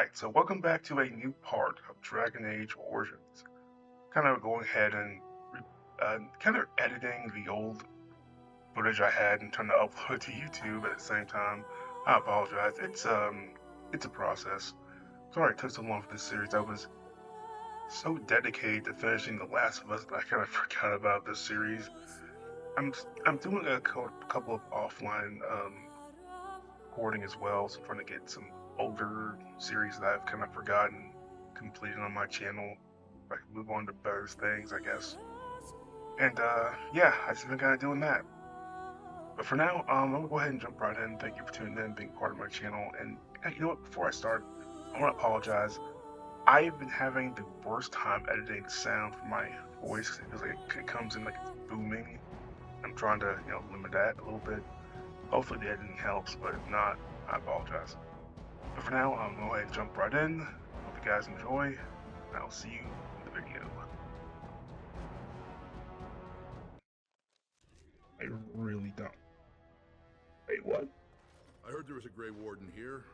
Alright, so welcome back to a new part of Dragon Age Origins. Kind of going ahead and kind of editing the old footage I had and trying to upload it to YouTube at the same time. I apologize. It's a process. Sorry it took so long for this series. I was so dedicated to finishing The Last of Us that I kind of forgot about this series. I'm doing a couple of offline recording as well, so I'm trying to get some older series that I've kind of forgotten completed on my channel. I can move on to better things, I guess. And yeah, I just been kind of doing that. But for now, I'm gonna go ahead and jump right in. Thank you for tuning in, being part of my channel. And you know what? Before I start, I want to apologize. I've been having the worst time editing the sound for my voice. It feels like it comes in like it's booming. I'm trying to, limit that a little bit. Hopefully the editing helps, but if not, I apologize. But for now, I'm going to go ahead and jump right in. Hope you guys enjoy, and I'll see you in the video. I really don't. Wait, what? I heard there was a Grey Warden here.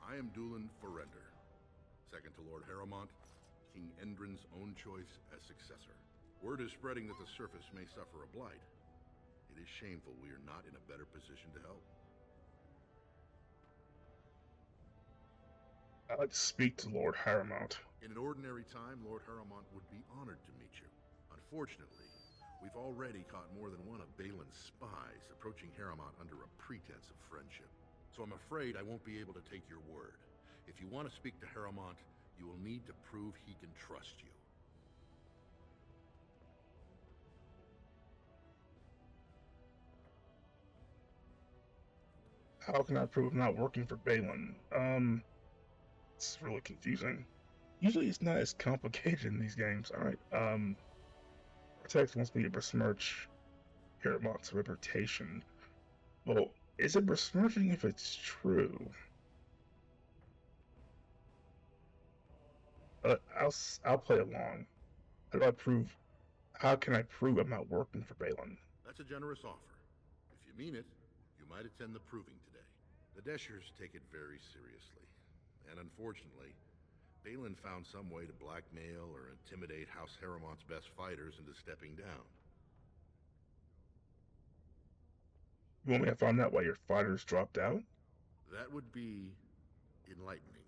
I am Dulin Forrender, second to Lord Harrowmont, King Endrin's own choice as successor. Word is spreading that the surface may suffer a blight. It is shameful we are not in a better position to help. I'd like to speak to Lord Harrowmont. In an ordinary time, Lord Harrowmont would be honored to meet you. Unfortunately, we've already caught more than one of Balin's spies approaching Harrowmont under a pretense of friendship. So I'm afraid I won't be able to take your word. If you want to speak to Harrowmont, you will need to prove he can trust you. How can I prove I'm not working for Balin? It's really confusing. Usually it's not as complicated in these games. Alright, Protect wants me to besmirch Harrowmont's reputation. Well, is it besmirching if it's true? I'll play along. How do I prove? How can I prove I'm not working for Balin? That's a generous offer. If you mean it, you might attend the proving today. The Deshers take it very seriously. And unfortunately, Balin found some way to blackmail or intimidate House Harrowmont's best fighters into stepping down. You want me to find out why your fighters dropped out? That would be enlightening.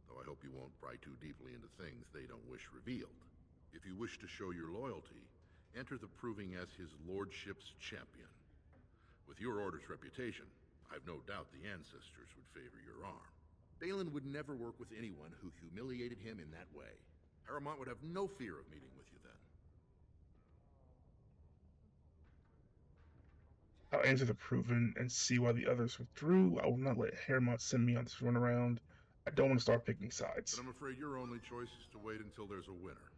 Though I hope you won't pry too deeply into things they don't wish revealed. If you wish to show your loyalty, enter the proving as his lordship's champion. With your order's reputation, I've no doubt the ancestors would favor your arm. Balin would never work with anyone who humiliated him in that way. Harrowmont would have no fear of meeting with you then. I'll enter the proven and see why the others withdrew. I will not let Harrowmont send me on this runaround. I don't want to start picking sides. But I'm afraid your only choice is to wait until there's a winner.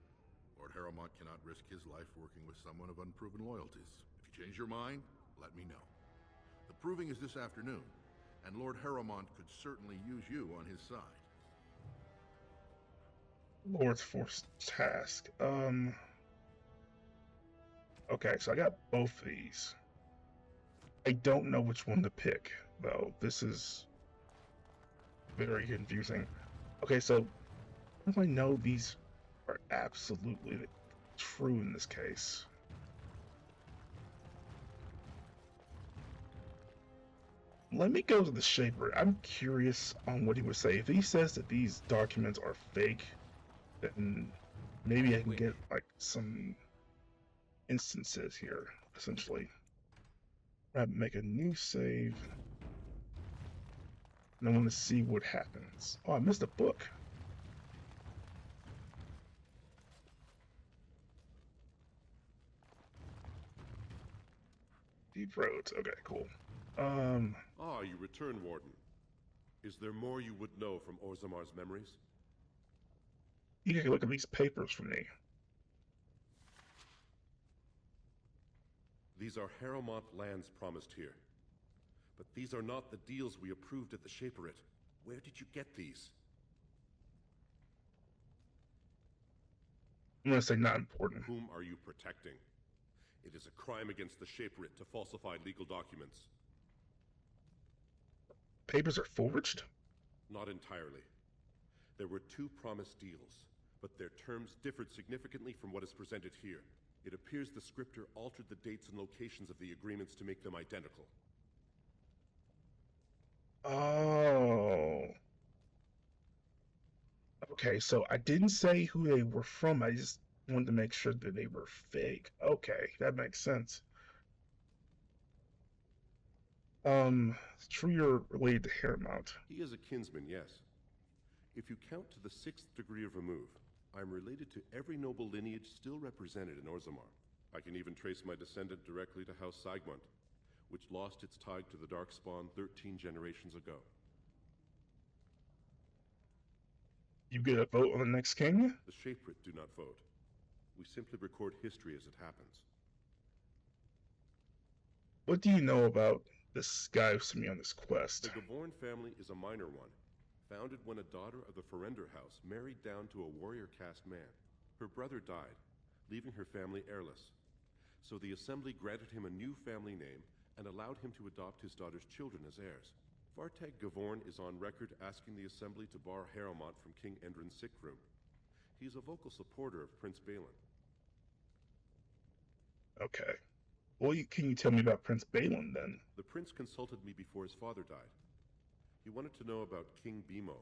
Lord Harrowmont cannot risk his life working with someone of unproven loyalties. If you change your mind, let me know. The proving is this afternoon, and Lord Harrowmont could certainly use you on his side. Lord's Force task. Okay, so I got both of these. I don't know which one to pick, though. This is very confusing. Okay, so how do I know these are absolutely true in this case? Let me go to the Shaper. I'm curious on what he would say. If he says that these documents are fake, then maybe I can get like some instances here, essentially. Make a new save. And I want to see what happens. Oh, I missed a book. Deep roads. Okay, cool. You return, Warden. Is there more you would know from Orzammar's memories? You can look at these papers for me. These are Harrowmont lands promised here. But these are not the deals we approved at the Shaperate. Where did you get these? I'm gonna say not important. Whom are you protecting? It is a crime against the Shaperate to falsify legal documents. Papers are forged? Not entirely. There were 2 promised deals, but their terms differed significantly from what is presented here. It appears the scripter altered the dates and locations of the agreements to make them identical. Oh. Okay, so I didn't say who they were from. I just wanted to make sure that they were fake. Okay, that makes sense. It's true you're related to Hairmount. He is a kinsman, yes. If you count to the 6th degree of remove, I am related to every noble lineage still represented in Orzammar. I can even trace my descendant directly to House Sabrent, which lost its tie to the Darkspawn 13 generations ago. You get a vote on the next king? The Sabrent do not vote. We simply record history as it happens. What do you know about this guy who sent me on this quest? The Gavorn family is a minor one, founded when a daughter of the Ferender house married down to a warrior caste man. Her brother died, leaving her family heirless. So the Assembly granted him a new family name and allowed him to adopt his daughter's children as heirs. Vartag Gavorn is on record asking the Assembly to bar Harrowmont from King Endrin's sick room. He is a vocal supporter of Prince Balin. Okay. Well, can you tell me about Prince Balin, then? The prince consulted me before his father died. He wanted to know about King Bimo,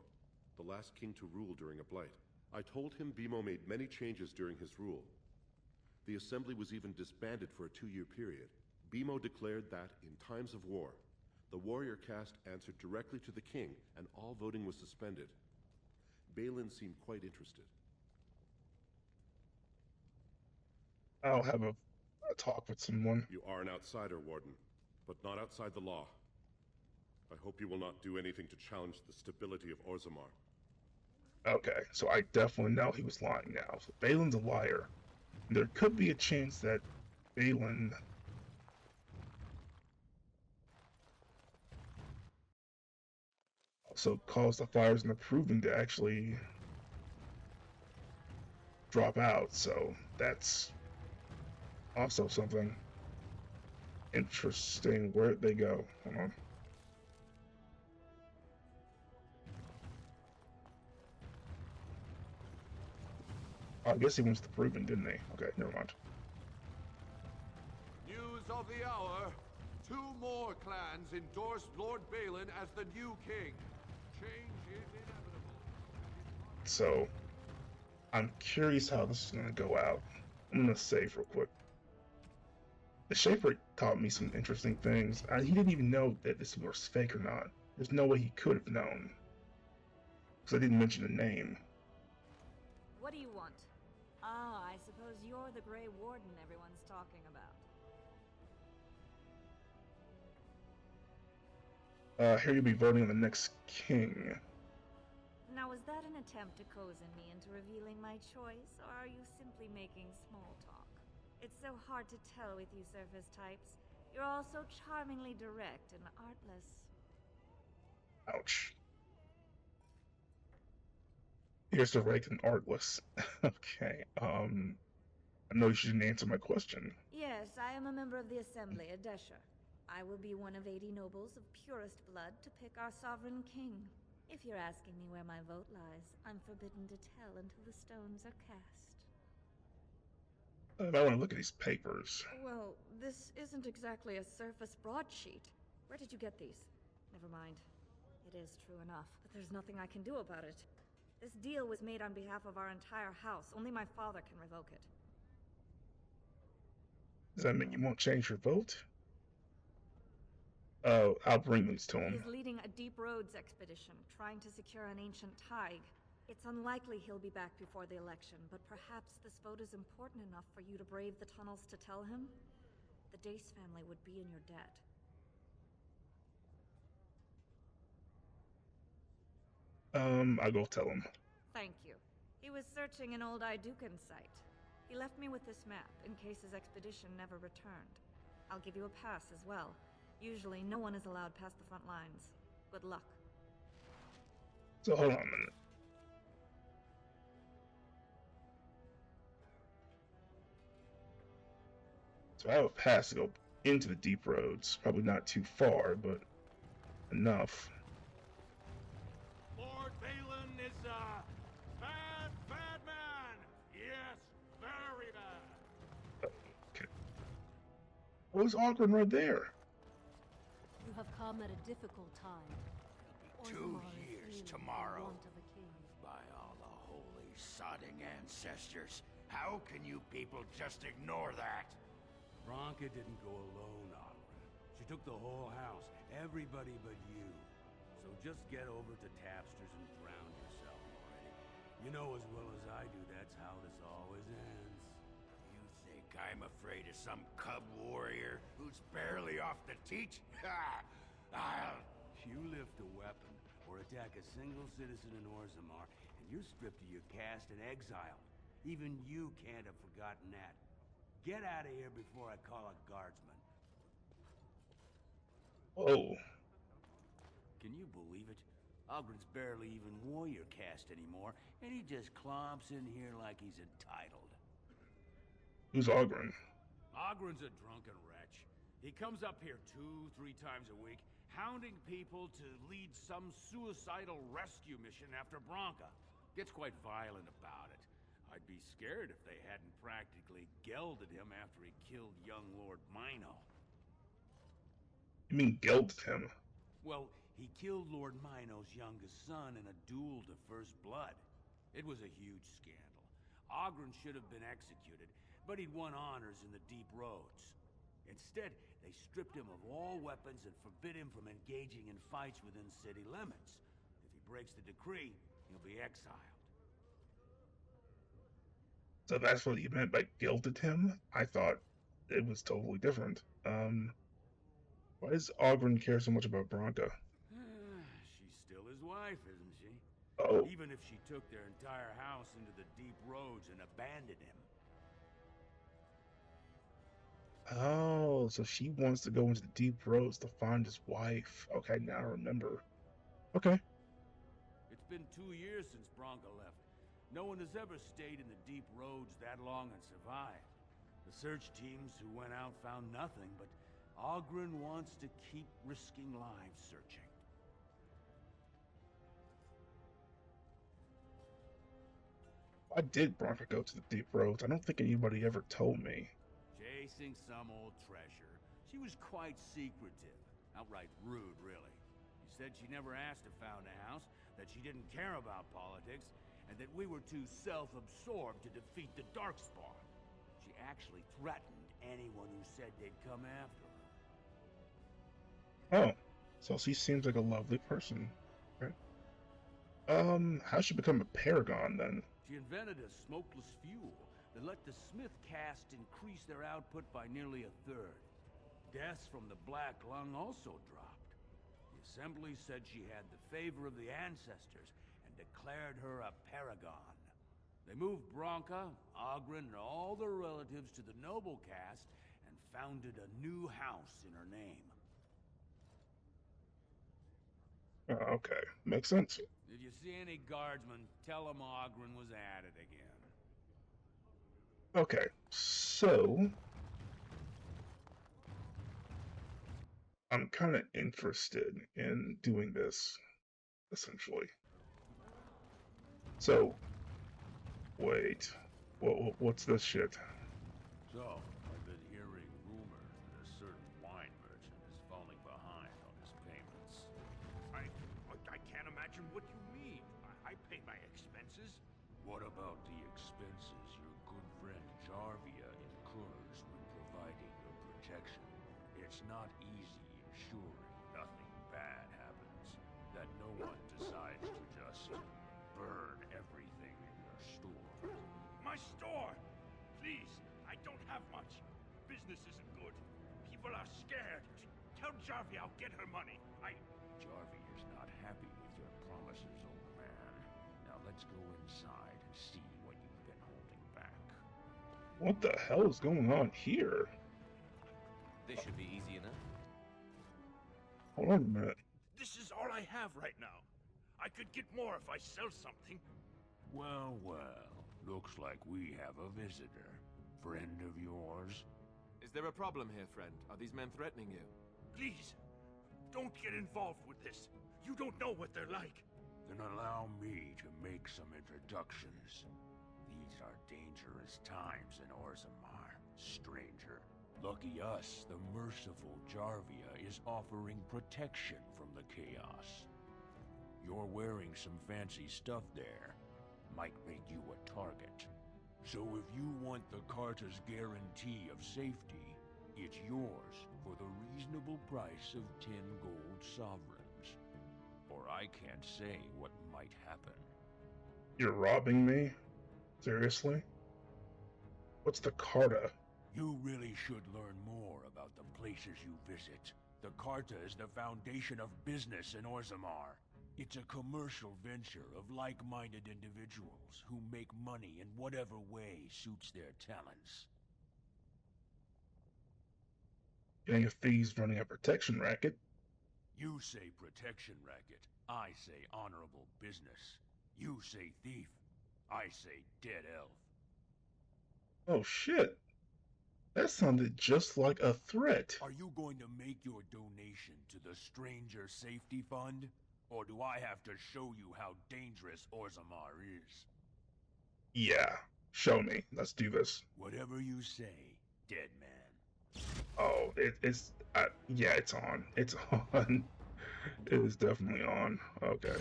the last king to rule during a blight. I told him Bimo made many changes during his rule. The Assembly was even disbanded for a 2-year period. Bimo declared that, in times of war, the warrior caste answered directly to the king, and all voting was suspended. Balin seemed quite interested. I'll have a talk with someone. You are an outsider, Warden, but not outside the law. I hope you will not do anything to challenge the stability of Orzammar. Okay, so I definitely know he was lying now. So Balin's a liar. There could be a chance that Balin also caused the fires in the Proving to actually drop out, so that's also something interesting. Where'd they go? Hold on. Oh, I guess he went to the Proving, didn't he? Okay, never mind. News of the hour. 2 more clans endorsed Lord Balin as the new king. Change is inevitable. So, I'm curious how this is going to go out. I'm going to save real quick. The Shaper taught me some interesting things. He didn't even know that this was fake or not. There's no way he could have known. Because I didn't mention the name. What do you want? Ah, I suppose you're the Grey Warden everyone's talking about. Here you'll be voting on the next king. Now, was that an attempt to cozen me into revealing my choice, or are you simply making small talk? It's so hard to tell with you surface types. You're all so charmingly direct and artless. Ouch. Here's direct and artless. Okay, I know you shouldn't answer my question. Yes, I am a member of the Assembly, a Desher. I will be one of 80 nobles of purest blood to pick our sovereign king. If you're asking me where my vote lies, I'm forbidden to tell until the stones are cast. I want to look at these papers. Well, this isn't exactly a surface broadsheet. Where did you get these? Never mind. It is true enough, but there's nothing I can do about it. This deal was made on behalf of our entire house. Only my father can revoke it. Does that mean you won't change your vote? Oh, I'll bring these to him. He's leading a deep roads expedition, trying to secure an ancient thaig. It's unlikely he'll be back before the election, but perhaps this vote is important enough for you to brave the tunnels to tell him? The Dace family would be in your debt. I'll go tell him. Thank you. He was searching an old Idukan site. He left me with this map, in case his expedition never returned. I'll give you a pass as well. Usually, no one is allowed past the front lines. Good luck. So hold on a minute. So I have a pass to go into the deep roads. Probably not too far, but enough. For Oh, it's Ogren right there. You have come at a difficult time. 2 Orzammar is years in tomorrow. want of a king. By all the holy sodding ancestors, how can you people just ignore that? Bronca didn't go alone, Ogren. She took the whole house, everybody but you. So just get over to Tapster's and drown yourself already. You know as well as I do that's how this always ends. You think I'm afraid of some cub warrior who's barely off the teach? Ha! I'll... You lift a weapon or attack a single citizen in Orzammar, and you're stripped of your caste and exiled. Even you can't have forgotten that. Get out of here before I call a guardsman. Whoa. Can you believe it? Ogren's barely even warrior caste anymore, and he just clomps in here like he's entitled. Who's Ogren? Ogren's a drunken wretch. He comes up here 2-3 times a week, hounding people to lead some suicidal rescue mission after Bronca. Gets quite violent about it. I'd be scared if they hadn't practically gelded him after he killed young Lord Mino. You mean gelded him? Well, he killed Lord Mino's youngest son in a duel to first blood. It was a huge scandal. Ogren should have been executed, but he'd won honors in the Deep Roads. Instead, they stripped him of all weapons and forbid him from engaging in fights within city limits. If he breaks the decree, he'll be exiled. So that's what you meant by gelded him? I thought it was totally different. Why does Ogren care so much about Bronca? She's still his wife, isn't she? Oh. Even if she took their entire house into the Deep Roads and abandoned him. Oh, so she wants to go into the Deep Roads to find his wife. Okay, now I remember. Okay. It's been 2 years since Bronca left. No one has ever stayed in the Deep Roads that long and survived. The search teams who went out found nothing, but Ogren wants to keep risking lives searching. Why did Bronca go to the Deep Roads? I don't think anybody ever told me. Chasing some old treasure. She was quite secretive. Outright rude, really. She said she never asked to found a house, that she didn't care about politics, and that we were too self-absorbed to defeat the Darkspawn. She actually threatened anyone who said they'd come after her. Oh, so she seems like a lovely person. Okay. How'd she become a paragon then? She invented a smokeless fuel that let the Smith caste increase their output by nearly 1/3. Deaths from the Black Lung also dropped. The Assembly said she had the favor of the ancestors and declared her a paragon. They moved Bronca, Ogren, and all their relatives to the noble caste and founded a new house in her name. Okay, makes sense. If you see any guardsmen, tell them Ogren was at it again. Okay, so I'm kind of interested in doing this, essentially. So, wait, what's this shit? So, I've been hearing rumors that a certain wine merchant is falling behind on his payments. I can't imagine what you mean. I pay my expenses. What about the expenses your good friend Jarvia incurs when providing your protection? It's not easy ensuring nothing bad happens, that no one decides to just burn everything in your store. My store! Please, I don't have much. Business isn't good. People are scared. Tell Jarvia I'll get her money. Jarvia is not happy with your promises, old man. Now let's go inside and see what you've been holding back. What the hell is going on here? This should be easy enough. Hold on a minute. This is all I have right now. I could get more if I sell something. Well, looks like we have a visitor. Friend of yours? Is there a problem here, friend? Are these men threatening you? Please, don't get involved with this. You don't know what they're like. Then allow me to make some introductions. These are dangerous times in Orzammar, stranger. Lucky us, the merciful Jarvia is offering protection from the chaos. You're wearing some fancy stuff there. Might make you a target. So if you want the Carta's guarantee of safety, it's yours for the reasonable price of 10 gold sovereigns. Or I can't say what might happen. You're robbing me? Seriously? What's the Carta? You really should learn more about the places you visit. The Carta is the foundation of business in Orzammar. It's a commercial venture of like-minded individuals who make money in whatever way suits their talents. Gang of thieves running a protection racket. You say protection racket, I say honorable business. You say thief, I say dead elf. Oh shit. That sounded just like a threat. Are you going to make your donation to the Stranger Safety Fund? Or do I have to show you how dangerous Orzammar is? Yeah, show me. Let's do this. Whatever you say, dead man. Oh, yeah, it's on. It's on. It is definitely on. Okay.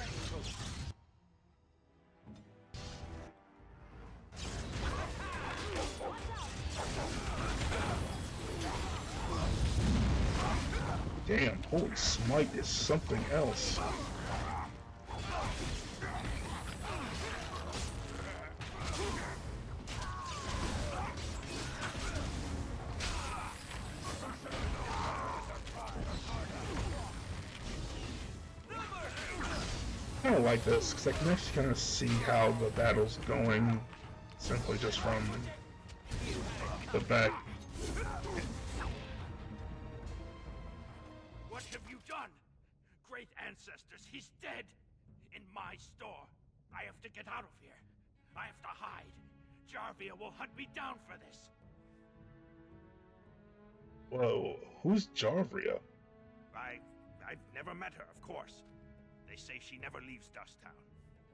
Damn, holy smite is something else. I don't like this because I can actually kind of see how the battle's going simply just from the back. What have you done? Great ancestors, he's dead! In my store. I have to get out of here. I have to hide. Jarvia will hunt me down for this. Whoa, who's Jarvia? I've never met her, of course. They say she never leaves Dusttown.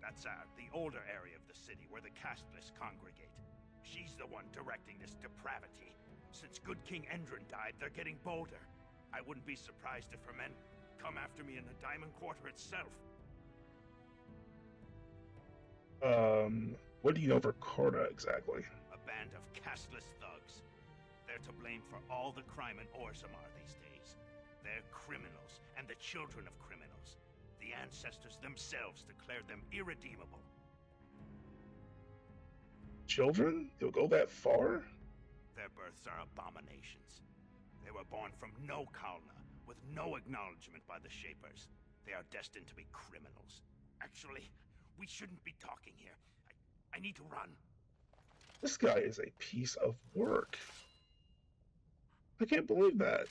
That's the older area of the city where the casteless congregate. She's the one directing this depravity. Since good King Endrin died, they're getting bolder. I wouldn't be surprised if her men come after me in the Diamond Quarter itself. What do you know for Carta exactly? A band of casteless thugs. They're to blame for all the crime in Orzammar these days. They're criminals, and the children of criminals. The ancestors themselves declared them irredeemable. Children? They'll go that far? Their births are abominations. They were born from no Kalna, with no acknowledgement by the Shapers. They are destined to be criminals. Actually, we shouldn't be talking here. I need to run. This guy is a piece of work. I can't believe that.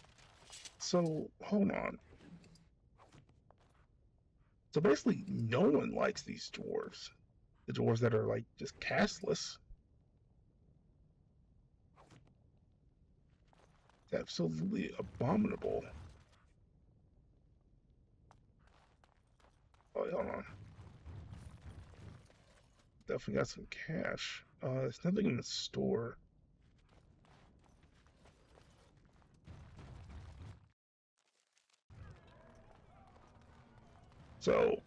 So, hold on. So basically, no one likes these dwarves. The dwarves that are, like, just castless. It's absolutely abominable. Oh, hold on. Definitely got some cash. There's nothing in the store. So,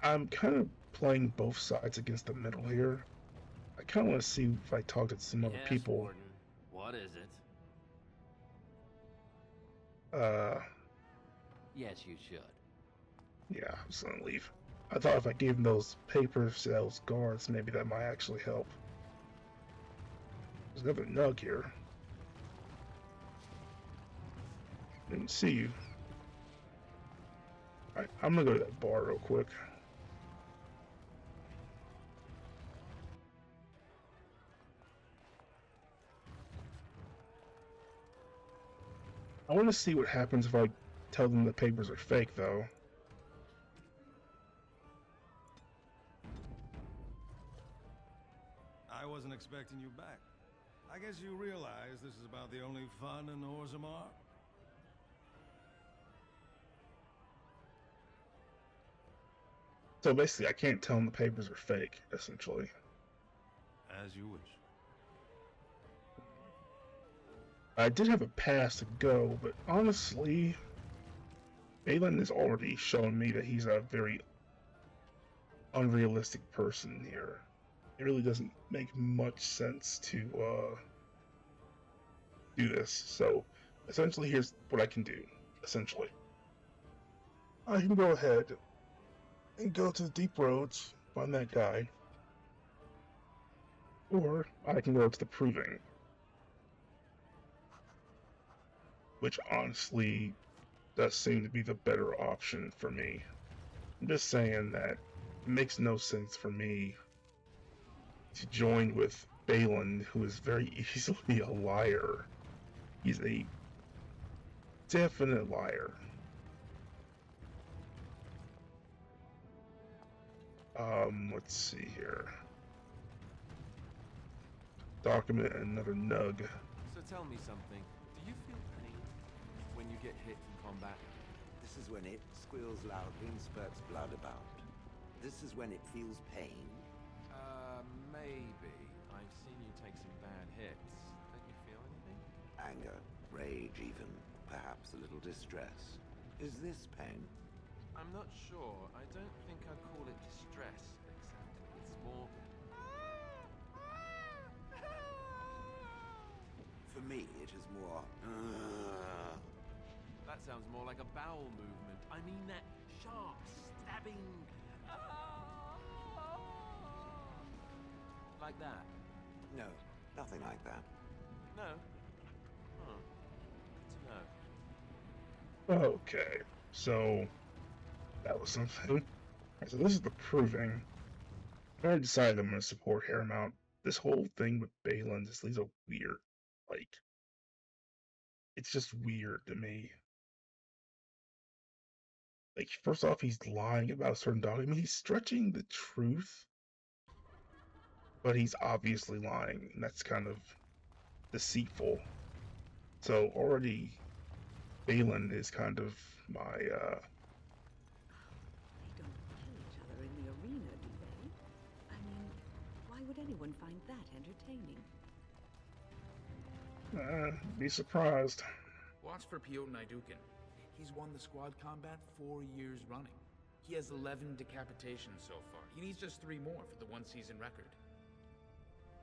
I'm kind of playing both sides against the middle here. I kind of want to see if I talk to some other people. Warden. What is it? Yes, you should. Yeah, I'm just gonna leave. I thought if I gave them those papers to those guards, maybe that might actually help. There's another nug here. Didn't see you. Alright, I'm gonna go to that bar real quick. I want to see what happens if I tell them the papers are fake, though. I wasn't expecting you back. I guess you realize this is about the only fun in Orzammar? So basically, I can't tell them the papers are fake, essentially. As you wish. I did have a pass to go, but honestly, Balin has already shown me that he's a very unrealistic person here. It really doesn't make much sense to do this. So essentially, here's what I can do. Essentially, I can go ahead and go to the deep roads, find that guy, or I can go to the proving, which honestly does seem to be the better option for me. I'm just saying that it makes no sense for me to join with Balin, who is very easily a liar. He's a definite liar. Let's see here. Document another nug. So tell me something. Do you feel pain when you get hit in combat? This is when it squeals loudly and spurts blood about. This is when it feels pain. Maybe. I've seen you take some bad hits. Don't you feel anything? Anger, rage even, perhaps a little distress. Is this pain? I'm not sure. I don't think I'd call it distress, exactly. It's more... For me, it is more... That sounds more like a bowel movement. I mean that sharp, stabbing... Like that? No, nothing like that. No? Huh. Good to know. Okay, so that was something. Alright, so this is the proving. I already decided I'm going to support Hairmount. This whole thing with Balin just leaves a weird, like, it's just weird to me. Like, first off, he's lying about a certain dog. I mean, he's stretching the truth, but he's obviously lying, and that's kind of deceitful. So already, Balin is kind of my, They don't kill each other in the arena, do they? I mean, why would anyone find that entertaining? Be surprised. Watch for Piotr Naidukin. He's won the squad combat 4 years running. He has 11 decapitations so far. He needs just 3 more for the one-season record.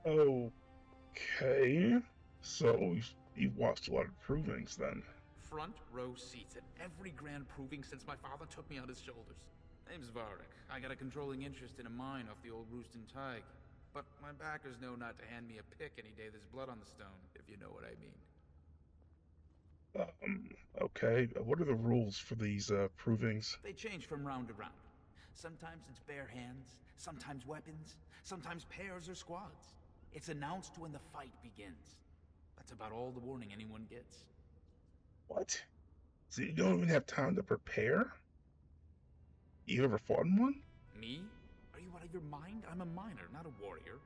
Okay, so you've watched a lot of provings then. Front row seats at every grand proving since my father took me on his shoulders. Name's Varric. I got a controlling interest in a mine off the old Roostin Tig. But my backers know not to hand me a pick any day there's blood on the stone, if you know what I mean. Okay, what are the rules for these provings? They change from round to round. Sometimes it's bare hands, sometimes weapons, sometimes pairs or squads. It's announced when the fight begins. That's about all the warning anyone gets. What? So you don't even have time to prepare? You ever fought in one? Me? Are you out of your mind? I'm a miner, not a warrior.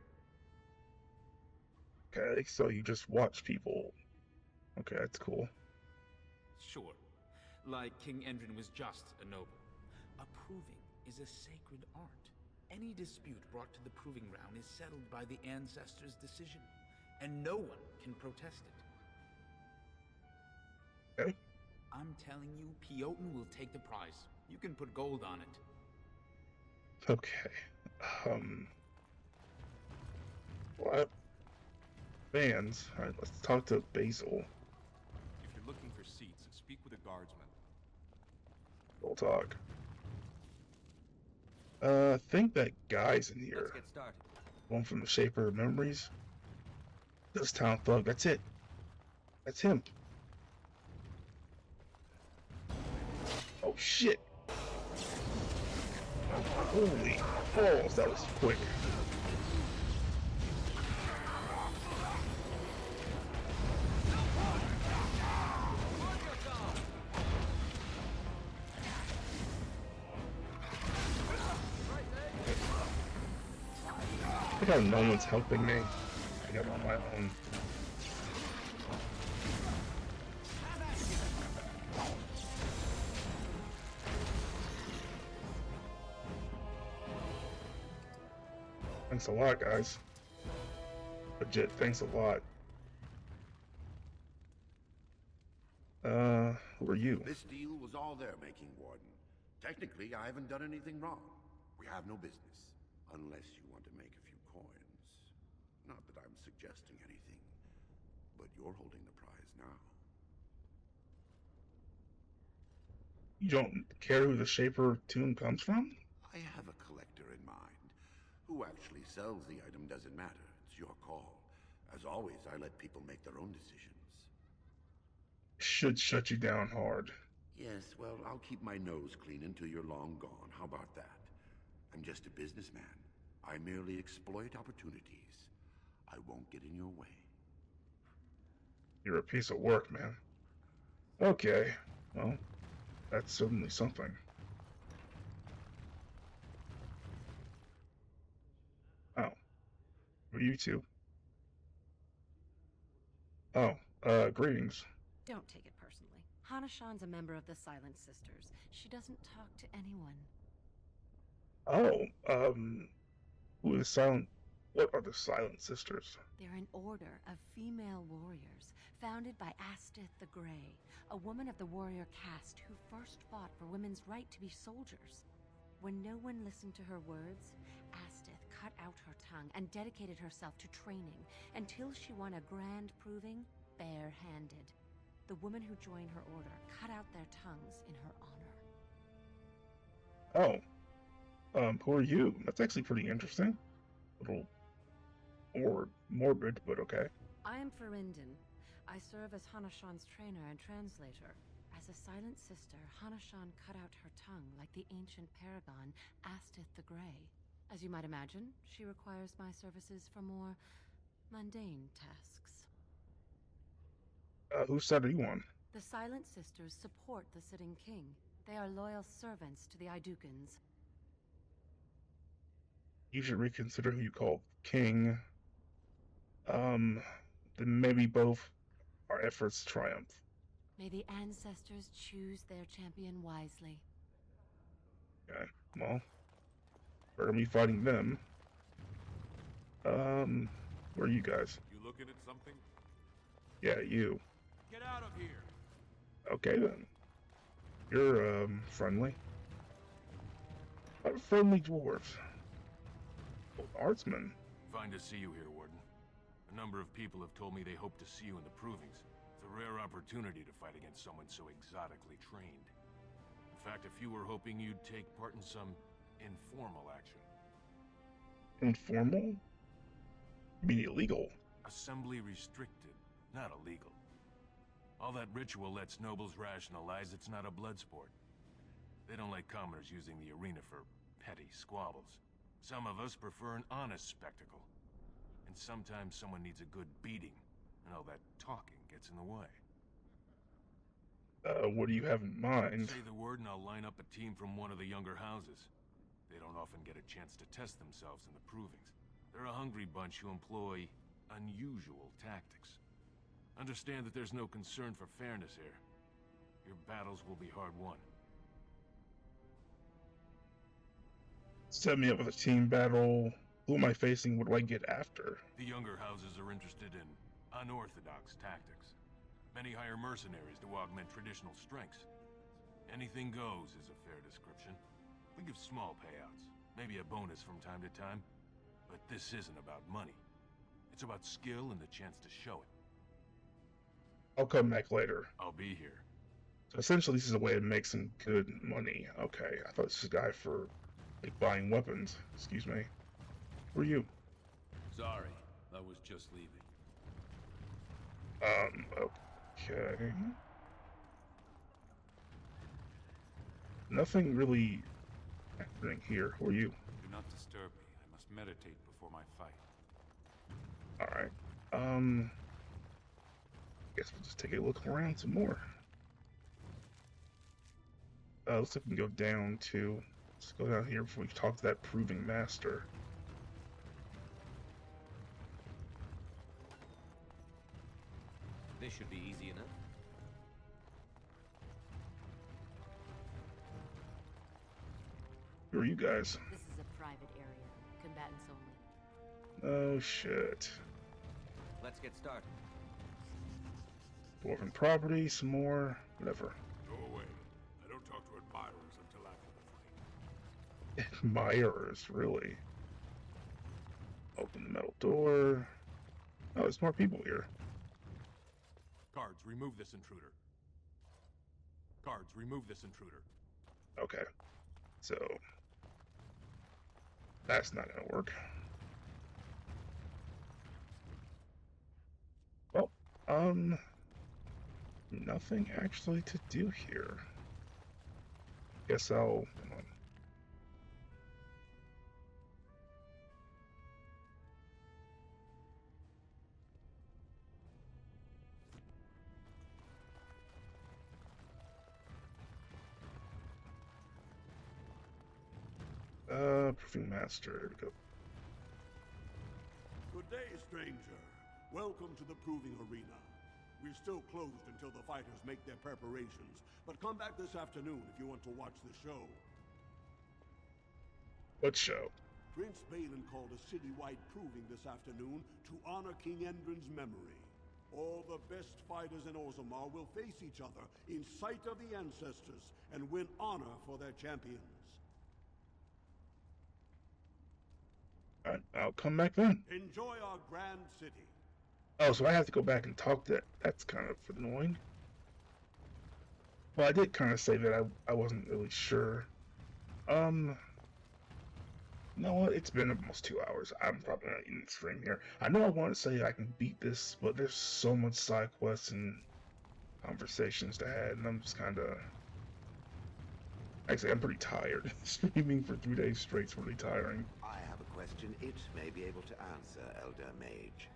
Okay, so you just watch people. Okay, that's cool. Sure. Like King Endrin was just a noble. A proving is a sacred art. Any dispute brought to the proving ground is settled by the ancestors' decision, and no one can protest it. Okay. I'm telling you, Piotr will take the prize. You can put gold on it. Okay. What? Fans. Alright, let's talk to Basil. If you're looking for seats, speak with a guardsman. We'll talk. I think that guy's in here. Let's get started. One from the Shaper of Memories. This town thug, that's it. That's him. Oh shit. Holy balls, that was quick. I think how no one's helping me. I got on my own. Thanks a lot, guys. Legit, thanks a lot. Who are you? This deal was all their making, Warden. Technically, I haven't done anything wrong. We have no business. Unless you want to make a few coins. Not that I'm suggesting anything, but you're holding the prize now. You don't care who the Shaper tune comes from? I have a collector in mind. Who actually sells the item doesn't matter. It's your call. As always, I let people make their own decisions. Should shut you down hard. Yes, well, I'll keep my nose clean until you're long gone. How about that? I'm just a businessman. I merely exploit opportunities. I won't get in your way. You're a piece of work, man. Okay, well, that's certainly something. Oh, who are you two? Oh, greetings. Don't take it personally. Hana-shan's a member of the Silent Sisters. She doesn't talk to anyone. Oh, who is Silent? What are the Silent Sisters? They're an order of female warriors, founded by Astith the Grey, a woman of the warrior caste who first fought for women's right to be soldiers. When no one listened to her words, Astith cut out her tongue and dedicated herself to training until she won a grand proving bare-handed. The women who joined her order cut out their tongues in her honor. Oh, who are you? That's actually pretty interesting. A little or morbid, but okay. I am Ferinden. I serve as Hana-shan's trainer and translator. As a Silent Sister, Hana-shan cut out her tongue like the ancient paragon Astith the Grey. As you might imagine, she requires my services for more mundane tasks. Whose side are you on? The Silent Sisters support the sitting king. They are loyal servants to the Idukans. You should reconsider who you call king. Then maybe both our efforts triumph. May the ancestors choose their champion wisely. Okay, well, we're gonna be fighting them. Where are you guys? You looking at something? Yeah, you. Get out of here! Okay then. You're, friendly. Friendly dwarves. Oh, artsman. Fine to see you here, Warden. A number of people have told me they hope to see you in the provings. It's a rare opportunity to fight against someone so exotically trained. In fact, a few were hoping you'd take part in some informal action. Informal? You mean illegal? Assembly restricted, not illegal. All that ritual lets nobles rationalize it's not a blood sport. They don't like commoners using the arena for petty squabbles. Some of us prefer an honest spectacle. And sometimes someone needs a good beating, and all that talking gets in the way. What do you have in mind? Say the word and I'll line up a team from one of the younger houses. They don't often get a chance to test themselves in the provings. They're a hungry bunch who employ unusual tactics. Understand that there's no concern for fairness here. Your battles will be hard won. Set me up with a team battle. Who am I facing? What do I get after? The younger houses are interested in unorthodox tactics. Many hire mercenaries to augment traditional strengths. Anything goes is a fair description. We give small payouts, maybe a bonus from time to time. But this isn't about money. It's about skill and the chance to show it. I'll come back later. I'll be here. So essentially, this is a way to make some good money. Okay, I thought this was a guy for, like, buying weapons. Excuse me. Who are you? Sorry, I was just leaving. Okay. Nothing really happening here. Who are you? Do not disturb me. I must meditate before my fight. Alright. Guess we'll just take a look around some more. Looks like we can go down to... Let's go down here before we talk to that proving master. This should be easy enough. Who are you guys? This is a private area. Combatants only. Oh shit. Let's get started. Dwarven property, some more, whatever. admirers until after the fight. Admirers, really. Open the metal door. Oh, there's more people here. Guards, remove this intruder. Guards, remove this intruder. Okay. So that's not gonna work. Well, nothing actually to do here. Guess I'll come on. Proving master. Here we go. Good day, stranger. Welcome to the proving arena. We're still closed until the fighters make their preparations, but come back this afternoon if you want to watch the show. What show? Prince Balin called a citywide proving this afternoon to honor King Endrin's memory. All the best fighters in Orzammar will face each other in sight of the ancestors and win honor for their champions. Alright, I'll come back then. Enjoy our grand city. Oh, so I have to go back and talk to that. That's kind of annoying. Well, I did kind of say that I wasn't really sure. You know what? It's been almost 2 hours. I'm probably not in the stream here. I know I want to say I can beat this, but there's so much side quests and conversations to have, and I'm just kind of... Actually, I'm pretty tired. Streaming for 3 days straight is really tiring. I have a question it may be able to answer, Elder Mage.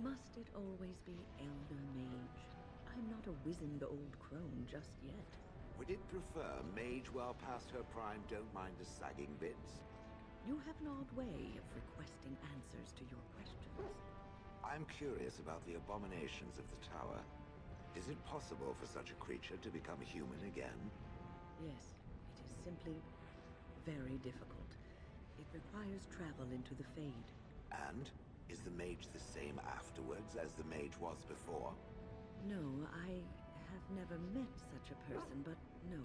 Must it always be Elder Mage? I'm not a wizened old crone just yet. Would it prefer Mage well past her prime don't mind the sagging bits? You have an odd way of requesting answers to your questions. I'm curious about the abominations of the tower. Is it possible for such a creature to become human again? Yes, it is simply very difficult. It requires travel into the Fade. And? Is the mage the same afterwards as the mage was before? No, I have never met such a person, but no,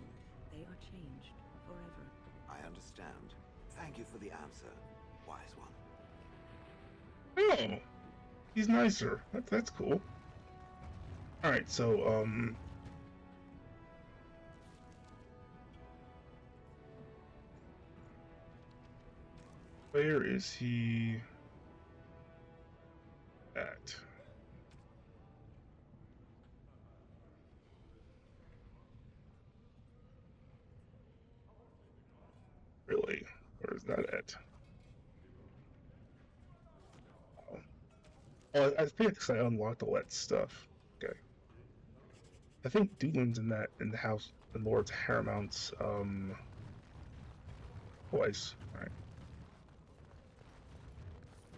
they are changed forever. I understand. Thank you for the answer, wise one. Oh, he's nicer. That's cool. All right, so where is he at? Really? Where is that at? Oh, I think I unlocked all that stuff. Okay. I think Doolin's in the house, the Lord's Paramount's voice. All right.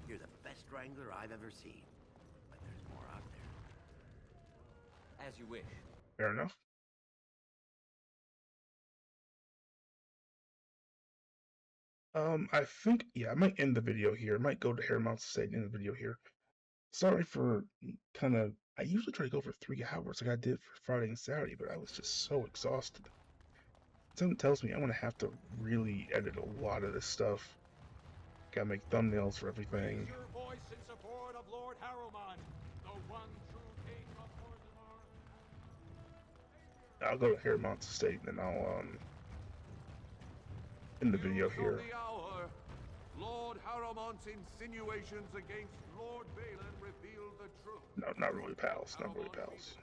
You're the best wrangler I've ever seen, but there's more out there. As you wish. Fair enough. I think, yeah, I might end the video here. I might go to Paramount's site and end the video here. Sorry for I usually try to go for 3 hours like I did for Friday and Saturday, but I was just so exhausted. Something tells me I'm gonna have to really edit a lot of this stuff. Gotta make thumbnails for everything. Raise your voice in support of Lord Harrowman, the one true king of Orzammar. I'll go to Paramount's estate and then I'll end the video here. The hour. Lord Harrowman's insinuations against Lord Balin reveal the truth. No, not really, pals. Not really, pals.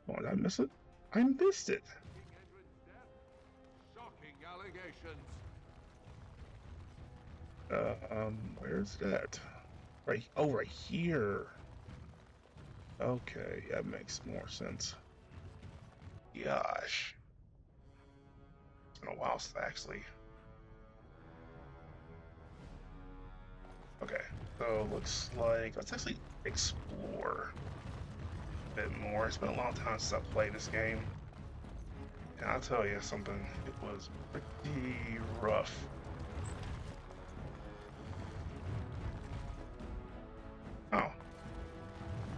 Oh, did I miss it? I missed it. Shocking allegations. Where's that? Right here. Okay, that makes more sense. Gosh. It's been a while since I actually... Okay, so looks like let's actually explore a bit more. It's been a long time since I played this game. And I'll tell you something, it was pretty rough. Oh.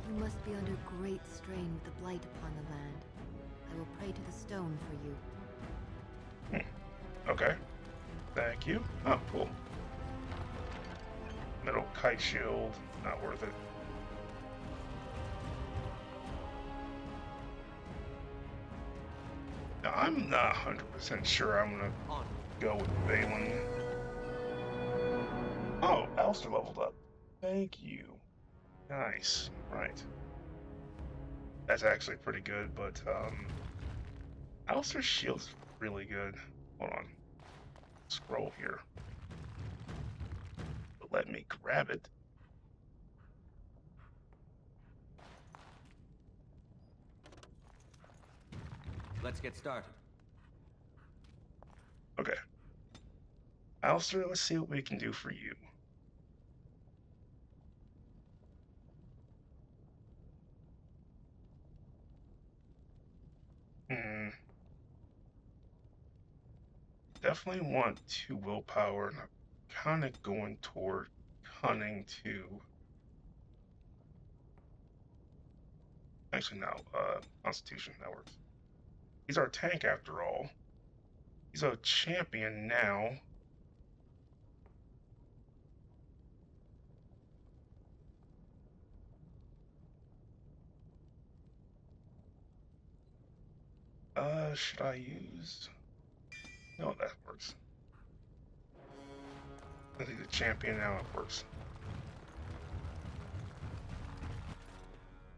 You must be under great strain with the blight upon the land. I will pray to the stone for you. Okay. Thank you. Oh, cool. Metal kite shield. Not worth it. Now, I'm not 100% sure I'm gonna go with Balin. Oh, Alistair leveled up. Thank you. Nice. Right. That's actually pretty good, but Alistair's shield's really good. Hold on. Scroll here. But let me grab it. Let's get started. Okay. Alistair, let's see what we can do for you. Definitely want 2 willpower, and I'm kind of going toward cunning too. Actually, no, Constitution, that works. He's our tank after all. He's a champion now. Should I use... No, that works. I think the champion now, it works.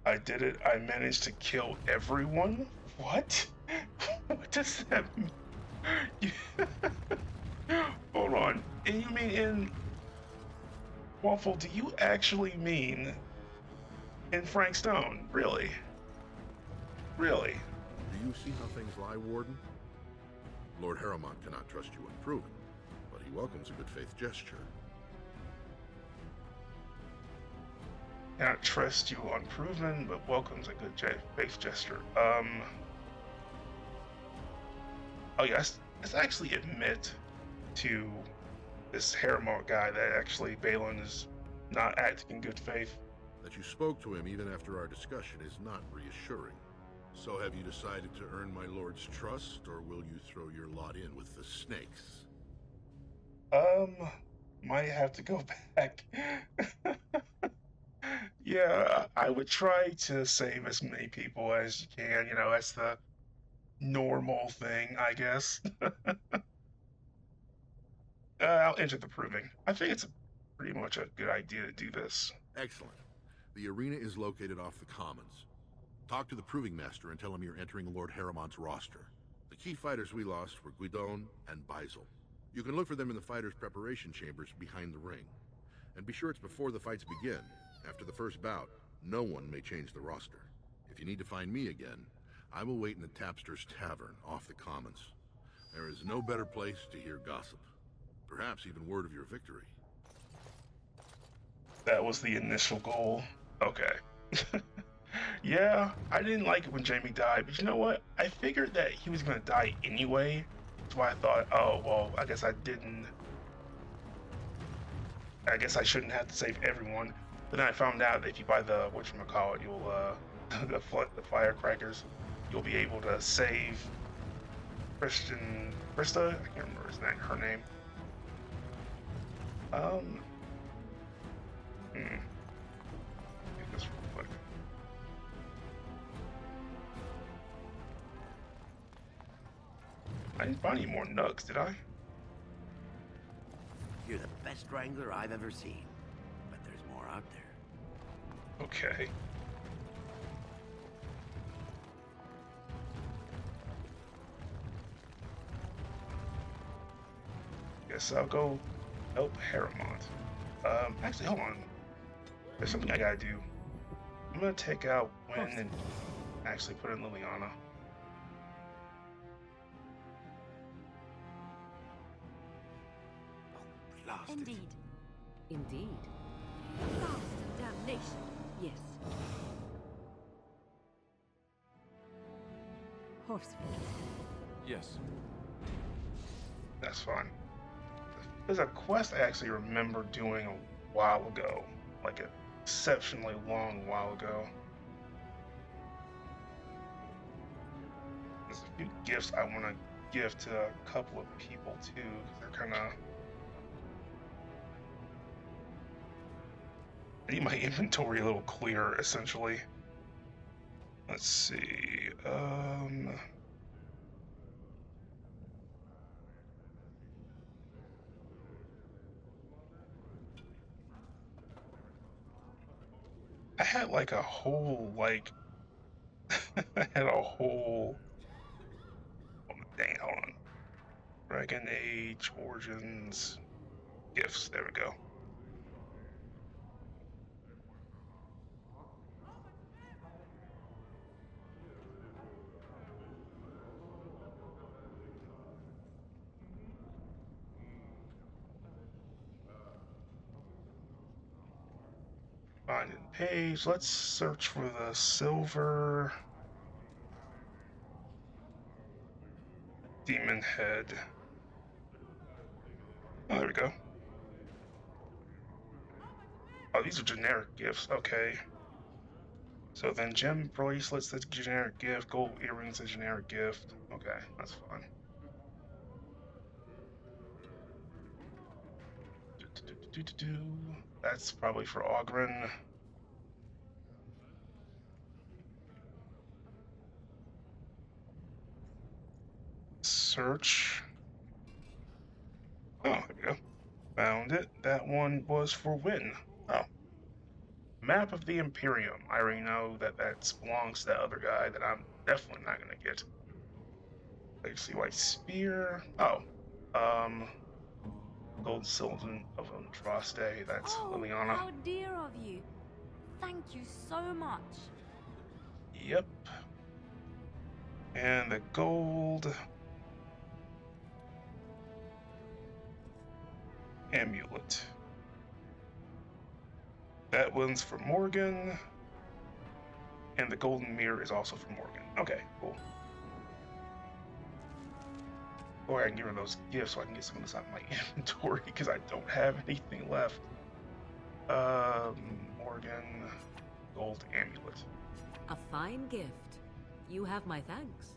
I did it. I managed to kill everyone? What? What does that mean? Hold on. And you mean in... Waffle, do you actually mean in Frank Stone? Really? Really? Do you see how things lie, Warden? Lord Harrowmont cannot trust you unproven, but he welcomes a good faith gesture. Cannot trust you unproven, but welcomes a good faith gesture. Oh yes, let's actually admit to this Harrowmont guy that actually Balin is not acting in good faith. That you spoke to him even after our discussion is not reassuring. So have you decided to earn my lord's trust, or will you throw your lot in with the snakes? Might have to go back. Yeah, I would try to save as many people as you can, you know, that's the normal thing, I guess. I'll enter the proving. I think it's pretty much a good idea to do this. Excellent. The arena is located off the Commons. Talk to the Proving Master and tell him you're entering Lord Harrowmont's roster. The key fighters we lost were Guidon and Beisel. You can look for them in the fighters' preparation chambers behind the ring. And be sure it's before the fights begin. After the first bout, no one may change the roster. If you need to find me again, I will wait in the Tapster's Tavern off the Commons. There is no better place to hear gossip. Perhaps even word of your victory. That was the initial goal. Okay. Yeah, I didn't like it when Jamie died, but you know what? I figured that he was going to die anyway. That's why I thought, oh, well, I guess I shouldn't have to save everyone. But then I found out that if you buy the, whatchamacallit, you'll, the firecrackers, you'll be able to save Krista? I can't remember her name. Get this real quick. I didn't find any more nugs, did I? You're the best wrangler I've ever seen, but there's more out there. Okay. Guess I'll go help Harrowmont. Actually, hold on. There's something I gotta do. I'm gonna take out Wynn and actually put in Liliana. Indeed. Indeed. Lost in damnation. Yes. Horseful. Yes. That's fine. There's a quest I actually remember doing a while ago. Like an exceptionally long while ago. few gifts I want to give to a couple of people too, because they're kind of. I need my inventory a little clearer, essentially. Let's see. I had like a whole I had a whole. Oh, dang, hold on. Dragon Age Origins gifts. There we go. Find in page. Let's search for the silver demon head. Oh, there we go. Oh, these are generic gifts. Okay. So then gem bracelets, that's a generic gift. Gold earrings, a generic gift. Okay, that's fine. That's probably for Ogren. Search. Oh, there we go. Found it. That one was for Win. Oh. Map of the Imperium. I already know that belongs to that other guy that I'm definitely not gonna get. Legacy White Spear. Oh. Gold Sultan of Andraste. That's Liliana. How dear of you. Thank you so much. Yep. And the gold amulet. That one's for Morgan. And the golden mirror is also for Morgan. Okay, cool. Or I can give her those gifts so I can get some of this out of my inventory because I don't have anything left. Morgan, gold amulet. A fine gift. You have my thanks.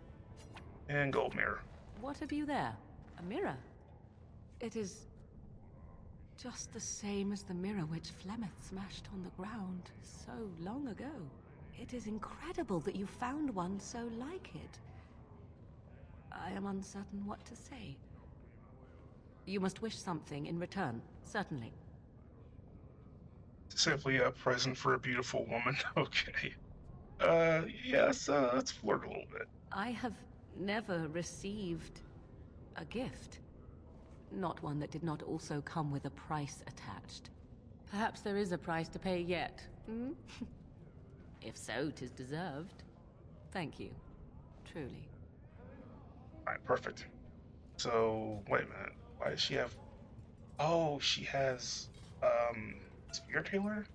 And gold mirror. What have you there? A mirror? It is just the same as the mirror which Flemeth smashed on the ground so long ago. It is incredible that you found one so like it. I am uncertain what to say. You must wish something in return, certainly. Simply a present for a beautiful woman. Okay. Yes, let's flirt a little bit. I have never received a gift. Not one that did not also come with a price attached. Perhaps there is a price to pay yet, hmm? If so, 'tis deserved. Thank you. Truly. Alright, perfect. So, wait a minute. Why does she have... Oh, she has, Spirit Healer?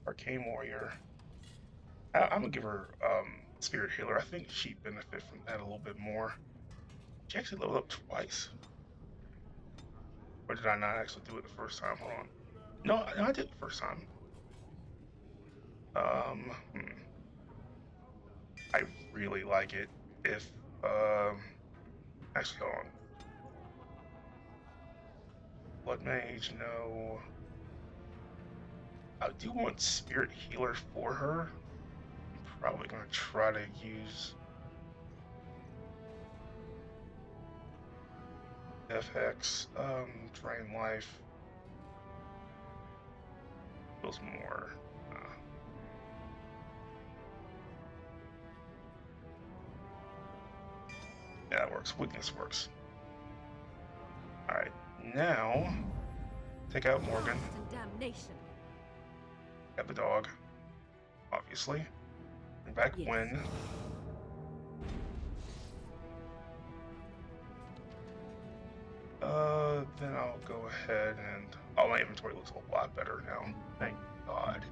Arcane Warrior. I'm gonna give her, Spirit Healer. I think she'd benefit from that a little bit more. She actually leveled up twice. Or did I not actually do it the first time? Hold on. No, I did it the first time. I really like it if, actually, hold on. Blood Mage, no. I do want Spirit Healer for her. I'm probably gonna try to use FX, Drain Life. Feels more. Yeah, that works. Weakness works. Alright, now take out Morgan. Damnation. Got the dog, obviously. Bring back Win. Then I'll go ahead and... Oh, my inventory looks a lot better now. Thank God.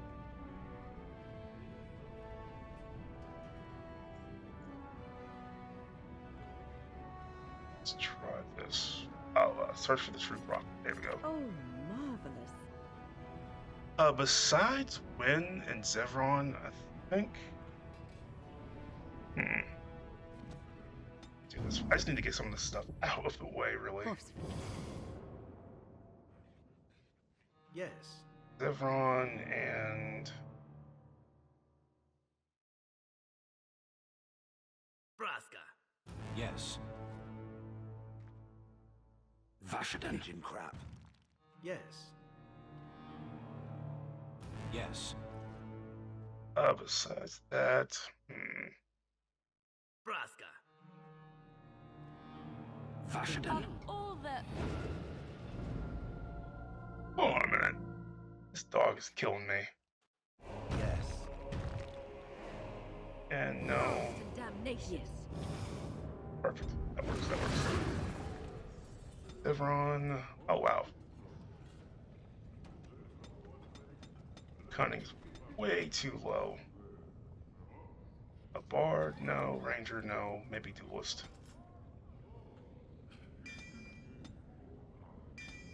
Let's try this. I'll search for the True Rock. There we go. Oh, marvelous. Besides Win and Zevron, I think... do this. I just need to get some of this stuff out of the way, really. Yes. Zevron and... Braska. Yes. Vashaden. Pigeon crap. Yes. Yes. Besides that... Braska. Vashaden. All the... Hold on a minute. This dog is killing me. Yes. And no. Damnation. Perfect. That works, that works. Zevron. Oh, wow. Cunning's way too low. A bard, no. Ranger, no. Maybe duelist.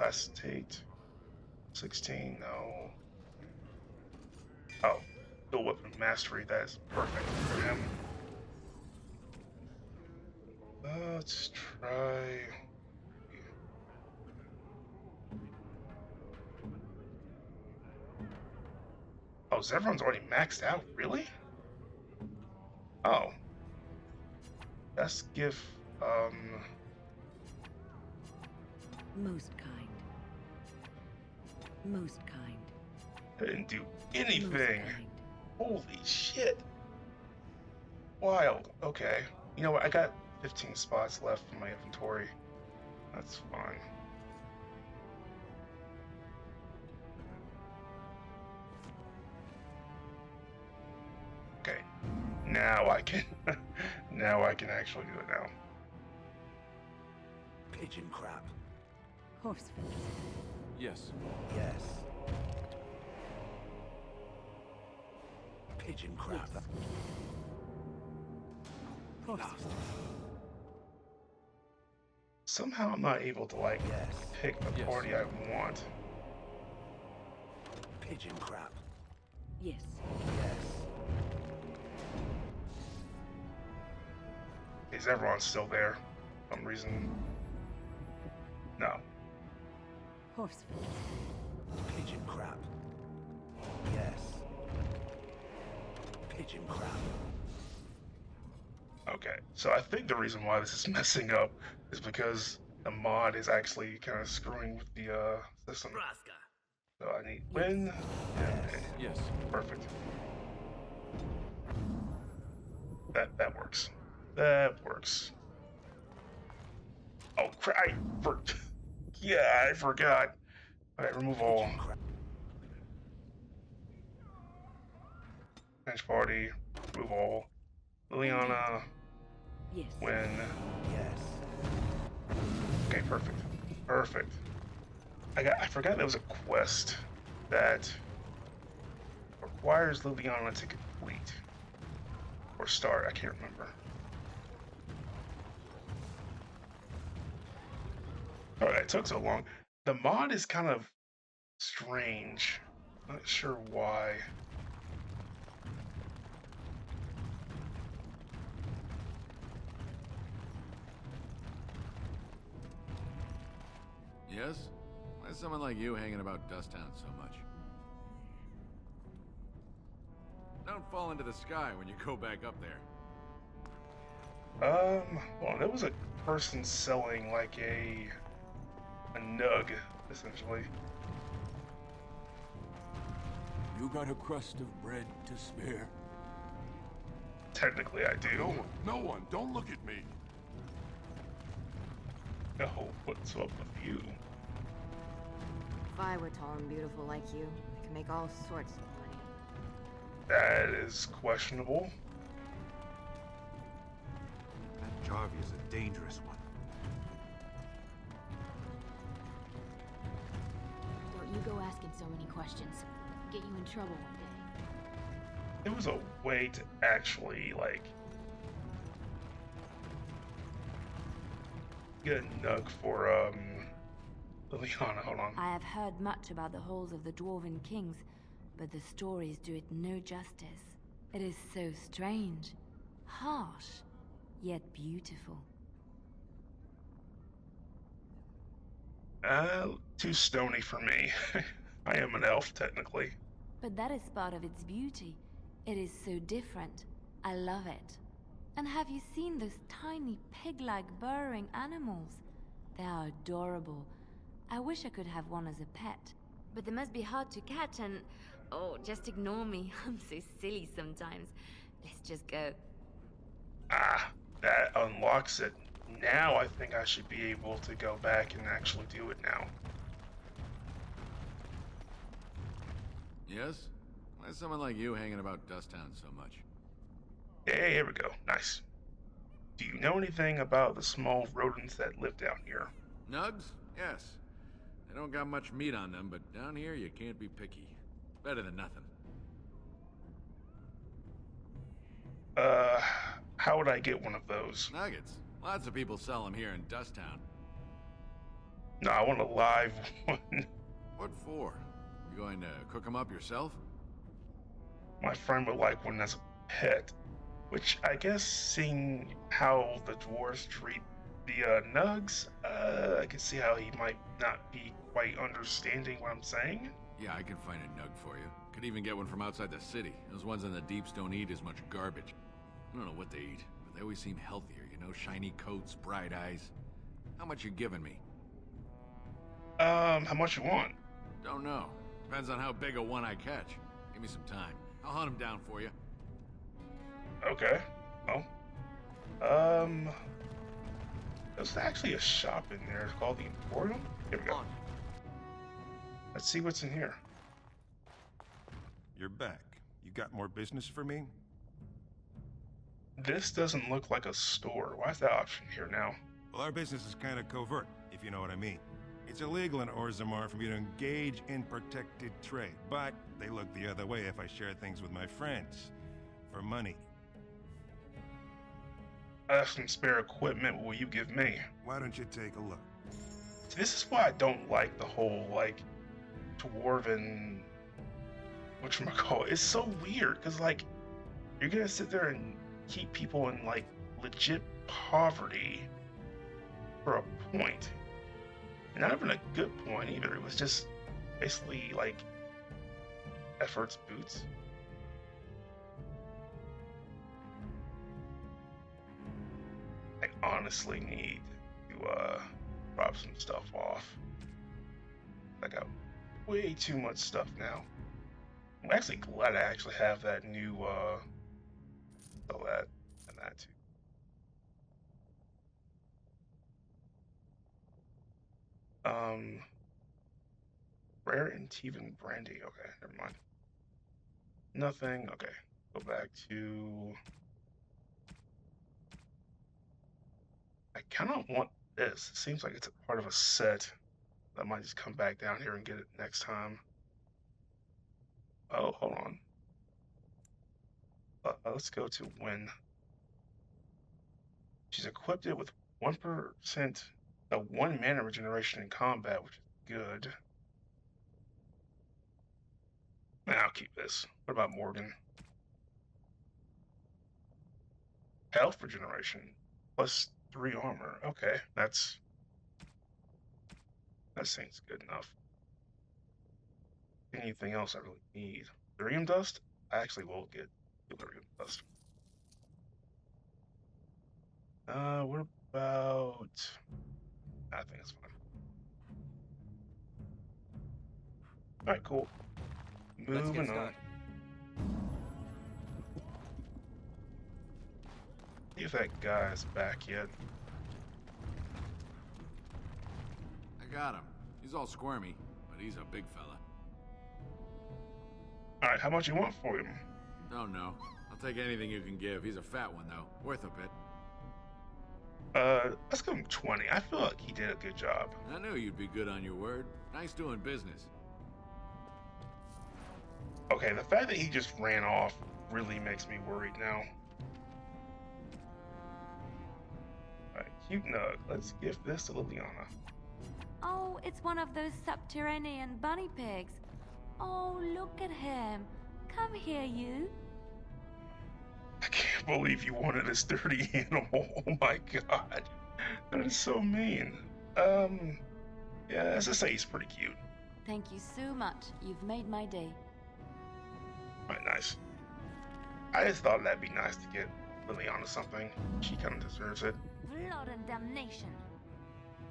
Acetate. 16, no. Oh, dual weapon mastery. That is perfect for him. Let's try. Oh, Zevron's already maxed out. Really? Oh. Best gift. Most kind. Most kind. I didn't do anything. Holy shit. Wild. Okay. You know what? I got 15 spots left in my inventory. That's fine. Okay. Now I can now I can actually do it now. Pigeon crap. Horse face. Yes. Yes. Pigeon crap. Horse. Somehow I'm not able to like pick the party I want. Pigeon crap. Yes. Yes. Is everyone still there? For some reason. No. Horse. Pigeon crap. Yes. Pigeon crap. Okay, so I think the reason why this is messing up is because the mod is actually kind of screwing with the system. Braska. So I need win. Yes. Perfect. That works. That works. Oh crap! Yeah, I forgot. All right, remove all. Bench party. Remove all. Liliana. Yes. Win. Yes. Okay, perfect. Perfect. I forgot there was a quest that requires Liliana to complete. Or start, I can't remember. Alright, it took so long. The mod is kind of strange. Not sure why. Yes? Why is someone like you hanging about Dusttown so much? Don't fall into the sky when you go back up there. Well, there was a person selling like a nug, essentially. You got a crust of bread to spare? Technically, I do. No one, don't look at me. No, what's up with you? If I were tall and beautiful like you, I could make all sorts of money. That is questionable. That Jarvie is a dangerous one. Don't you go asking so many questions. Get you in trouble one day. There was a way to actually, like, get a nug for, Liliana. Hold on. I have heard much about the halls of the Dwarven Kings, but the stories do it no justice. It is so strange, harsh, yet beautiful. Too stony for me. I am an elf, technically. But that is part of its beauty. It is so different. I love it. And have you seen those tiny pig-like burrowing animals? They are adorable. I wish I could have one as a pet. But they must be hard to catch and... Oh, just ignore me. I'm so silly sometimes. Let's just go. Ah, that unlocks it. Now I think I should be able to go back and actually do it now. Yes? Why is someone like you hanging about Dusttown so much? Hey, here we go. Nice. Do you know anything about the small rodents that live down here? Nugs? Yes. They don't got much meat on them, but down here you can't be picky. Better than nothing. How would I get one of those? Nuggets? Lots of people sell them here in Dusttown. No, I want a live one. What for? You going to cook them up yourself? My friend would like one as a pet, which I guess, seeing how the dwarves treat the nugs, I can see how he might not be quite understanding what I'm saying. Yeah, I can find a nug for you. Could even get one from outside the city. Those ones in the deeps don't eat as much garbage. I don't know what they eat, but they always seem healthier, you know? Shiny coats, bright eyes. How much you giving me? How much you want? Don't know. Depends on how big a one I catch. Give me some time. I'll hunt him down for you. Okay. Oh. There's actually a shop in there. It's called the Emporium. Here we go. Let's see what's in here. You're back. You got more business for me? This doesn't look like a store. Why is that option here now? Well, our business is kind of covert, if you know what I mean. It's illegal in Orzammar for me to engage in protected trade, but they look the other way if I share things with my friends. For money. I have some spare equipment. What will you give me? Why don't you take a look? See, this is why I don't like the whole, like, dwarven... whatchamacallit. It's so weird, because, like, you're gonna sit there and keep people in, like, legit poverty for a point. And not even a good point either. It was just basically, like, efforts boots. I honestly need to drop some stuff off. I got way too much stuff now. I'm actually glad I actually have that new all that and that too. Rare and Tevan brandy. Okay, never mind. Nothing. Okay, go back to. I kind of want this. It seems like it's a part of a set. I might just come back down here and get it next time. Oh, hold on. Let's go to win. She's equipped it with 1%, 1 mana regeneration in combat, which is good. Nah, I'll keep this. What about Morgan? Health regeneration, plus 3 armor. Okay, that seems good enough. Anything else I really need? Delirium dust? I actually will get delirium dust. What about... I think it's fine. Alright, cool. Moving on. See if that guy's back yet. I got him. He's all squirmy, but he's a big fella. Alright, how much you want for him? Don't know. I'll take anything you can give. He's a fat one, though. Worth a bit. Let's give him 20. I feel like he did a good job. I knew you'd be good on your word. Nice doing business. Okay, the fact that he just ran off really makes me worried now. Alright, cute nug. Let's give this to Liliana. Oh, it's one of those subterranean bunny pigs. Oh, look at him. Come here, you. I can't believe you wanted this dirty animal. Oh my god. That is so mean. Yeah, Yeah, let's just say he's pretty cute. Thank you so much. You've made my day. Quite nice. I just thought that'd be nice to get Lily onto something. She kind of deserves it. Blood and damnation.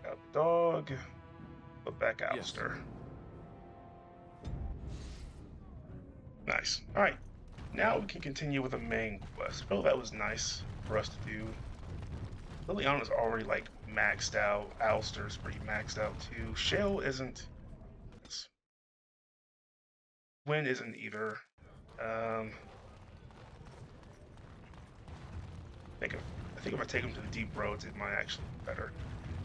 Got the dog. Put back Alistair. Nice. Alright. Now we can continue with the main quest. Oh, that was nice for us to do. Liliana's already like maxed out. Alistair's pretty maxed out too. Shale isn't. Wynn isn't either. I think if I take him to the deep roads, it might actually be better.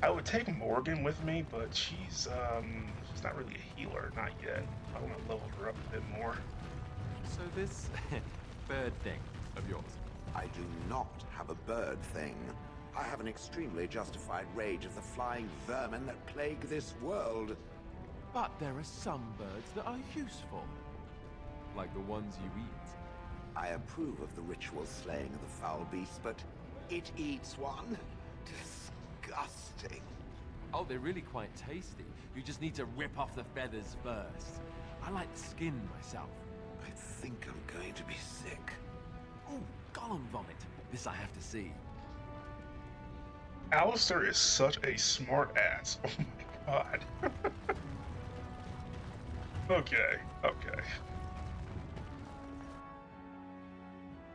I would take Morgan with me, but she's not really a healer, not yet. I want to level her up a bit more. So this bird thing of yours? I do not have a bird thing. I have an extremely justified rage of the flying vermin that plague this world. But there are some birds that are useful. Like the ones you eat. I approve of the ritual slaying of the foul beast, but it eats one? Disgusting. Oh, they're really quite tasty. You just need to rip off the feathers first. I like the skin myself. I think I'm going to be sick. Oh, golem vomit. This I have to see. Alistair is such a smart ass. Oh my god. Okay.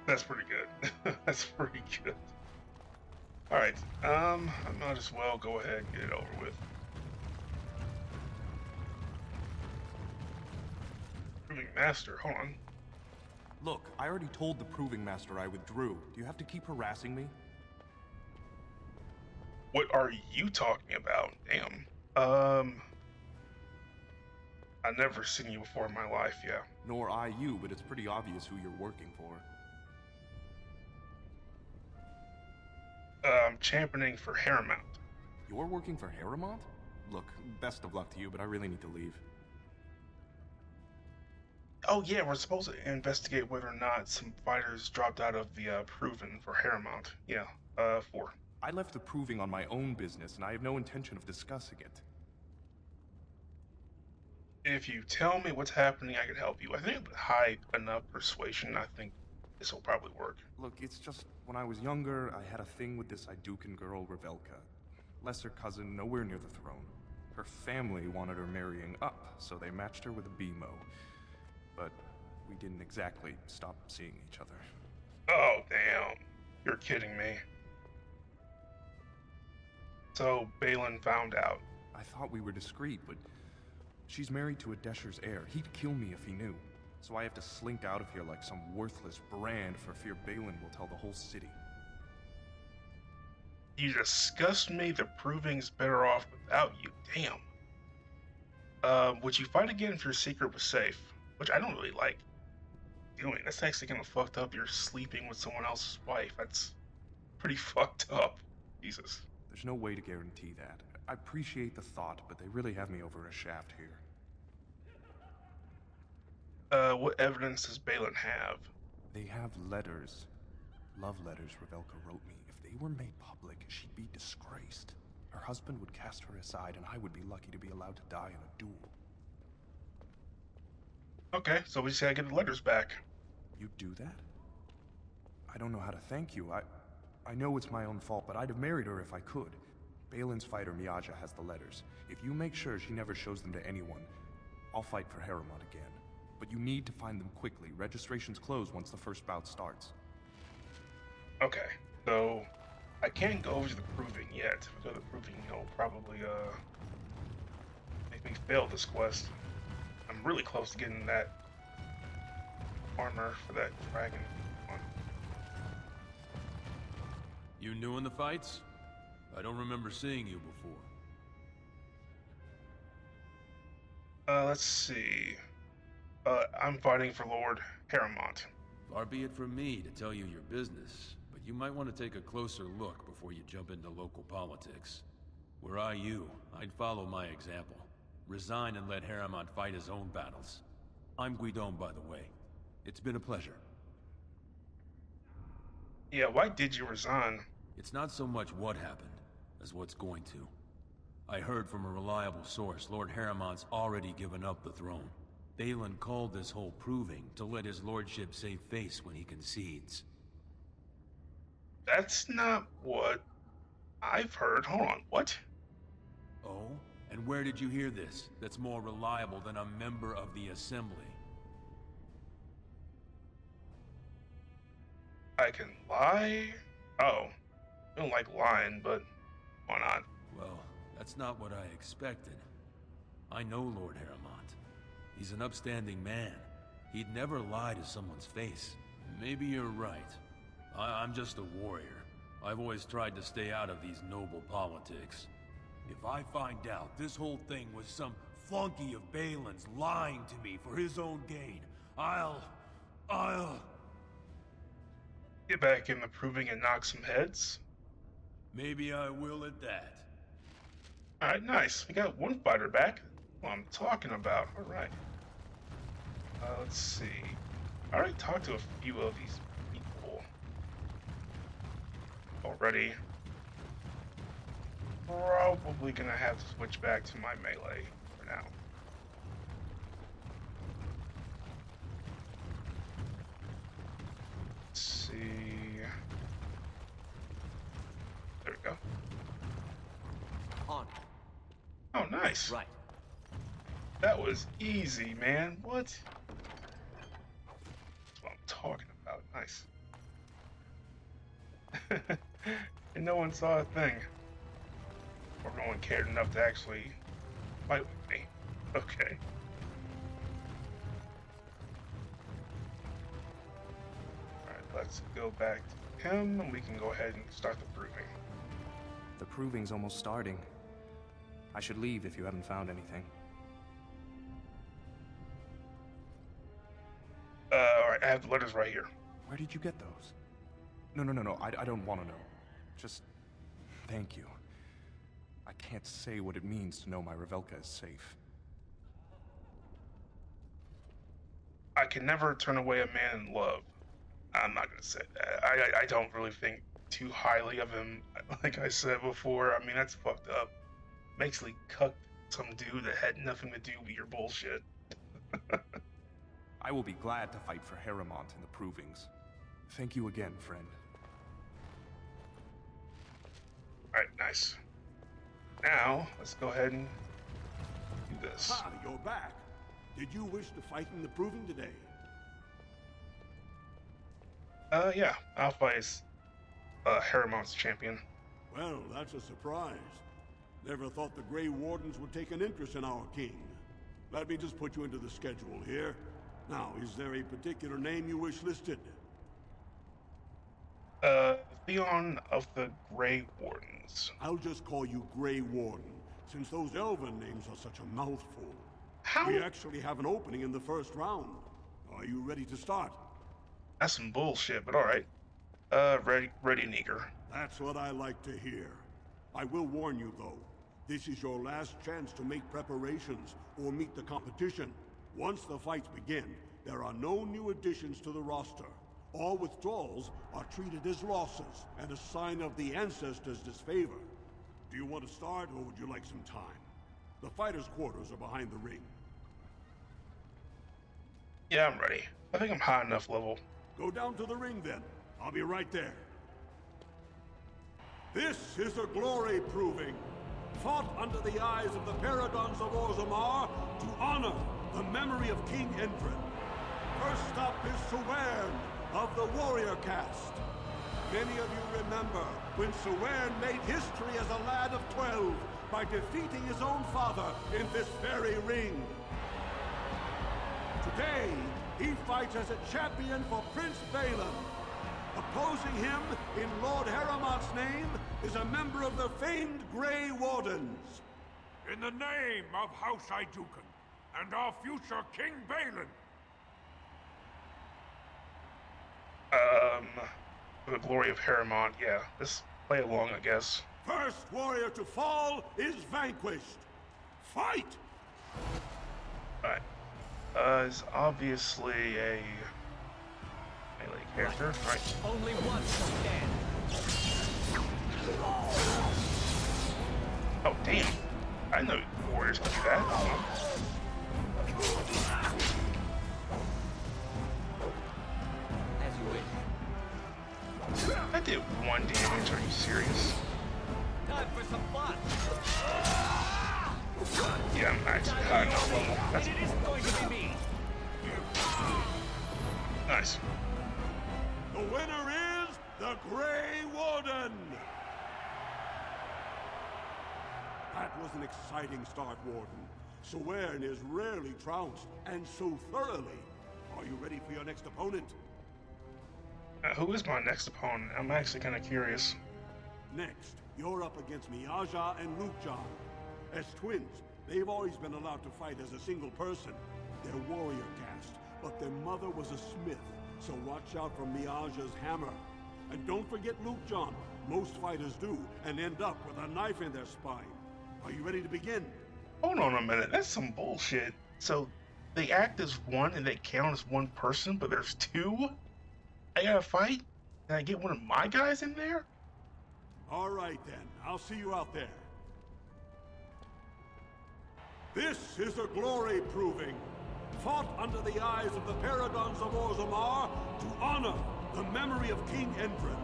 That's pretty good. That's pretty good. Alright, I might as well go ahead and get it over with. Proving Master, hold on. Look, I already told the Proving Master I withdrew. Do you have to keep harassing me? What are you talking about? Damn. I've never seen you before in my life, yeah. Nor I you, but it's pretty obvious who you're working for. I'm championing for Harrowmount. You're working for Harrowmount? Look, best of luck to you, but I really need to leave. Oh yeah, we're supposed to investigate whether or not some fighters dropped out of the Proven for Harrowmount. Yeah, 4. I left the Proving on my own business, and I have no intention of discussing it. If you tell me what's happening, I can help you. I think with high enough persuasion, I think this will probably work. Look, it's just, when I was younger, I had a thing with this Idukan girl, Revelka. Lesser cousin, nowhere near the throne. Her family wanted her marrying up, so they matched her with a BMO. But we didn't exactly stop seeing each other. Oh, damn. You're kidding me. So, Balin found out. I thought we were discreet, but she's married to a Desher's heir. He'd kill me if he knew. So I have to slink out of here like some worthless brand for fear Balin will tell the whole city. You disgust me. The Proving's better off without you. Damn. Would you fight again if your secret was safe? Which I don't really like doing. That's actually kind of fucked up. You're sleeping with someone else's wife. That's pretty fucked up. Jesus. There's no way to guarantee that. I appreciate the thought, but they really have me over a shaft here. What evidence does Balin have? They have letters. Love letters Revelka wrote me. If they were made public, she'd be disgraced. Her husband would cast her aside, and I would be lucky to be allowed to die in a duel. Okay, so we just gotta get the letters back. You'd do that? I don't know how to thank you. I know it's my own fault, but I'd have married her if I could. Balin's fighter Miaja has the letters. If you make sure she never shows them to anyone, I'll fight for Harrowmont again. But you need to find them quickly. Registrations close once the first bout starts. Okay, so I can't go over to the Proving yet. If I go to the Proving, you'll probably make me fail this quest. I'm really close to getting that armor for that dragon one. You new in the fights? I don't remember seeing you before. Let's see. I'm fighting for Lord Harrowmont. Far be it from me to tell you your business, but you might want to take a closer look before you jump into local politics. Were I you, I'd follow my example. Resign and let Harrowmont fight his own battles. I'm Guidon, by the way. It's been a pleasure. Yeah, why did you resign? It's not so much what happened, as what's going to. I heard from a reliable source Lord Harriman's already given up the throne. Balin called this whole proving to let his lordship save face when he concedes. That's not what I've heard. Hold on, what? Oh? And where did you hear this that's more reliable than a member of the Assembly? I can lie? Oh. I don't like lying, but why not? Well, that's not what I expected. I know Lord Harrimont. He's an upstanding man. He'd never lie to someone's face. Maybe you're right. I'm just a warrior. I've always tried to stay out of these noble politics. If I find out this whole thing was some flunky of Balin's lying to me for his own gain, I'll... Get back in the proving and knock some heads? Maybe I will at that. Alright, nice. We got one fighter back. What I'm talking about. Alright. Let's see. I already talked to a few of these people already. Probably gonna have to switch back to my melee for now. Let's see. There we go. On. Oh, nice. Right. That was easy, man. What? That's what I'm talking about. Nice. And no one saw a thing. Or no one cared enough to actually fight with me. Okay. Alright, let's go back to him, and we can go ahead and start the proving. The proving's almost starting. I should leave if you haven't found anything. Alright, I have the letters right here. Where did you get those? No, I don't want to know. Just thank you. I can't say what it means to know my Revelka is safe. I can never turn away a man in love. I'm not gonna say that. I don't really think too highly of him. Like I said before, I mean, that's fucked up. Basically cucked some dude that had nothing to do with your bullshit. I will be glad to fight for Harrimont in the provings. Thank you again, friend. Alright, nice. Now, let's go ahead and do this. Ah, you're back. Did you wish to fight in the proving today? Yeah, I'll fight as Harrimont's champion. Well, that's a surprise. Never thought the Grey Wardens would take an interest in our king. Let me just put you into the schedule here. Now, is there a particular name you wish listed? Theon of the Grey Wardens. I'll just call you Grey Warden, since those elven names are such a mouthful. How? We actually have an opening in the first round. Are you ready to start? That's some bullshit, but alright. Ready and eager. That's what I like to hear. I will warn you, though. This is your last chance to make preparations or meet the competition. Once the fights begin, there are no new additions to the roster. All withdrawals are treated as losses and a sign of the ancestors' disfavor. Do you want to start, or would you like some time? The fighters' quarters are behind the ring. Yeah, I'm ready. I think I'm high enough level. Go down to the ring, then. I'll be right there. This is a glory proving, fought under the eyes of the Paragons of Orzammar to honor the memory of King Endrin. First up is Sawern of the warrior caste. Many of you remember when Sawern made history as a lad of 12 by defeating his own father in this very ring. Today, he fights as a champion for Prince Balin. Opposing him in Lord Harrimant's name is a member of the famed Grey Wardens. In the name of House Idukan and our future King Balin. For the glory of Harrimont, yeah. Let's play along, I guess. First warrior to fall is vanquished. Fight! Alright. Is obviously a melee character. Alright. Only one shall stand. Oh, damn. I know warriors can do that. As you wish. I did 1 damage. Are you serious? Time for some fun. Yeah, I'm actually high enough level. That's It isn't going to be me. nice. The winner is the Grey Warden! That was an exciting start, Warden. Sawern is rarely trounced, and so thoroughly. Are you ready for your next opponent? Who is my next opponent? I'm actually kind of curious. Next, you're up against Miaja and Lukejan. As twins, they've always been allowed to fight as a single person. They're warrior caste, but their mother was a smith, so watch out for Miaja's hammer. And don't forget Lukejan. Most fighters do, and end up with a knife in their spine. Are you ready to begin? Hold on a minute, that's some bullshit. So, they act as one and they count as one person, but there's 2? I gotta fight? Can I get one of my guys in there? All right then, I'll see you out there. This is a glory proving, fought under the eyes of the paragons of Orzammar to honor the memory of King Endrin.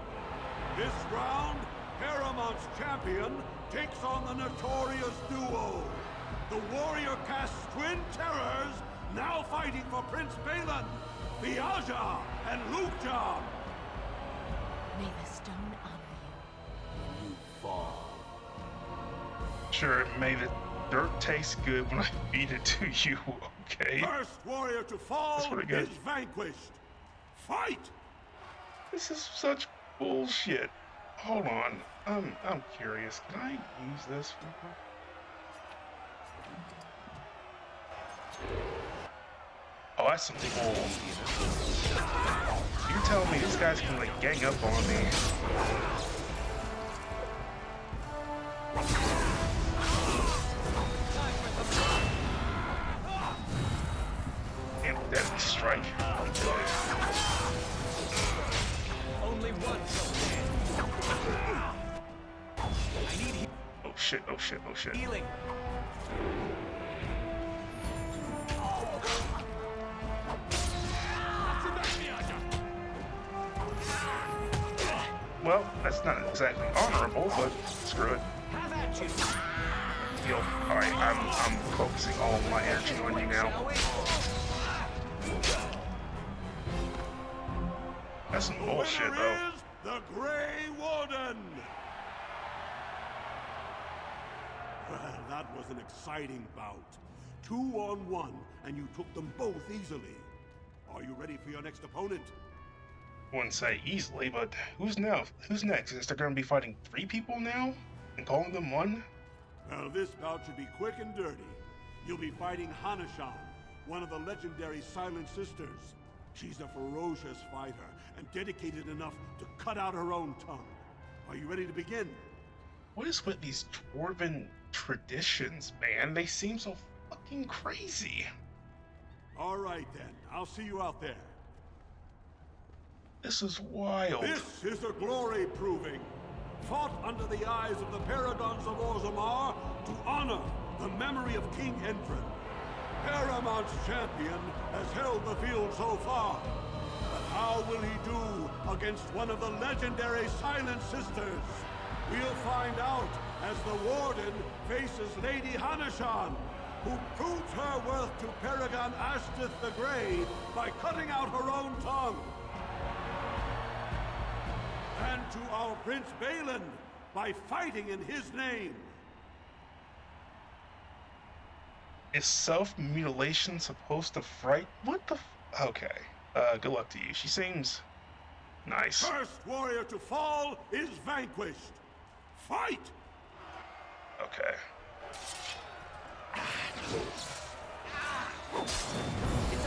This round, Paramount's champion takes on the notorious duo, the warrior caste twin terrors, now fighting for Prince Balin, Miaja and Lukejan. May the stone honor you when you fall. Sure, may the dirt taste good when I feed it to you, okay? First warrior to fall is vanquished. Fight! This is such bullshit. Hold on, I'm curious. Can I use this? Oh, that's some big old. You're telling me these guys can like gang up on me? Damn, deadly strike. Only one. I need oh shit, oh shit, oh shit. healing. Well, that's not exactly honorable, but screw it. Have at you. Yo, alright, I'm focusing all my energy on you now. That's some bullshit, though. Is the Grey Warden! Well, that was an exciting bout. 2-on-1, and you took them both easily. Are you ready for your next opponent? Wouldn't say easily, but who's next? Is there gonna be fighting 3 people now? And calling them one? Well, this bout should be quick and dirty. You'll be fighting Hanashan, one of the legendary Silent Sisters. She's a ferocious fighter, and dedicated enough to cut out her own tongue. Are you ready to begin? What is with these dwarven traditions, man? They seem so fucking crazy. All right then, I'll see you out there. This is wild. This is a glory proving, fought under the eyes of the paragons of Orzammar to honor the memory of King Endrin. Paramount's champion has held the field so far, but how will he do against one of the legendary Silent Sisters? We'll find out as the Warden faces Lady Hanashan, who proves her worth to Paragon Ashtith the Grey by cutting out her own tongue. And to our Prince Balin by fighting in his name. Is self-mutilation supposed to fright? What the okay. Good luck to you. She seems nice. First warrior to fall is vanquished. Fight! Okay.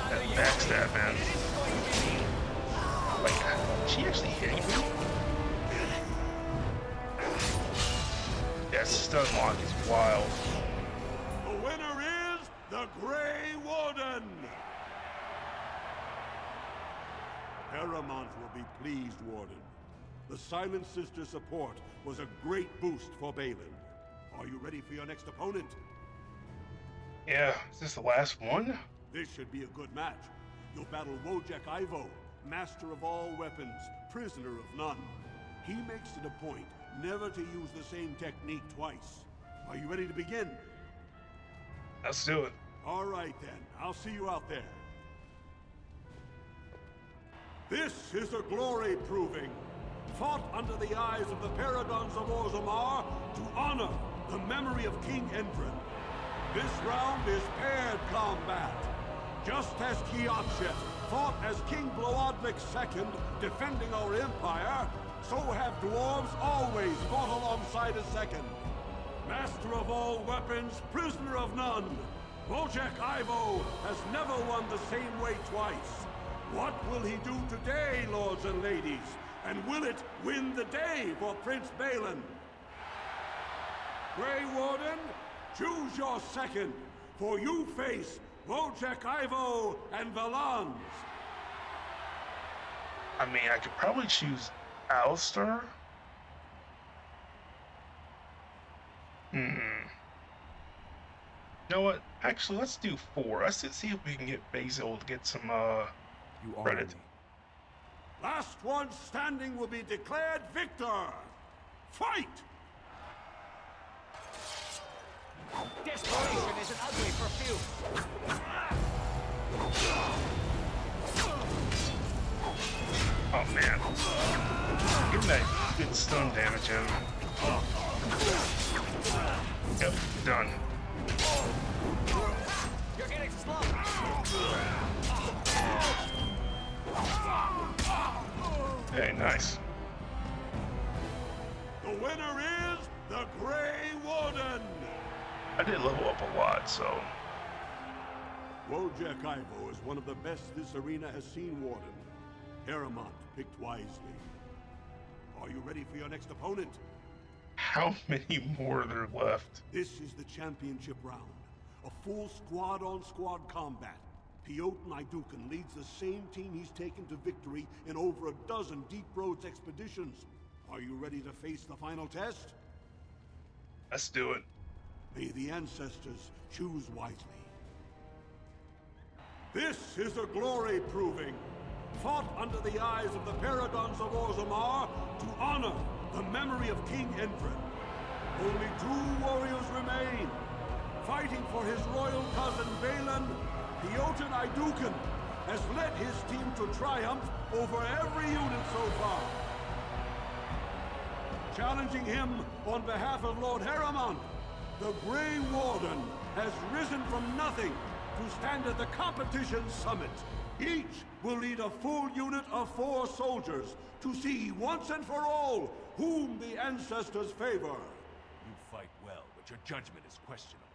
That backstab, man. Wait, she actually hitting me? That stun lock is wild. The winner is the Grey Warden! Paramount will be pleased, Warden. The Silent Sister support was a great boost for Balin. Are you ready for your next opponent? Yeah, is this the last one? This should be a good match. You'll battle Wojek Ivo, master of all weapons, prisoner of none. He makes it a point never to use the same technique twice. Are you ready to begin? Let's do it. All right then, I'll see you out there. This is a glory proving, fought under the eyes of the paragons of Orzammar to honor the memory of King Endrin. This round is paired combat. Just as Kiakshet fought as King Bloodnik II, defending our empire, so have dwarves always fought alongside a second. Master of all weapons, prisoner of none, Wojek Ivo has never won the same way twice. What will he do today, lords and ladies? And will it win the day for Prince Balin? Grey Warden, choose your second, for you face Wojek Ivo and Valans. I mean, I could probably choose Alistair. You know what? Actually, let's do 4. Let's see if we can get Basil to get some credit. Last one standing will be declared victor. Fight! Desperation isn't ugly for few. Oh man. Give him that good stun damage in. Yep, done. You're getting slow. Hey, nice. The winner is the Grey Warden. I did level up a lot, so. Wojek Ivo is one of the best this arena has seen, Warden. Harriman picked wisely. Are you ready for your next opponent? How many more are there left? This is the championship round. A full squad-on-squad combat. Piotr Idukan leads the same team he's taken to victory in over a dozen Deep Roads expeditions. Are you ready to face the final test? Let's do it. May the ancestors choose wisely. This is a glory proving, fought under the eyes of the paragons of Orzammar to honor the memory of King Endrin. Only 2 warriors remain. Fighting for his royal cousin Balin, Piotr Idukan has led his team to triumph over every unit so far. Challenging him on behalf of Lord Harriman, the Grey Warden has risen from nothing to stand at the competition's summit. Each will lead a full unit of 4 soldiers to see once and for all whom the ancestors favor. You fight well, but your judgment is questionable.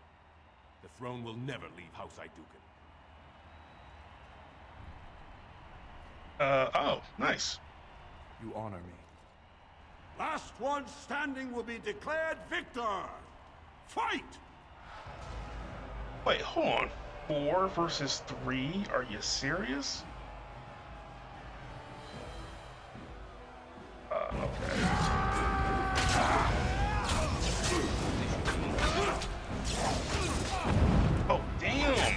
The throne will never leave House Idukan. Oh, nice. You honor me. Last one standing will be declared victor. Fight! Wait, hold on. 4 versus 3? Are you serious? Okay. Oh, damn!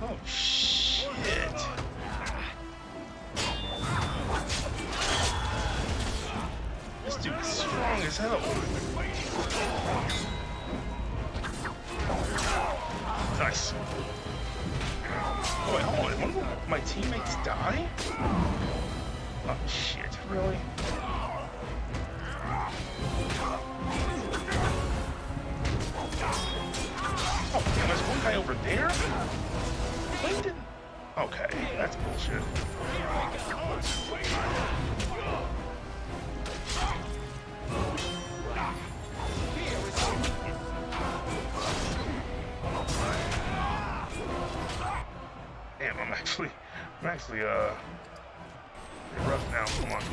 Oh, shit. This dude's strong as hell. Nice. Oh, wait, hold on. One of my teammates die? Oh, shit. Really? Oh, damn, there's one guy over there? Wait, didn't... Okay, that's bullshit. Damn, I'm actually rough now. Come on.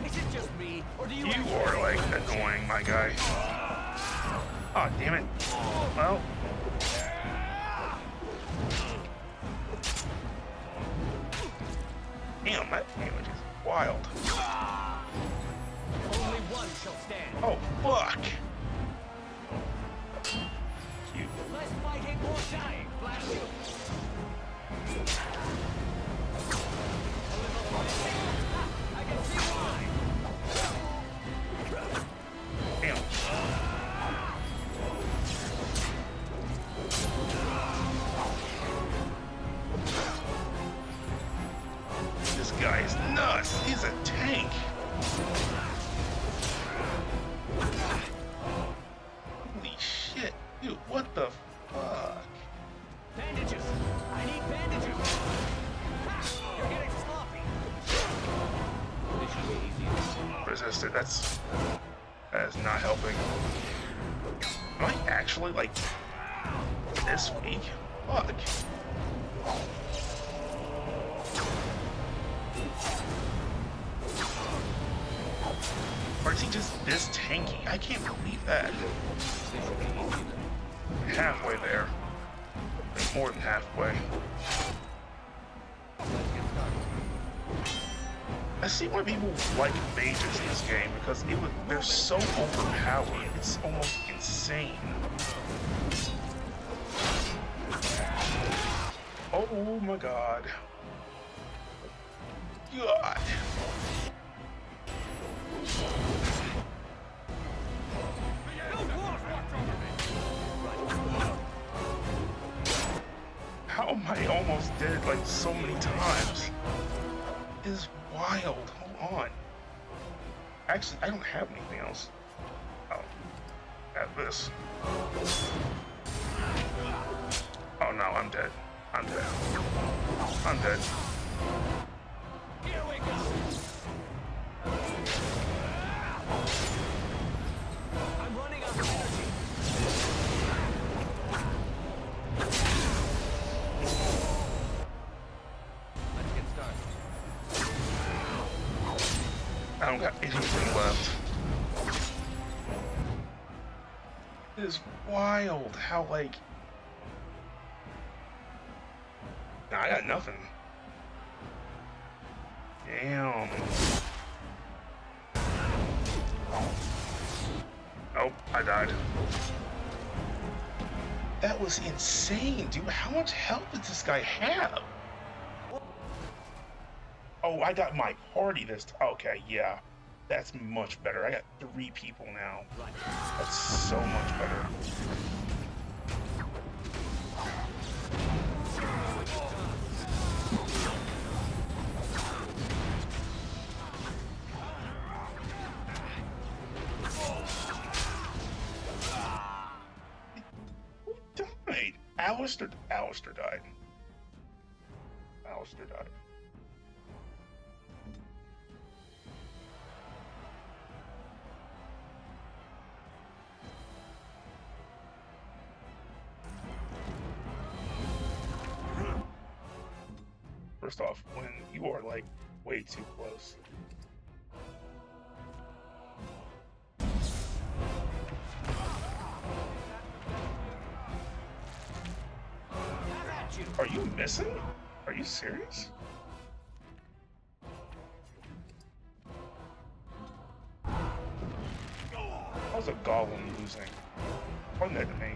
Is it just me, or do you? You are like annoying, my guy. Oh, damn it. Well. Damn, that damage is wild. Only one shall stand. Oh, fuck! You. Less fighting, more dying. Blast you. I can see why. Damn. This guy is nuts. He's a tank. Holy shit. Dude, what the fuck? Bandages. I need bandages. Ha! You're getting sloppy. This should be easy. Resisted. That is not helping. Am I actually like this weak? Fuck. Or is he just this tanky? I can't believe that. Halfway there. Like more than halfway. I see why people like mages in this game because they're so overpowered. It's almost insane. Oh my god. God. How am I almost dead like so many times? It is wild. Hold on. Actually, I don't have anything else. Oh, I have this. Oh no, I'm dead. I'm dead. I'm dead. Here we go. I'm running out of energy. Let's get started. I don't got anything left. It is wild how, like... Nah, I got nothing. Damn. Oh, I died. That was insane, dude. How much health does this guy have? Oh, I got my party this time. Okay, yeah. That's much better. I got 3 people now. That's so much better. Who died? Alistair died. Alistair died. First off, when you are like way too close. Are you missing? Are you serious? How's a golem losing? Point that to me.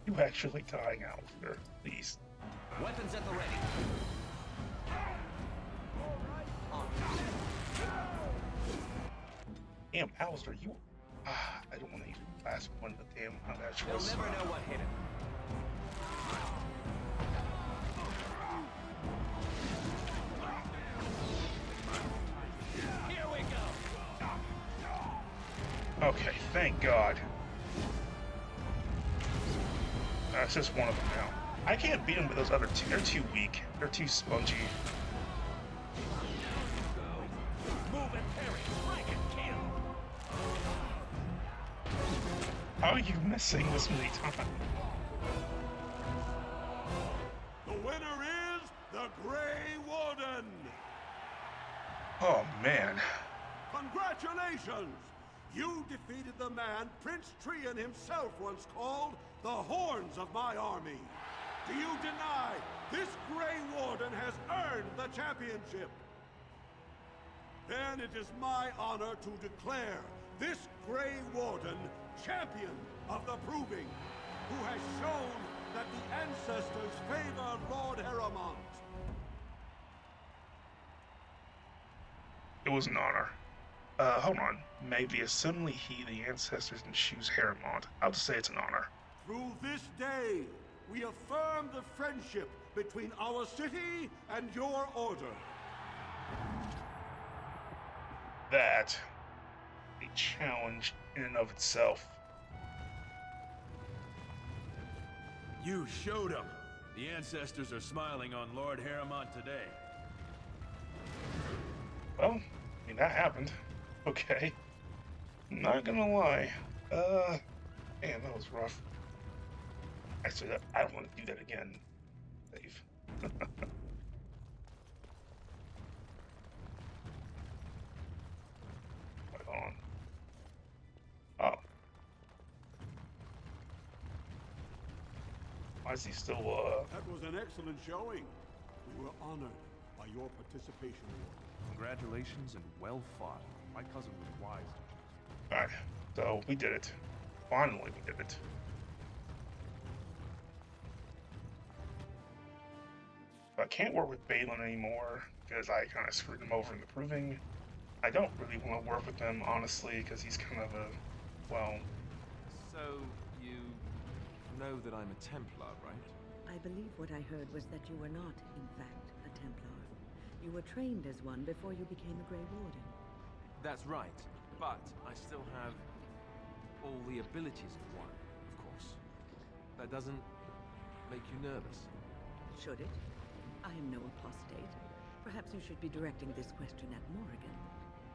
You actually dying, Alistair, please. Weapons at the ready. Damn, Alistair, you... I don't want to even last one, but damn, I got a choice. They'll never know what hit him. Here we go. Okay, thank God. That's just one of them now. I can't beat them with those other 2. They're too weak. They're too spongy. Move and parry. Strike and kill. How are you missing this many times? The winner is the Grey Warden! Oh, man. Congratulations! You defeated the man Prince Trian himself once called the Horns of my army. Do you deny this Grey Warden has earned the championship? Then it is my honor to declare this Grey Warden champion of the Proving, who has shown that the ancestors favor Lord Harrowmont. It was an honor. Hold on. May the assembly heed the ancestors and choose Harrowmont. I'll just say it's an honor. Through this day, we affirm the friendship between our city and your order. That, a challenge in and of itself. You showed them. The ancestors are smiling on Lord Harrowmont today. Well, I mean, that happened. Okay. Not gonna lie. Man, that was rough. Actually, I don't want to do that again, Dave. Hold on. Oh. Why is he still, That was an excellent showing. We were honored by your participation. Congratulations and well fought. My cousin was wise to choose you. Alright, so we did it. Finally, we did it. I can't work with Balin anymore because I kind of screwed him over in the Proving. I don't really want to work with him, honestly, because he's kind of a, well... So, you know that I'm a Templar, right? I believe what I heard was that you were not, in fact, a Templar. You were trained as one before you became a Grey Warden. That's right, but I still have all the abilities of one, of course. That doesn't make you nervous? Should it? I am no apostate. Perhaps you should be directing this question at Morrigan.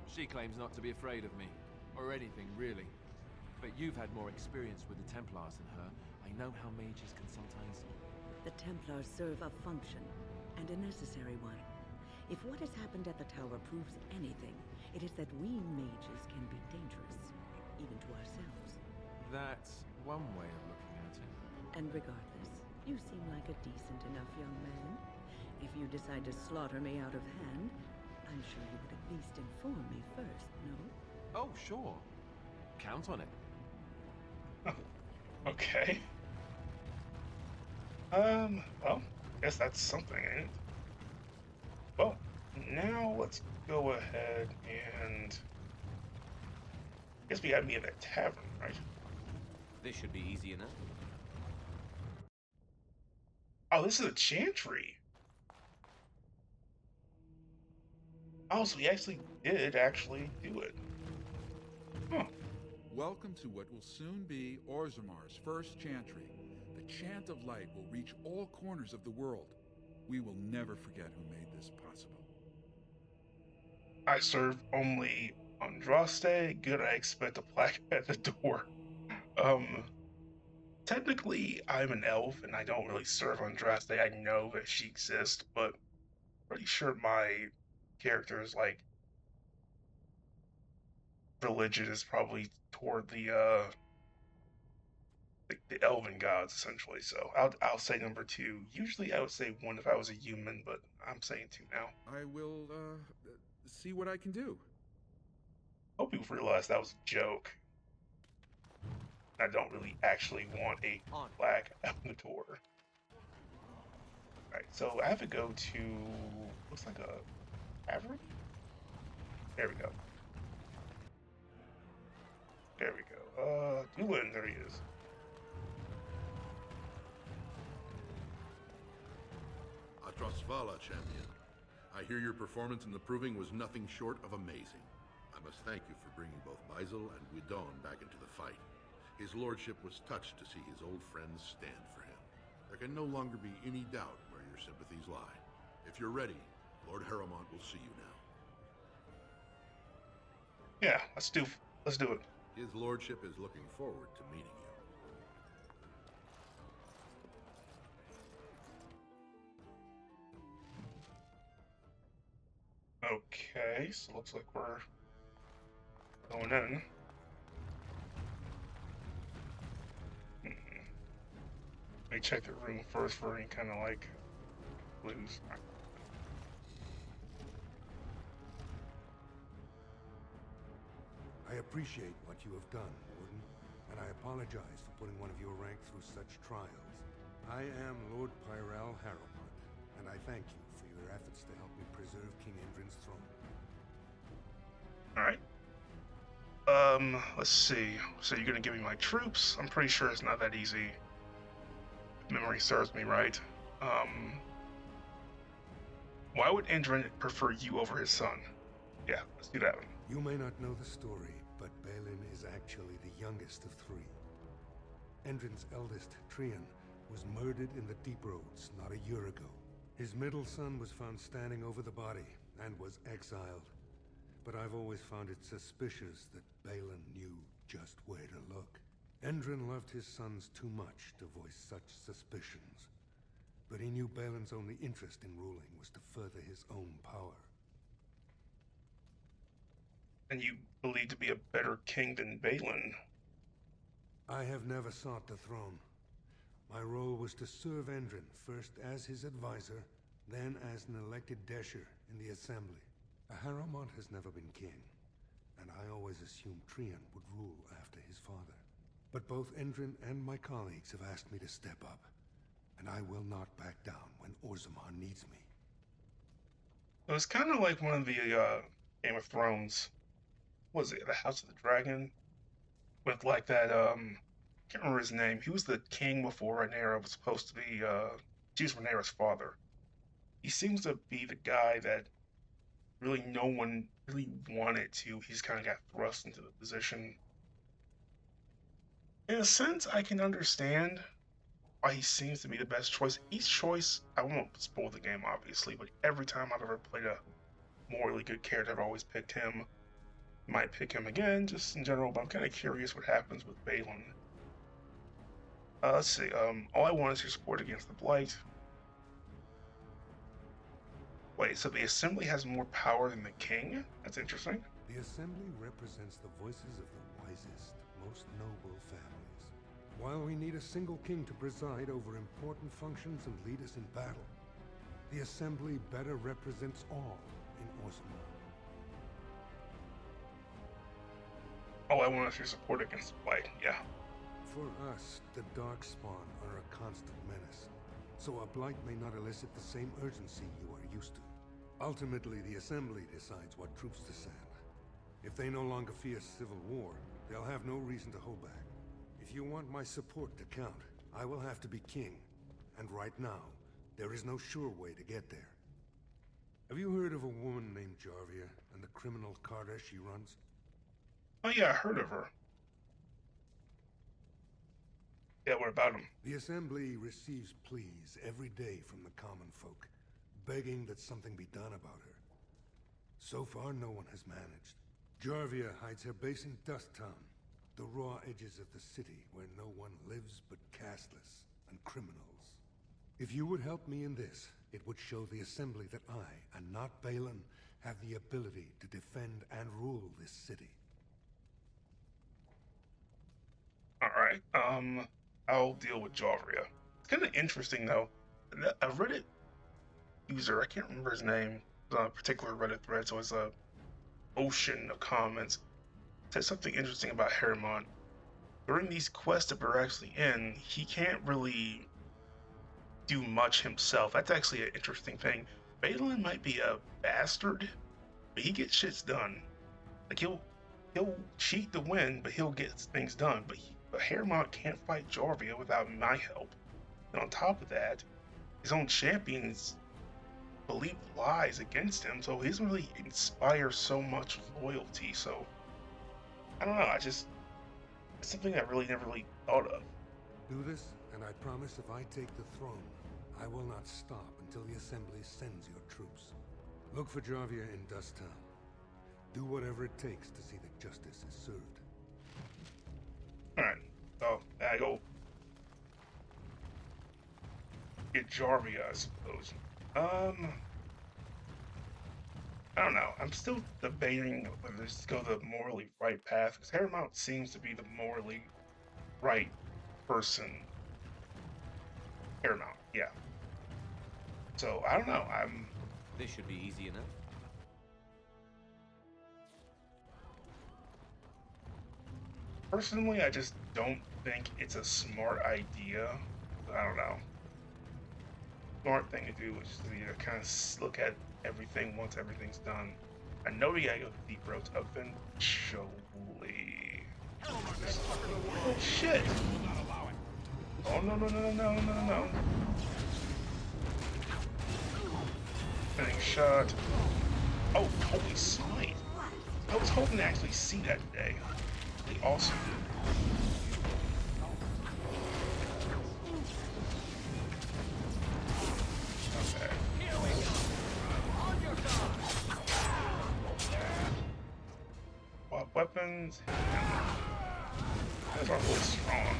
She claims not to be afraid of me, or anything, really. But you've had more experience with the Templars than her. I know how mages can sometimes... The Templars serve a function, and a necessary one. If what has happened at the tower proves anything, it is that we mages can be dangerous, even to ourselves. That's one way of looking at it. And regardless, you seem like a decent enough young man. If you decide to slaughter me out of hand, I'm sure you would at least inform me first, no? Oh, sure. Count on it. Okay. Well, guess that's something, ain't it? Well, now let's go ahead and... guess we had me at that tavern, right? This should be easy enough. Oh, this is a chantry. Oh, so we actually did do it. Huh. Welcome to what will soon be Orzammar's first chantry. The chant of light will reach all corners of the world. We will never forget who made this possible. I serve only Andraste. Good, I expect a plaque at the door. Technically, I'm an elf, and I don't really serve Andraste. I know that she exists, but pretty sure my character is, like, religion is probably toward the elven gods, essentially. So I'll say number 2. Usually I would say 1 if I was a human, but I'm saying 2 now. I will, see what I can do. Hope you realize that was a joke. I don't really actually want a plaque at the door. Alright, so I have to go to, looks like a tavern? There we go. There we go. Doolin, there he is. Atrasvala, champion. I hear your performance in the Proving was nothing short of amazing. I must thank you for bringing both Baisel and Guidon back into the fight. His lordship was touched to see his old friends stand for him. There can no longer be any doubt where your sympathies lie. If you're ready, Lord Harrowmont will see you now. Yeah, let's do it. His lordship is looking forward to meeting you. Okay, so looks like we're going in. Let me check the room first for any kind of like clues. I appreciate what you have done, Warden, and I apologize for putting one of your rank through such trials. I am Lord Pyrel Harrowmont, and I thank you for your efforts to help me preserve King Endrin's throne. Alright. Let's see. So you're gonna give me my troops? I'm pretty sure it's not that easy. If memory serves me right. Why would Endrin prefer you over his son? Yeah, let's do that one. You may not know the story, but Balin is actually the youngest of three. Endrin's eldest, Trian, was murdered in the Deep Roads not a year ago. His middle son was found standing over the body and was exiled. But I've always found it suspicious that Balin knew just where to look. Endrin loved his sons too much to voice such suspicions. But he knew Balin's only interest in ruling was to further his own power. And you believe to be a better king than Balin? I have never sought the throne. My role was to serve Endrin, first as his advisor, then as an elected Desher in the Assembly. Harrowmont has never been king, and I always assumed Trian would rule after his father. But both Endrin and my colleagues have asked me to step up, and I will not back down when Orzammar needs me. It was kind of like one of the Game of Thrones. What was it, the House of the Dragon? With like that, I can't remember his name. He was the king before Rhaenyra was supposed to be, she's Rhaenyra's father. He seems to be the guy that really no one really wanted to. He's kind of got thrust into the position. In a sense, I can understand why he seems to be the best choice. Each choice, I won't spoil the game obviously, but every time I've ever played a morally good character, I've always picked him. Might pick him again, just in general, but I'm kind of curious what happens with Balin. Let's see, all I want is your support against the Blight. Wait, so the Assembly has more power than the King? That's interesting. The Assembly represents the voices of the wisest, most noble families. While we need a single king to preside over important functions and lead us in battle, the Assembly better represents all in Orzammar. All I want is your support against the Blight, yeah. For us, the Darkspawn are a constant menace, so a Blight may not elicit the same urgency you are used to. Ultimately, the Assembly decides what troops to send. If they no longer fear civil war, they'll have no reason to hold back. If you want my support to count, I will have to be king. And right now, there is no sure way to get there. Have you heard of a woman named Jarvia and the criminal Carter she runs? Oh yeah, I heard of her. Yeah, what about him? The Assembly receives pleas every day from the common folk, begging that something be done about her. So far, no one has managed. Jarvia hides her base in Dust Town, the raw edges of the city where no one lives but castless and criminals. If you would help me in this, it would show the Assembly that I, and not Balin, have the ability to defend and rule this city. Alright, I'll deal with Jarvia. It's kind of interesting though. A Reddit user, I can't remember his name, on a particular Reddit thread, so it's a ocean of comments, said something interesting about Harrowmont. During these quests that we're actually in, he can't really do much himself. That's actually an interesting thing. Balin might be a bastard, but he gets shits done. Like he'll cheat to win, but he'll get things done. But Harrowmont can't fight Jarvia without my help. And on top of that, his own champions believe lies against him, so he doesn't really inspire so much loyalty. So I don't know. It's something I really never really thought of. Do this, and I promise if I take the throne, I will not stop until the Assembly sends your troops. Look for Jarvia in Dust Town. Do whatever it takes to see that justice is served. Alright, so I go get Jarvia, I suppose. I don't know. I'm still debating whether to go the morally right path, because Harrowmont seems to be the morally right person. Air mount, yeah. So I don't know. This should be easy enough. Personally, I just don't think it's a smart idea. I don't know. Smart thing to do is just to kind of look at everything once everything's done. I know we gotta go deep roads eventually. Oh shit! Oh no no no no no no no! Getting shot. Oh, holy smite! I was hoping to actually see that today. Really awesome. Okay. What weapons? Those are really strong.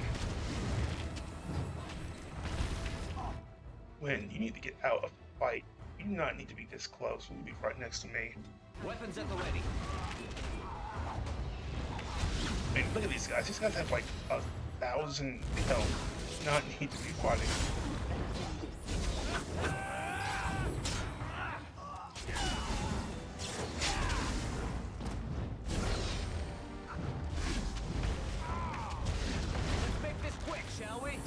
When you need to get out of the fight, you do not need to be this close. You need to be right next to me. Weapons at the ready. I mean, look at these guys. These guys have like 1,000 health. Not need to be fighting. Let's make this quick, shall we?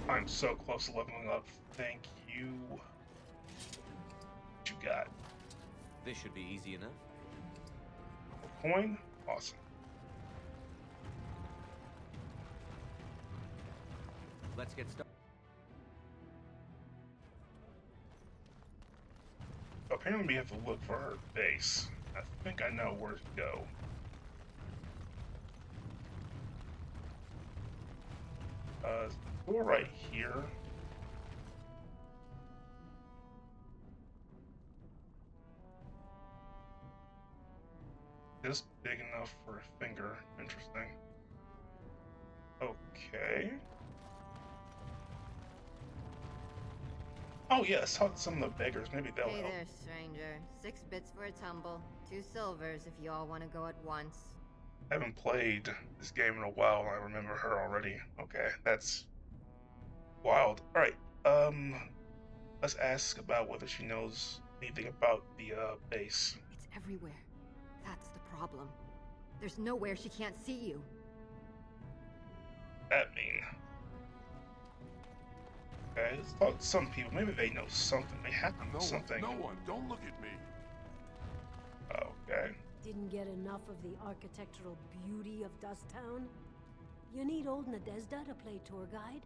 I'm so close to leveling up. Thank you. What you got? This should be easy enough. A coin? Awesome. Let's get started. Apparently we have to look for her base. I think I know where to go. Door right here. Just big enough for a finger. Interesting. Okay. Oh yeah, let's talk to some of the beggars. Maybe they'll Hey help. there, stranger. 6 bits for a tumble. 2 silvers if you all want to go at once. I haven't played this game in a while and I remember her already. Okay, that's wild. Alright, let's ask about whether she knows anything about the base. It's everywhere. That's the problem. There's nowhere she can't see you. That mean? Okay, let's talk to some people. Maybe they know something. They have to know something. No one, don't look at me. Okay. Didn't get enough of the architectural beauty of Dust Town? You need old Nadezhda to play tour guide?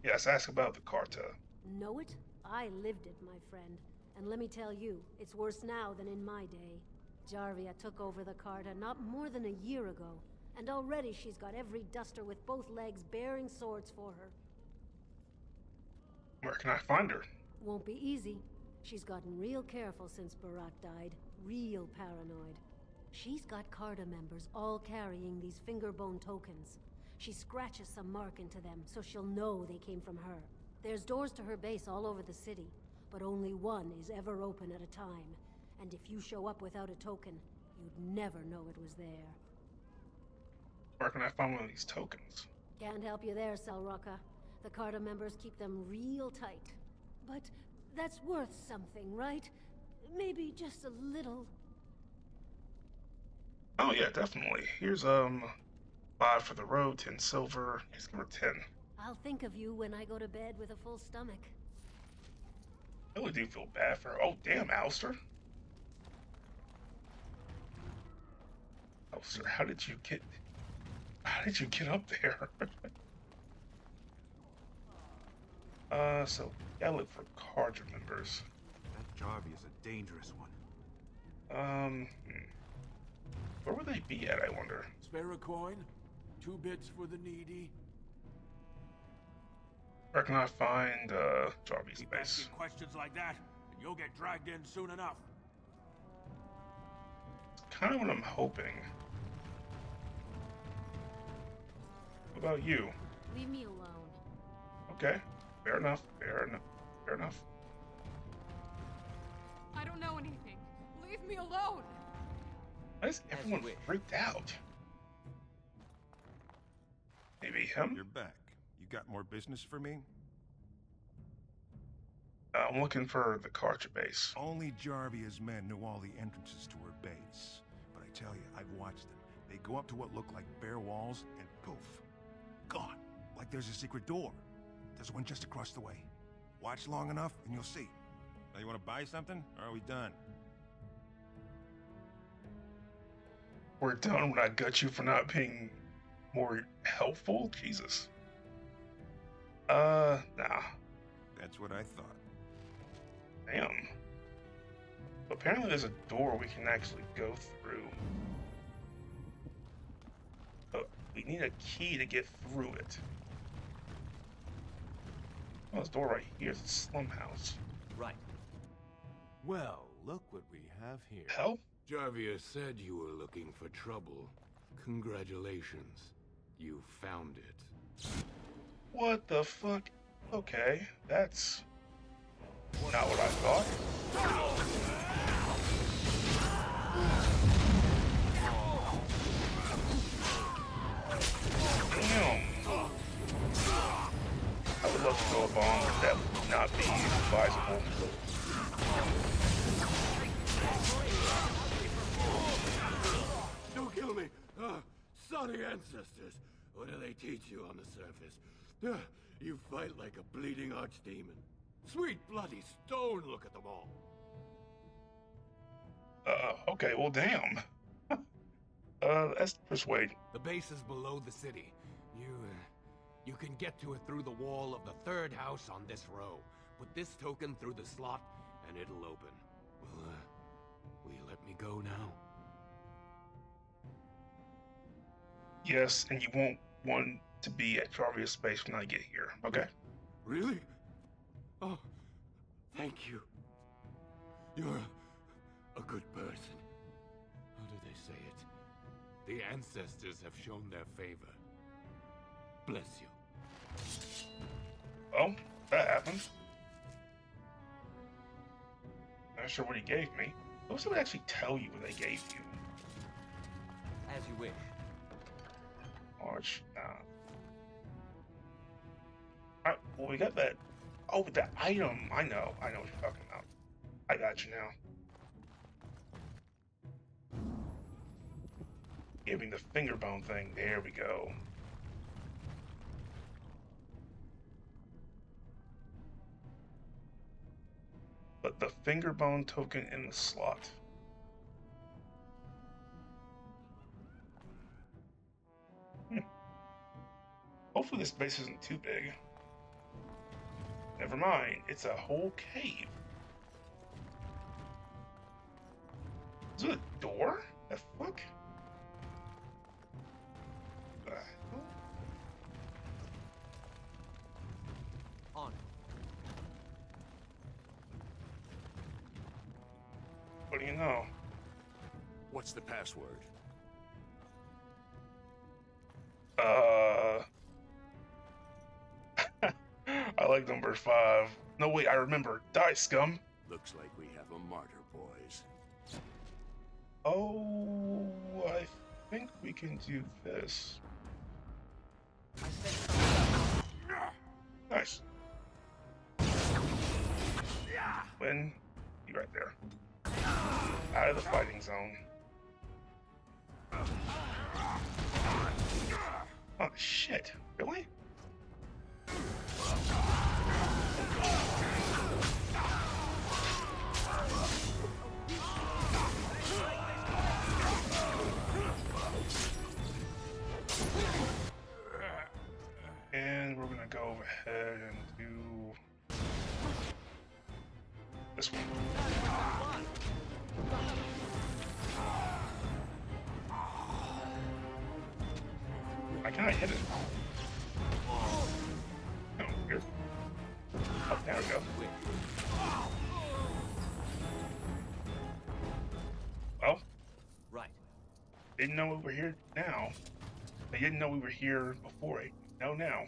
Yes, ask about the Carta. Know it? I lived it, my friend. And let me tell you, it's worse now than in my day. Jarvia took over the Carta not more than a year ago, and already she's got every duster with both legs bearing swords for her. Where can I find her? Won't be easy. She's gotten real careful since Barak died. Real paranoid. She's got Carta members all carrying these fingerbone tokens. She scratches some mark into them so she'll know they came from her. There's doors to her base all over the city, but only one is ever open at a time. And if you show up without a token, you'd never know it was there. Where can I find one of these tokens? Can't help you there, Salraka. The Carta members keep them real tight. But that's worth something, right? Maybe just a little. Oh yeah, definitely. Here's 5 for the road, 10 silver. Just give her 10. I'll think of you when I go to bed with a full stomach. I really do feel bad for her. Oh damn, Alistair. Alistair, how did you get up there? So gotta look for Carta members. That Jarvia is a dangerous one. Where would they be at, I wonder? Spare a coin? 2 bits for the needy? Where can I find Jarvia's Keep base? asking questions like that, and you'll get dragged in soon enough. It's kind of what I'm hoping. What about you? Leave me alone. Okay, fair enough, fair enough, fair enough. I don't know anything. Leave me alone. Why is everyone freaked out? Maybe him? You're back. You got more business for me? I'm looking for the Karcha base. Only Jarvia's men knew all the entrances to her base. But I tell you, I've watched them. They go up to what look like bare walls, and poof. Gone. Like there's a secret door. There's one just across the way. Watch long enough, and you'll see. Now, you want to buy something, or are we done? We're done when I gut you for not being more helpful? Jesus. Nah. That's what I thought. Damn. Apparently there's a door we can actually go through. But we need a key to get through it. Oh, this door right here is a slum house. Right. Well, look what we have here. Help? Jarvia said you were looking for trouble. Congratulations. You found it. What the fuck? Okay, that's not what I thought. Damn. I would love to throw a bomb, but that would not be advisable. Don't kill me! Sorry, ancestors. What do they teach you on the surface? You fight like a bleeding archdemon. Sweet bloody stone, look at them all. Okay, well, damn. Let's persuade. The base is below the city. You can get to it through the wall of the third house on this row. Put this token through the slot, and it'll open. Will you let me go now? Yes, and you won't want to be at Jarvia's space when I get here. Okay. Really? Oh, thank you. You're a good person. How do they say it? The ancestors have shown their favor. Bless you. Well, that happened. Not sure what he gave me. What would actually tell you what they gave you? As you wish. Arch, Alright, well, we got that. Oh, that item. I know what you're talking about. I got you now. Giving the finger bone thing. There we go. But the finger bone token in the slot. Hopefully this base isn't too big. Never mind, it's a whole cave. Is it a door? The fuck? On. What do you know? What's the password? I like number 5. No, wait, I remember. Die, scum. Looks like we have a martyr, boys. Oh, I think we can do this. Nice. Win. You right there. Out of the fighting zone. Oh, shit. Really? And we're gonna go ahead and do this one. I can't hit it. Oh, here. Oh, there we go. Well, right. Didn't know we were here now. They didn't know we were here before. They know now.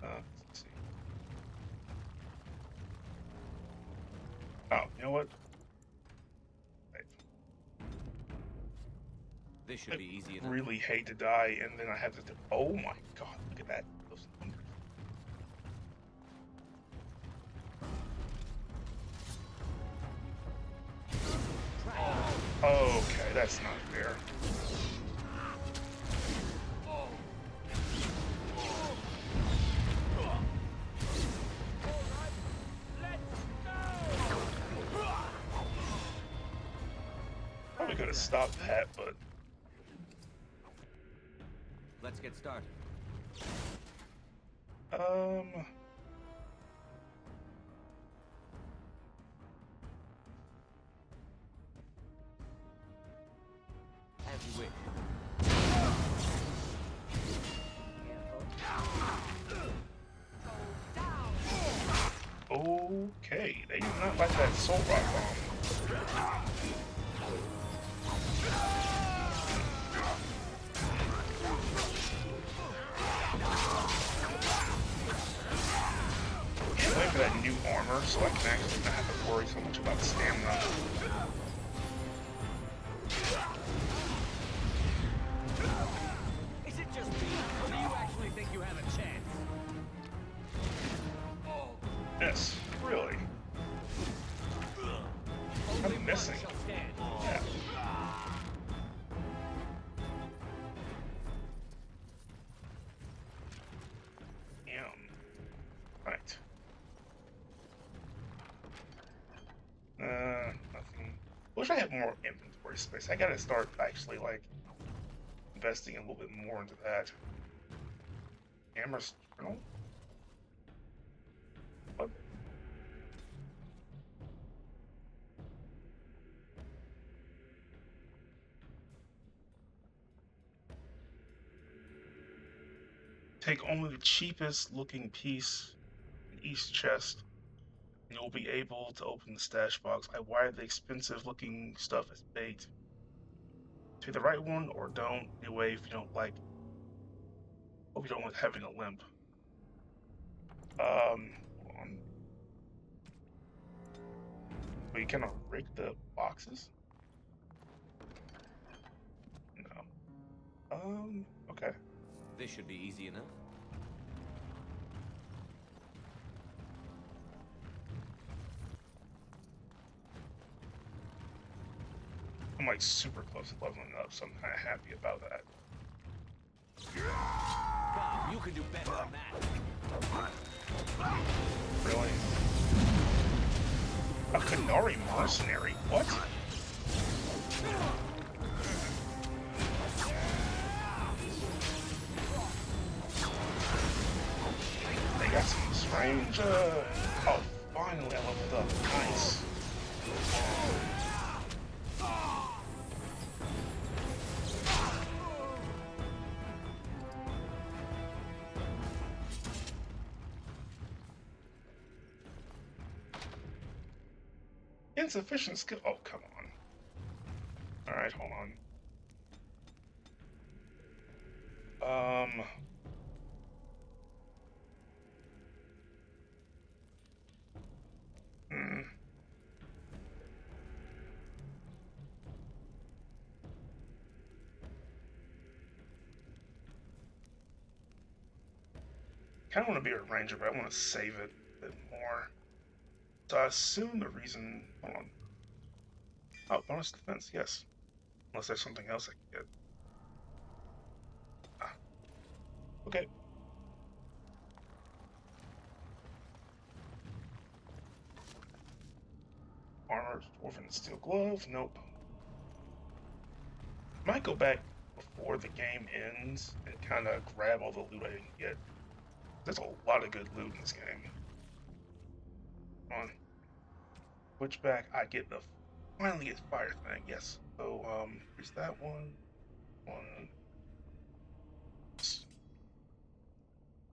Let's see. Oh, you know what? Wait. This should be easy enough. Really hate to die, and then I have to. Oh my god! Look at that. Those numbers. Okay, that's not fair. Probably could have stopped that, but let's get started. As you wish. okay, they do not like that soul rock bomb. Can't wait for that new armor so I can actually not have to worry so much about stamina. Is it just me, or do you actually think you have a chance? Yes, really. I'm missing. Yeah. Right. Nothing. Wish I had more inventory space. I gotta start actually like investing a little bit more into that. Immersed journal? What? Take only the cheapest looking piece in each chest, and you'll be able to open the stash box. I wired the expensive looking stuff as bait. Take the right one or don't. Anyway, if you don't like, hope you don't like having a limp. Hold on. We cannot rig the boxes? No. Okay. This should be easy enough. I'm like super close to leveling up, so I'm kind of happy about that. Come, you can do better than that. Really? A Canary mercenary? What? They got some strange, oh, finally I leveled up. Nice. Insufficient skill. Oh, come on. Alright, hold on. Kind of want to be a ranger, but I want to save it a bit more. So I assume the reason. Hold on. Oh, bonus defense, yes. Unless there's something else I can get. Ah. Okay. Armor, dwarven steel glove. Nope. Might go back before the game ends and kind of grab all the loot I didn't get. There's a lot of good loot in this game. Come on. Switch back. I get the finally get fire thing. Yes. So here's that one.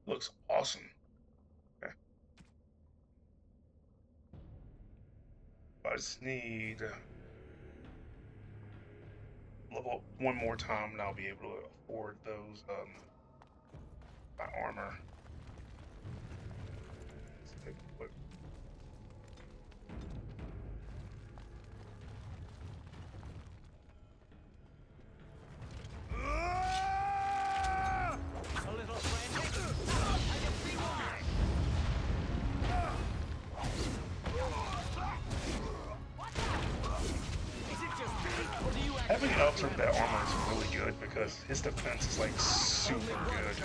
Looks awesome. Okay. I just need level up one more time, and I'll be able to afford those my armor. Let's take a look. Having Elves with that armor is really good because his defense is like super good.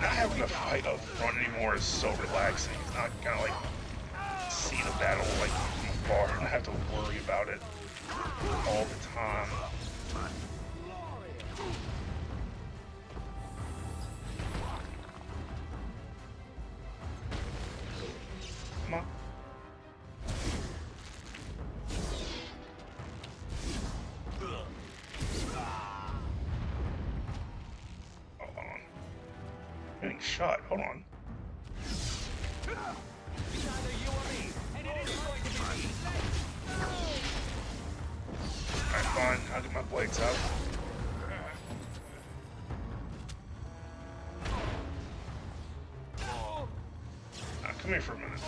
Not having to fight up front anymore is so relaxing. It's not kind of like see the battle like from afar and not have to worry about it all the time. Come on. Hold on. Getting shot. Hold on. Alright, fine. I'll get my blades out. Come here for a minute.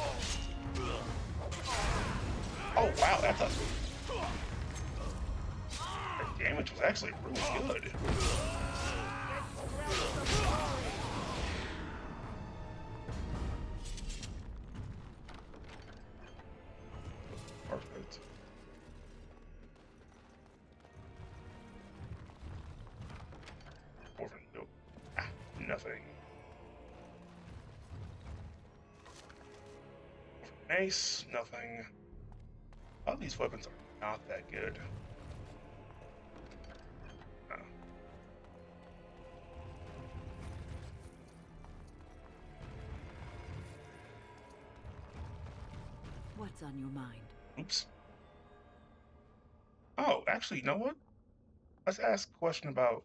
Oh wow, that's a... That damage was actually really good. Perfect. Orphan, nope. Ah, nothing. Mace, nothing. All these weapons are not that good. What's on your mind? Oops. Oh, actually, you know what? Let's ask a question about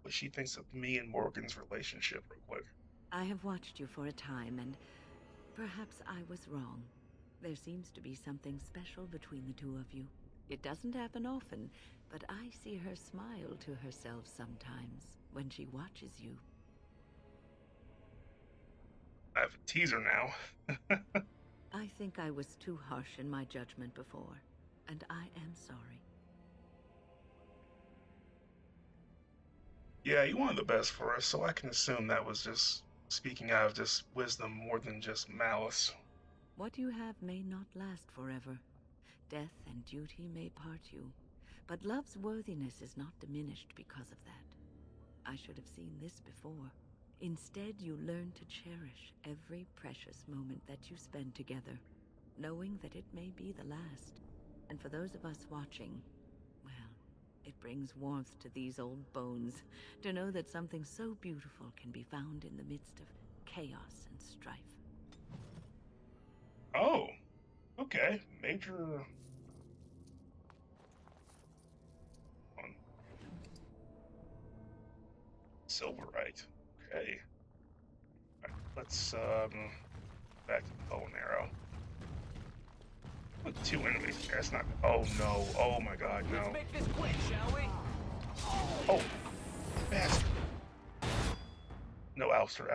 what she thinks of me and Morgan's relationship real quick. I have watched you for a time, and perhaps I was wrong. There seems to be something special between the two of you. It doesn't happen often, but I see her smile to herself sometimes when she watches you. I have a teaser now. I think I was too harsh in my judgment before, and I am sorry. Yeah, you wanted the best for us, so I can assume that was just speaking out of just wisdom more than just malice. What you have may not last forever. Death and duty may part you, but love's worthiness is not diminished because of that. I should have seen this before. Instead, you learn to cherish every precious moment that you spend together, knowing that it may be the last. And for those of us watching, well, it brings warmth to these old bones to know that something so beautiful can be found in the midst of chaos and strife. Oh, okay. Major... Silverite. Okay. Right, let's, back to the bow and arrow. Look, 2 enemies there. That's not... Oh, no. Oh, my God, no. Let's make this quick, shall we? Oh, bastard. No, Alster.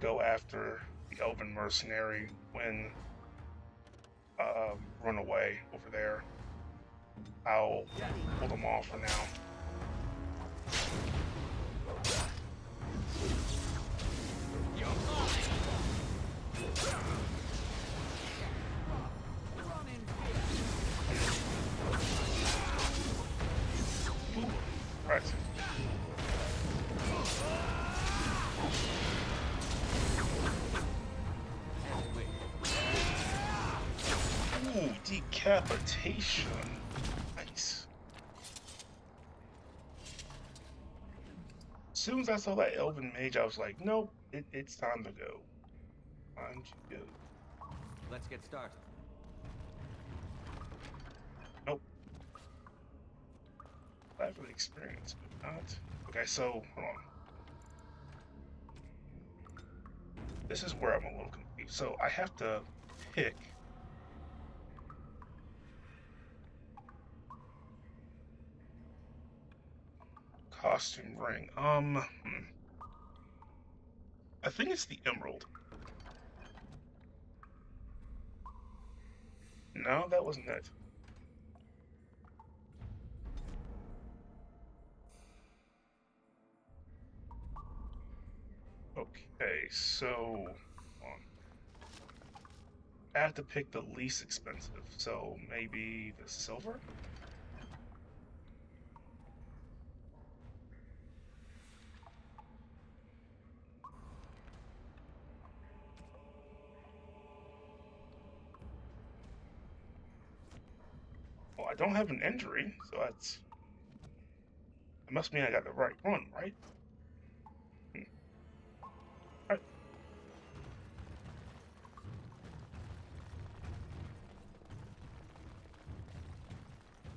Go after the Elven mercenary when, run away over there. I'll pull them off for now. Ooh, right. Ooh, decapitation. Nice. As soon as I saw that Elven mage, I was like, nope, it's time to go. Time to go. Let's get started. Nope. I have an experience, but not. Okay, so, hold on. This is where I'm a little confused. So, I have to pick costume ring. I think it's the emerald. No, that wasn't it. Okay, so... I have to pick the least expensive, so maybe the silver? Well, I don't have an injury, so that's... It must mean I got the right one, right? Right.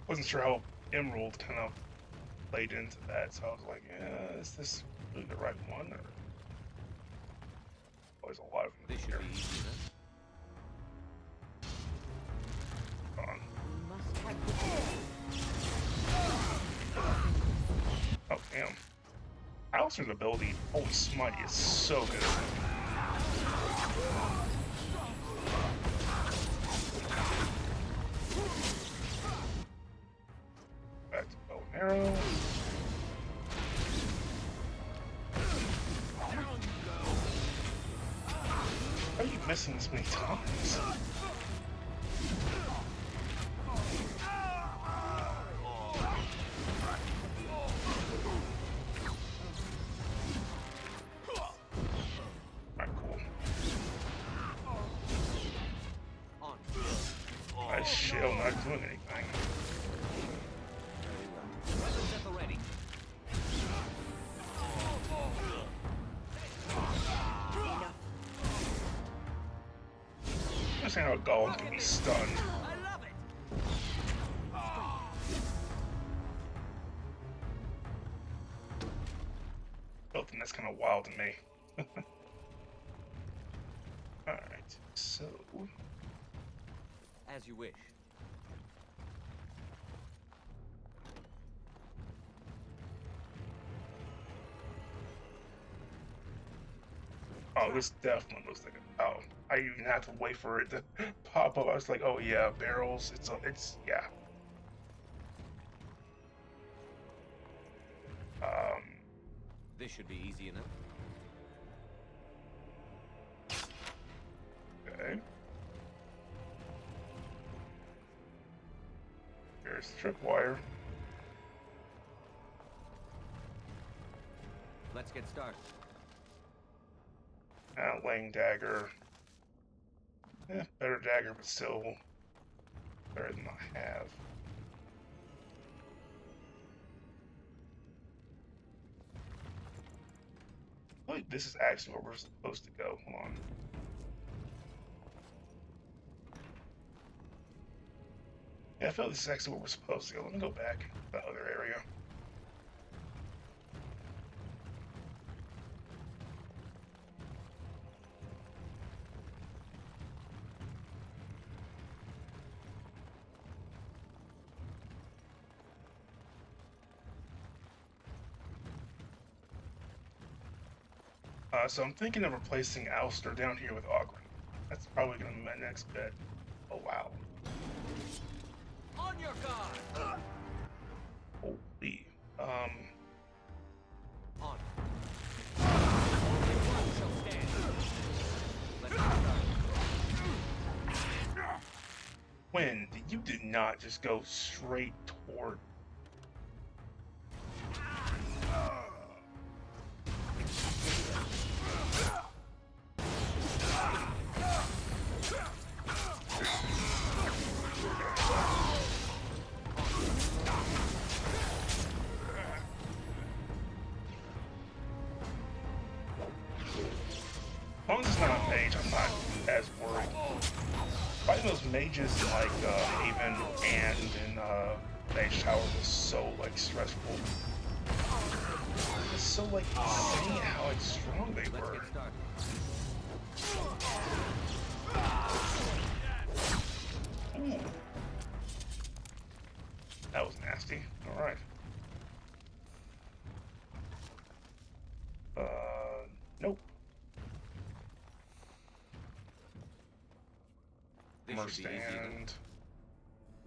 Wasn't sure how Emerald kind of played into that, so I was like, yeah, is this really the right one? Or... There's a lot of them. This should be easy enough. Oh, damn. Alistair's ability, Holy Smite, is so good. Back to bow and arrow. How are you missing this many times? Shield not doing anything. I'm saying how a golem can be stunned. I think that's kind of wild to me. Alright, so... As you wish. Oh, this definitely looks like a... Oh, I even had to wait for it to pop up. I was like, oh yeah, barrels. It's yeah. This should be easy enough. Okay. Here's the tripwire. Let's get started. Laying dagger. Better dagger, but still better than I have. I feel like this is actually where we're supposed to go. Hold on. Yeah, I feel like this is actually where we're supposed to go. Let me go back to the other area. So I'm thinking of replacing Alistair down here with Ogren. That's probably going to be my next bet. Oh, wow. On your guard! Holy. On. Only one shall stand. Let's start. When you did not just go straight toward... As long as it's not a mage, I'm not as worried. Fighting those mages in like Haven and Mage Tower was so like stressful. It's so like insane how like strong they were. Ooh. That was nasty. Alright. Nope. Understand.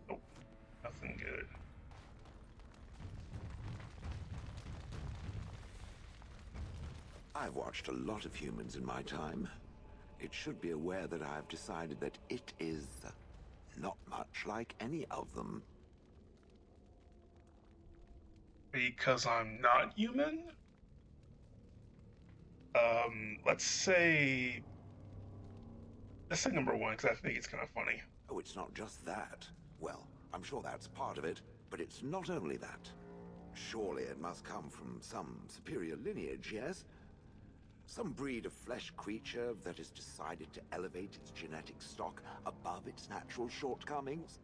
Nope. Nothing good. I've watched a lot of humans in my time. it should be aware that I have decided that it is not much like any of them. Because I'm not human? Let's say number one, because I think it's kind of funny. Oh, it's not just that. Well, I'm sure that's part of it, but it's not only that. Surely it must come from some superior lineage, yes? Some breed of flesh creature that has decided to elevate its genetic stock above its natural shortcomings?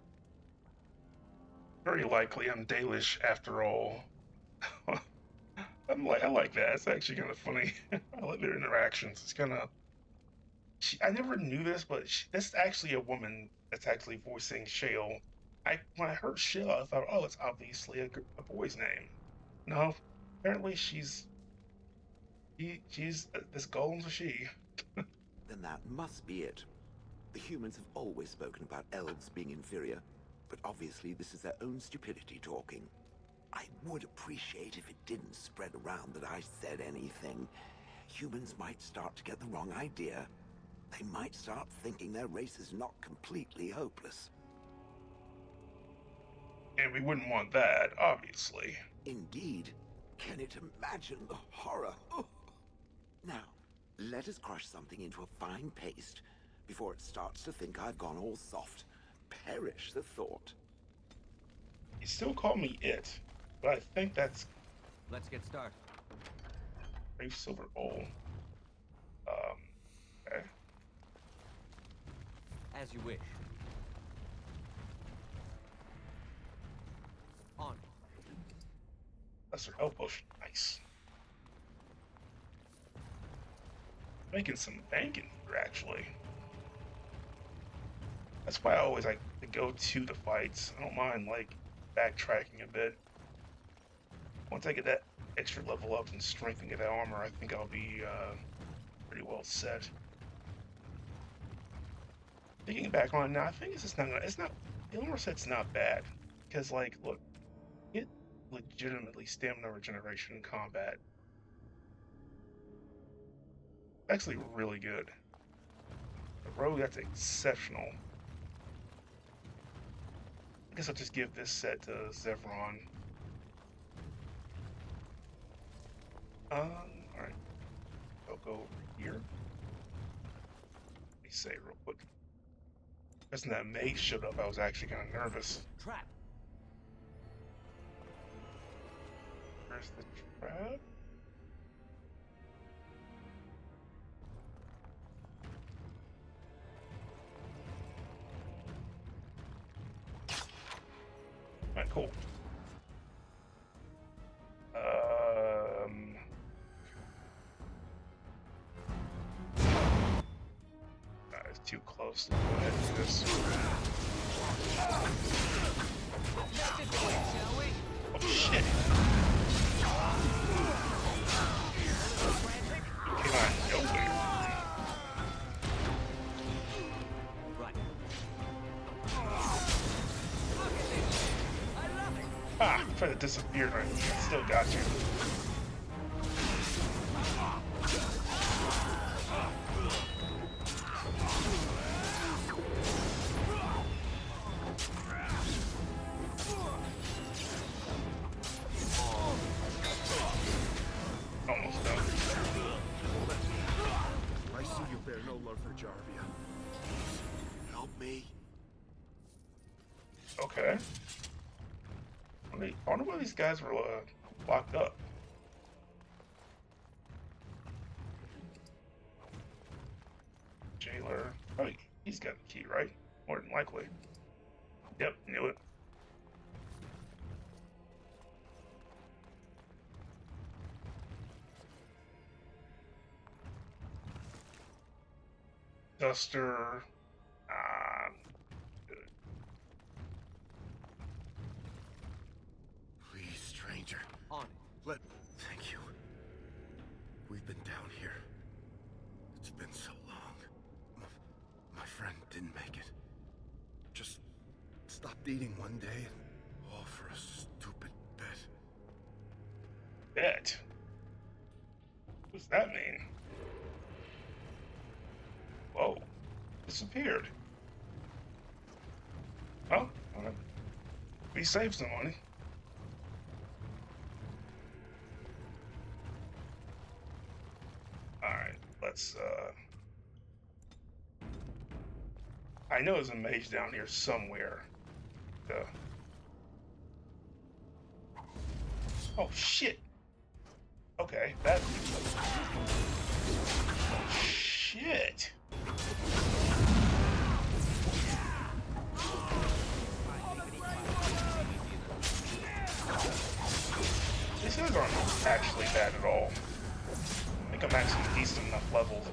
Very likely. I'm Dalish after all. I like that. It's actually kind of funny. I like their interactions. It's kind of... I never knew this, but this is actually a woman that's actually voicing Shale. When I heard Shale, I thought, oh, it's obviously a boy's name. No, apparently she's this golem's a she. Then that must be it. The humans have always spoken about elves being inferior, but obviously this is their own stupidity talking. I would appreciate if it didn't spread around that I said anything. Humans might start to get the wrong idea. They might start thinking their race is not completely hopeless. And we wouldn't want that, obviously. Indeed. Can it imagine the horror? Oh. Now, let us crush something into a fine paste before it starts to think I've gone all soft. Perish the thought. You still call me it, but I think that's... Let's get started. Brave Silver Bowl. Okay. As you wish. On. Lesser Health Potion. Nice. Making some banking here, actually. That's why I always like to go to the fights. I don't mind, like, backtracking a bit. Once I get that extra level up and strengthening of that armor, I think I'll be pretty well set. Thinking back on it now, I think it's just not gonna, it's not, the armor set's not bad. Because, like, look, get legitimately stamina regeneration in combat. Actually really good. The rogue, that's exceptional. I guess I'll just give this set to Zevron. Alright. I'll go over here. Let me say real quick. As that maze showed up, I was actually kind of nervous. Trap. Where's the trap? Alright, cool. It's too close. Go ahead and do this. Oh shit! Come on, no way. Ah, try to disappear, right? Still got you. Almost done. I see you bear no love for Jarvia. Help me. Okay. I wonder why these guys were locked up. Jailer. Oh, he's got the key, right? More than likely. Yep, knew it. Duster. Please, stranger. On it. Thank you. We've been down here. It's been so long. My friend didn't make it. Just stopped eating one day and all for a stupid bet. Bet? What's that mean? Whoa. Disappeared. Oh, alright. We saved some money. Alright, let's, I know there's a mage down here somewhere. Oh, shit! Okay, that... Oh, shit! These guys aren't actually bad at all. I think I'm actually decent enough leveled.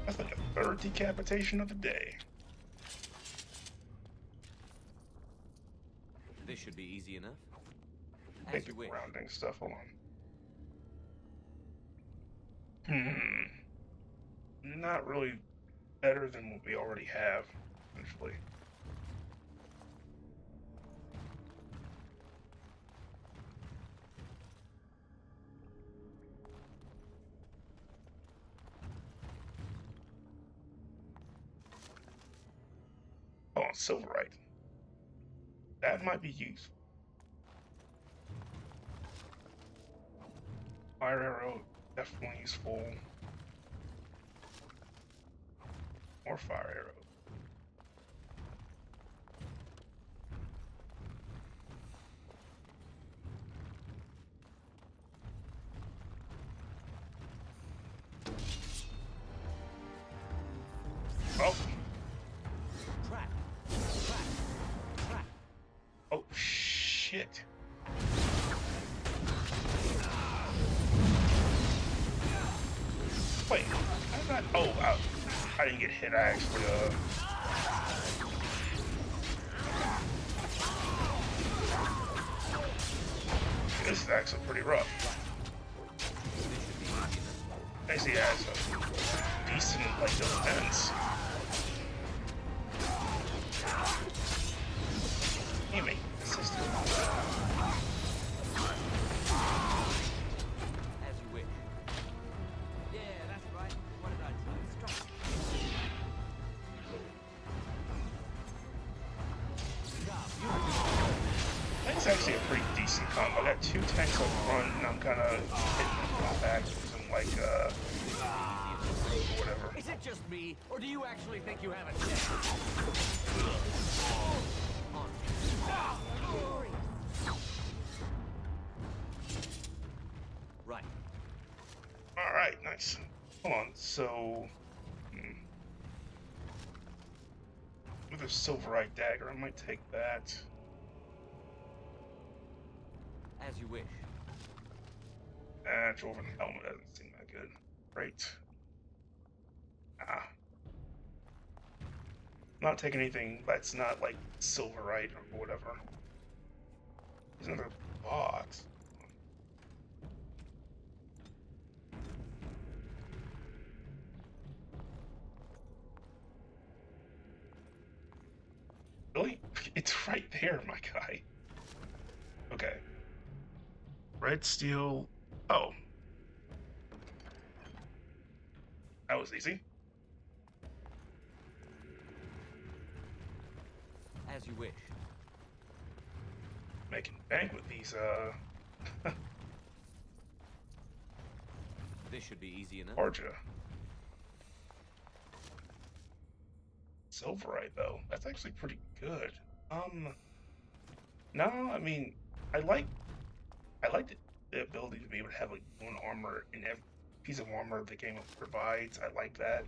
That's like a third decapitation of the day. This should be easy enough. Make the rounding stuff, hold on. Not really better than what we already have, actually. Oh, silverite. That might be useful. Fire arrow, definitely useful. More fire arrow. Oh. Oh, shit. Wait, I'm not... Oh, I didn't get hit, I actually, This is actually pretty rough. I see it has a decent, like, defense. Aiming system. As you wish. Yeah, that's right. What did I tell you? Strike. That's actually a pretty decent combo. I got two tanks up front, and I'm kind of hitting them from the back with some, like, whatever. Is it just me, or do you actually think you have a chance? Right. Alright, nice. Hold on, so... With a silverite dagger, I might take that. As you wish. Dwarven helmet doesn't seem that good. Great. Not taking anything that's not like silverite or whatever. There's another box. Really? It's right there, my guy. Okay. Red steel. Oh. That was easy. As you wish. Making bank with these, This should be easy enough. Arja. Silverite, though. That's actually pretty good. No, I mean, I like the ability to be able to have like one armor in every piece of armor the game provides. I like that.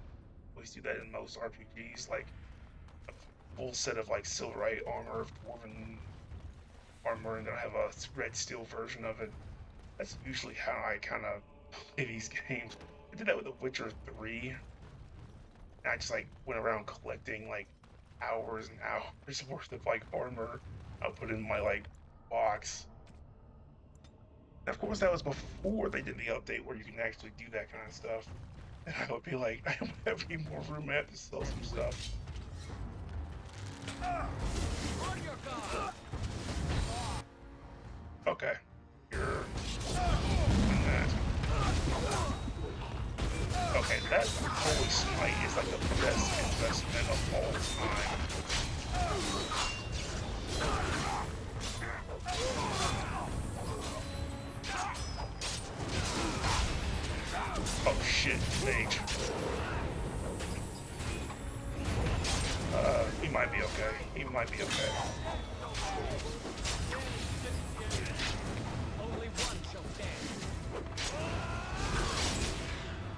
Always do that in most RPGs, like a full set of like silverite armor, dwarven armor, and then I have a red steel version of it. That's usually how I kind of play these games. I did that with The Witcher 3. And I just like went around collecting like hours and hours worth of like armor. I'll put in my like box. And of course, that was before they did the update where you can actually do that kind of stuff. And I would be like, I don't have any more room. I have to sell some stuff. Okay. You're... And that Holy Smite is like the best investment of all time. Oh shit, mage. He might be okay. He might be okay. Only one shall stand.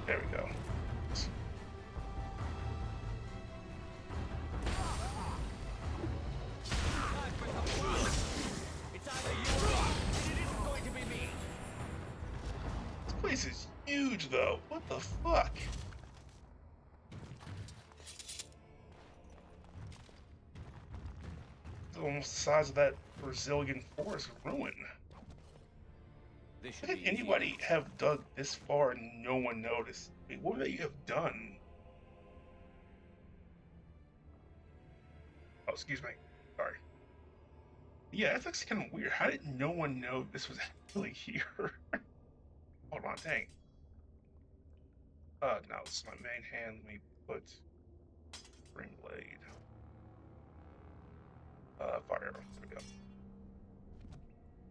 There we go. It's either you or me, and it isn't going to be me. This place is huge though. What the fuck? It's almost the size of that Brazilian forest ruin. How could anybody have dug this far and no one noticed? I mean, what would you have done? Oh, excuse me. Sorry. Yeah, that's actually kind of weird. How did no one know this was actually here? Hold on, dang. Now this is my main hand. Let me put spring blade. Fire arrow. There we go.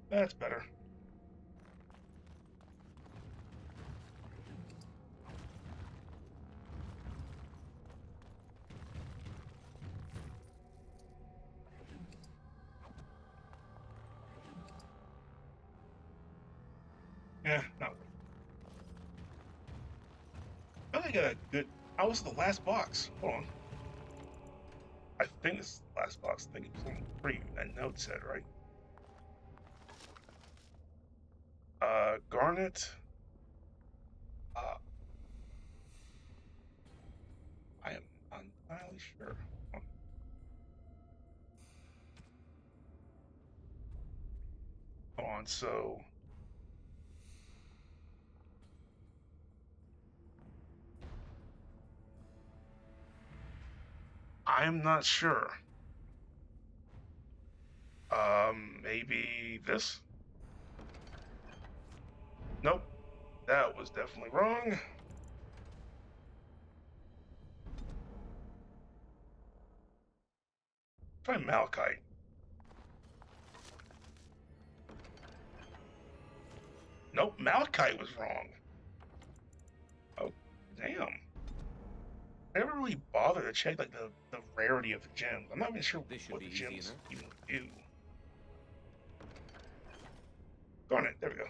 That's better. Yeah, no. I think I got a good. I was the last box. Hold on. I think this is the last box. I think it was on 3. That note said, right? Garnet. I am entirely sure. Hold on, so. I'm not sure. Maybe this? Nope. That was definitely wrong. Try Malachite. Nope, Malachite was wrong. Oh, damn. I never really bothered to check like the rarity of the gems. I'm not even sure what the gems even do. Garnet, there we go.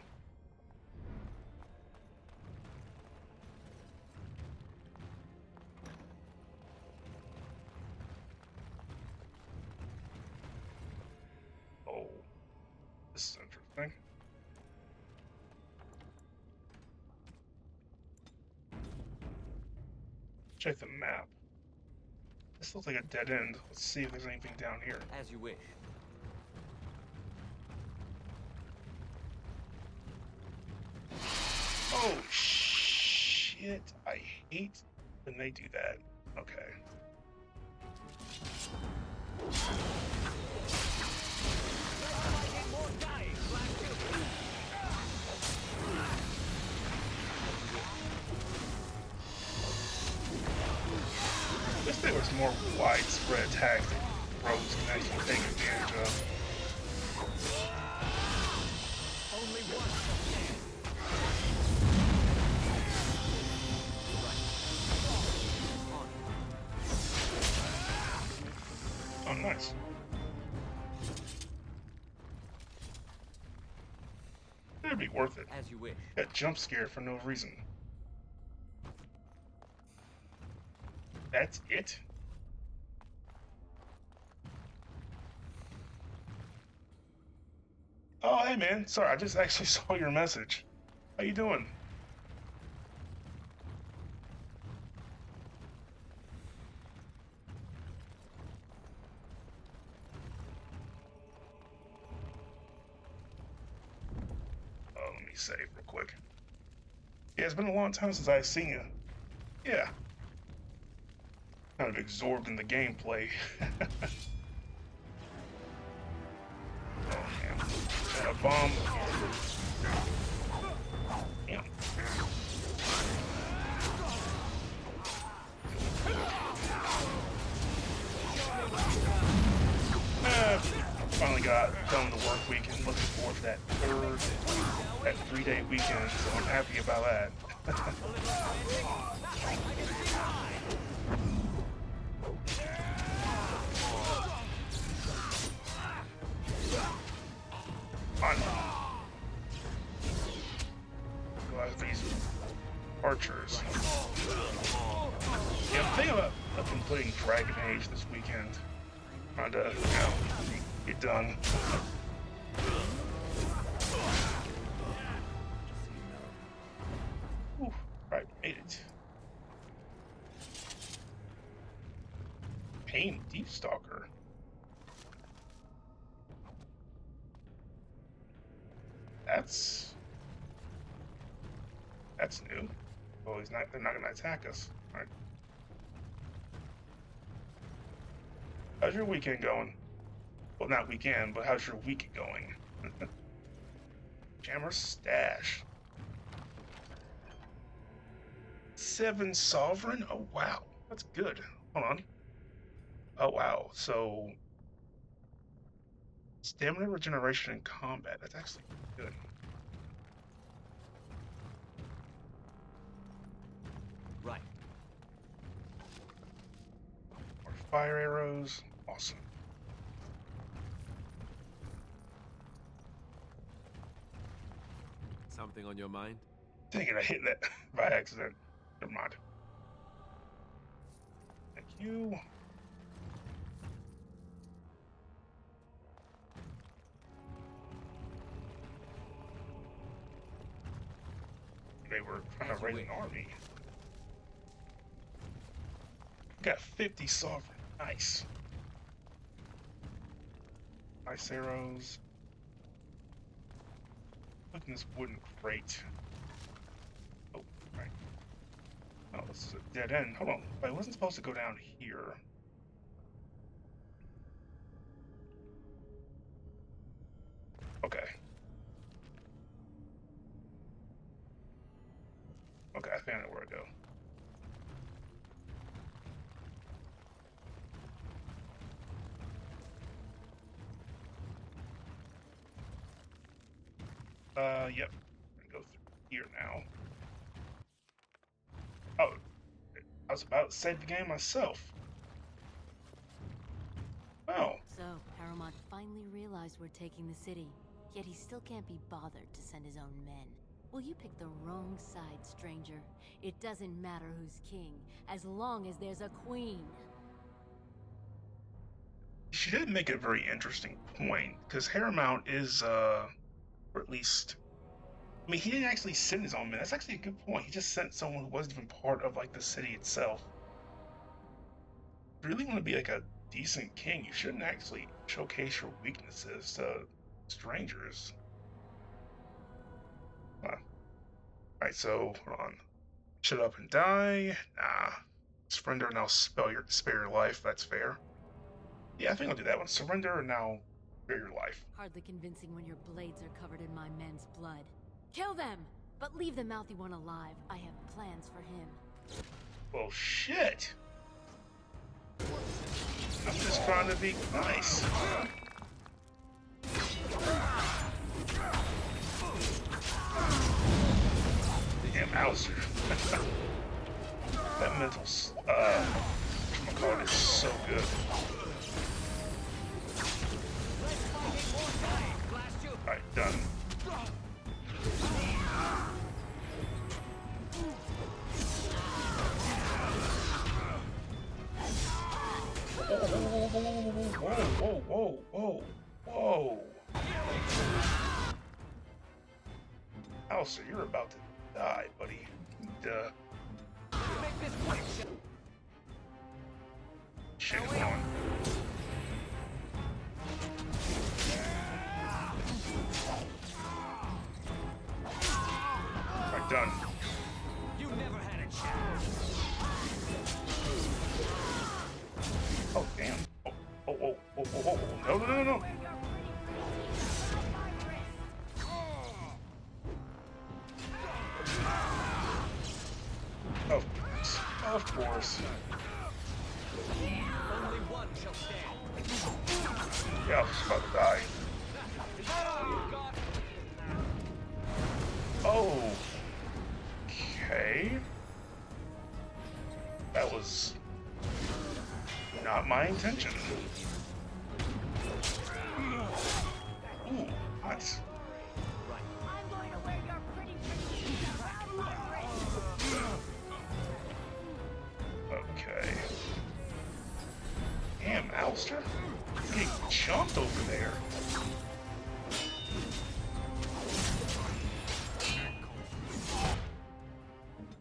Oh, this is interesting. Check the map. This looks like a dead end. Let's see if there's anything down here. As you wish. Oh, shit. I hate when they do that. Okay. I wish there was more widespread attacks that rogues can actually take advantage of. Only one shall stand. Oh, nice. It'd be worth it. As you wish. Got jump scared for no reason. That's it? Oh, hey man. Sorry, I just actually saw your message. How you doing? Let me save real quick. Yeah, it's been a long time since I've seen you. Yeah. Kind of absorbed in the gameplay. Oh man. And a bomb. Damn. finally got done with the work week and looking forward to that 3-day weekend, so I'm happy about that. On. Go out these archers. Yeah, I'm thinking about completing Dragon Age this weekend. Trying to, get done. Ooh, right, made it. Pain Deep Stalker. That's new. Oh, they're not gonna attack us. All right. How's your weekend going? Well, not weekend, but how's your week going? Jammer Stash. 7 Sovereign? Oh, wow. That's good. Hold on. Oh, wow. So, stamina regeneration in combat. That's actually good. Right. More fire arrows. Awesome. Something on your mind? Dang it, I hit that by accident. Never mind. Thank you. They were trying to raise an army. Got 50 sovereign. Nice. Nice arrows. Look in this wooden crate. Oh, right. Oh, this is a dead end. Hold on. I wasn't supposed to go down here. Okay. Okay, I found it where to go. Yep. I'm gonna go through here now. Oh, I was about to save the game myself. Oh. So, Paramount finally realized we're taking the city, yet he still can't be bothered to send his own men. Well, you picked the wrong side, stranger. It doesn't matter who's king, as long as there's a queen. She did make a very interesting point, because Paramount is, or at least, I mean, he didn't actually send his own men. That's actually a good point. He just sent someone who wasn't even part of, like, the city itself. If you really want to be, like, a decent king, you shouldn't actually showcase your weaknesses to strangers. Huh. Alright, so, hold on. Shut up and die? Nah. Surrender and now spare your life. That's fair. Yeah, I think I'll do that one. Surrender and now spare your life. Hardly convincing when your blades are covered in my men's blood. Kill them! But leave the mouthy one alive. I have plans for him. Well, shit! I'm just trying to be nice. Damn Ouster. That mental, whatchamacallit is so good. Alright, done. Whoa. Ouster, you're about to die, buddy. Shit on. Alright, done. You never had a chance. Oh, damn. Oh. No. Of course. Only one shall stand. Yeah, I was just about to die. Oh. Okay. That was not my intention. Ooh, nice. I'm going to wear your pretty Okay. Damn, Alistair. You're getting jumped over there.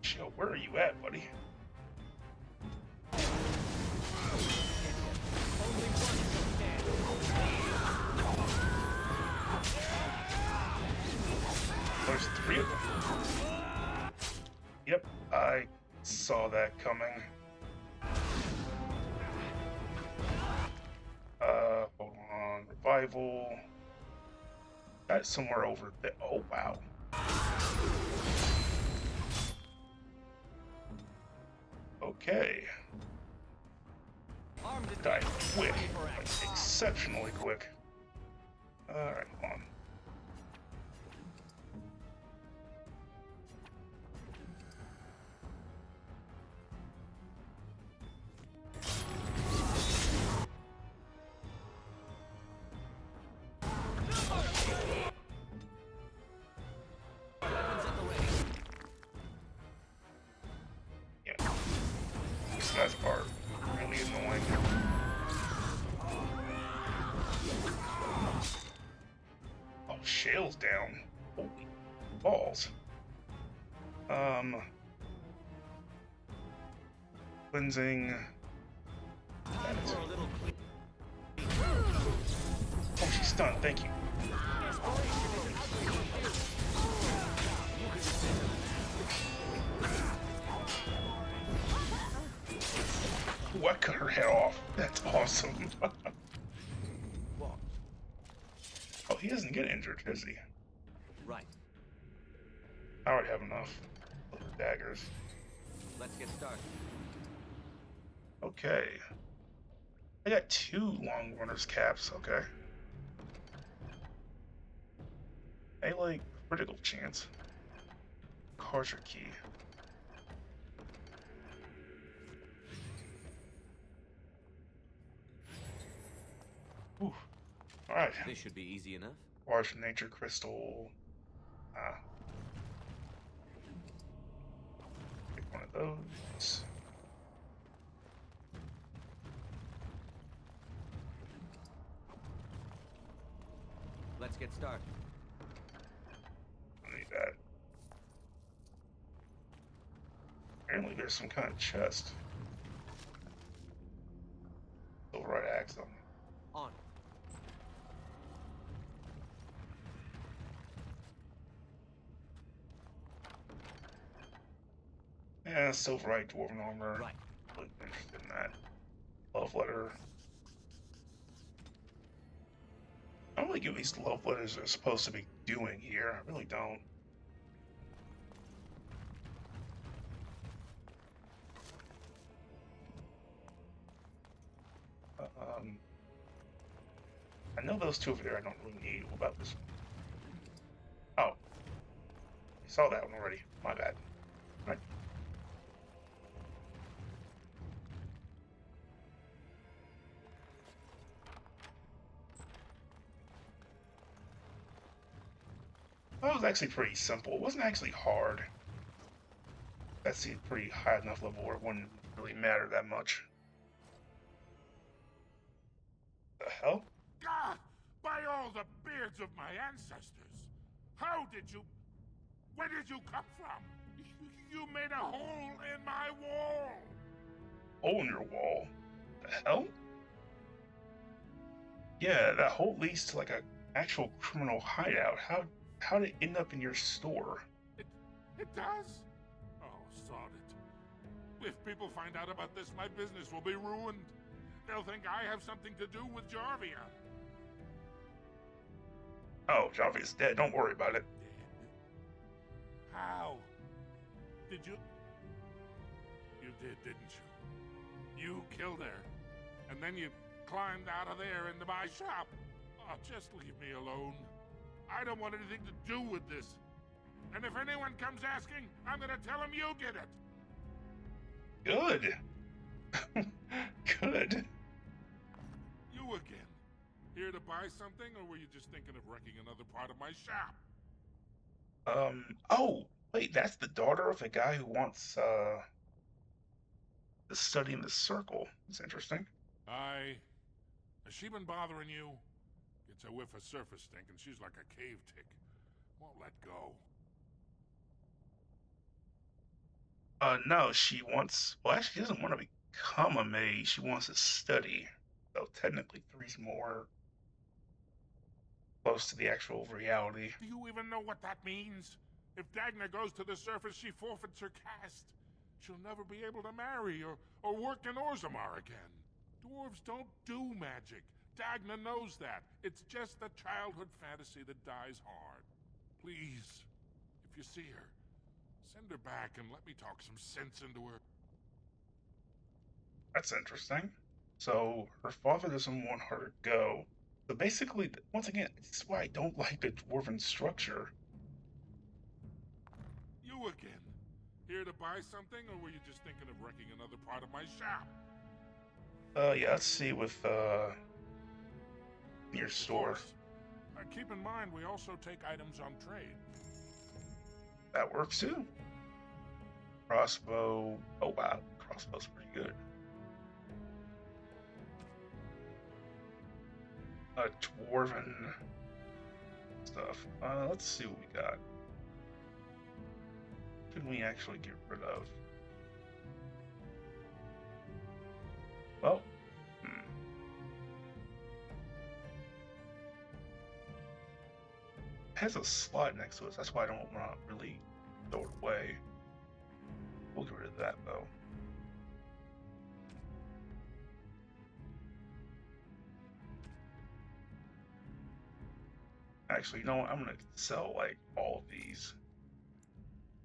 Chill, where are you at, buddy? There's 3 of them. Yep, I saw that coming. Hold on. Revival. That's somewhere over there. Oh, wow. Okay. Died quick. Like, exceptionally quick. Alright, hold on. These guys are really annoying. Oh, Shale's down. Holy balls. Cleansing. Oh, she's stunned. Thank you. Ooh, I cut her head off. That's awesome. Oh, he doesn't get injured, does he? Right. I already have enough daggers. Let's get started. Okay. I got 2 long runners caps, okay. I like critical chance. Carter key. Ooh. Alright. This should be easy enough. Large nature crystal. Pick one of those. Let's get started. I need that. Apparently there's some kind of chest. Silverite axe on. On. Yeah, Silverite dwarven armor. Right. Really interested in that. Love letter. I don't really get what these love letters are supposed to be doing here. I really don't. I know those 2 over there I don't really need. What about this one? Oh. I saw that one already. My bad. Right. That was actually pretty simple. It wasn't actually hard. That's a pretty high enough level where it wouldn't really matter that much. The hell? Ah! By all the beards of my ancestors! How did you... Where did you come from? You made a hole in my wall! Hole in your wall? The hell? Yeah, that hole leads to like a actual criminal hideout. How did it end up in your store? It does? Oh, sod it. If people find out about this, my business will be ruined. They'll think I have something to do with Jarvia. Oh, Jarvia's dead. Don't worry about it. How? Did you... You did, didn't you? You killed her. And then you climbed out of there into my shop. Oh, just leave me alone. I don't want anything to do with this. And if anyone comes asking, I'm gonna tell them you did it. Good. Good. You again. Here to buy something, or were you just thinking of wrecking another part of my shop? Oh, wait, that's the daughter of the guy who wants, to study in the circle. That's interesting. Has she been bothering you? Gets a whiff of surface stink, and she's like a cave tick. Won't let go. No, she wants, well, actually, she doesn't want to become a mage. She wants to study. So technically, three's more close to the actual reality. Do you even know what that means? If Dagna goes to the surface, she forfeits her caste. She'll never be able to marry or work in Orzammar again. Dwarves don't do magic. Dagna knows that. It's just a childhood fantasy that dies hard. Please, if you see her, send her back and let me talk some sense into her. That's interesting. So her father doesn't want her to go. So basically, once again, this is why I don't like the dwarven structure. You again. Here to buy something, or were you just thinking of wrecking another part of my shop? Yeah, let's see with, your store. Keep in mind, we also take items on trade. That works too. Crossbow. Oh wow, crossbow's pretty good. Dwarven stuff. Let's see what we got. What can we actually get rid of? Well, it has a slot next to us. That's why I don't want to really throw it away. We'll get rid of that though. Actually, you know what? I'm gonna sell like all of these.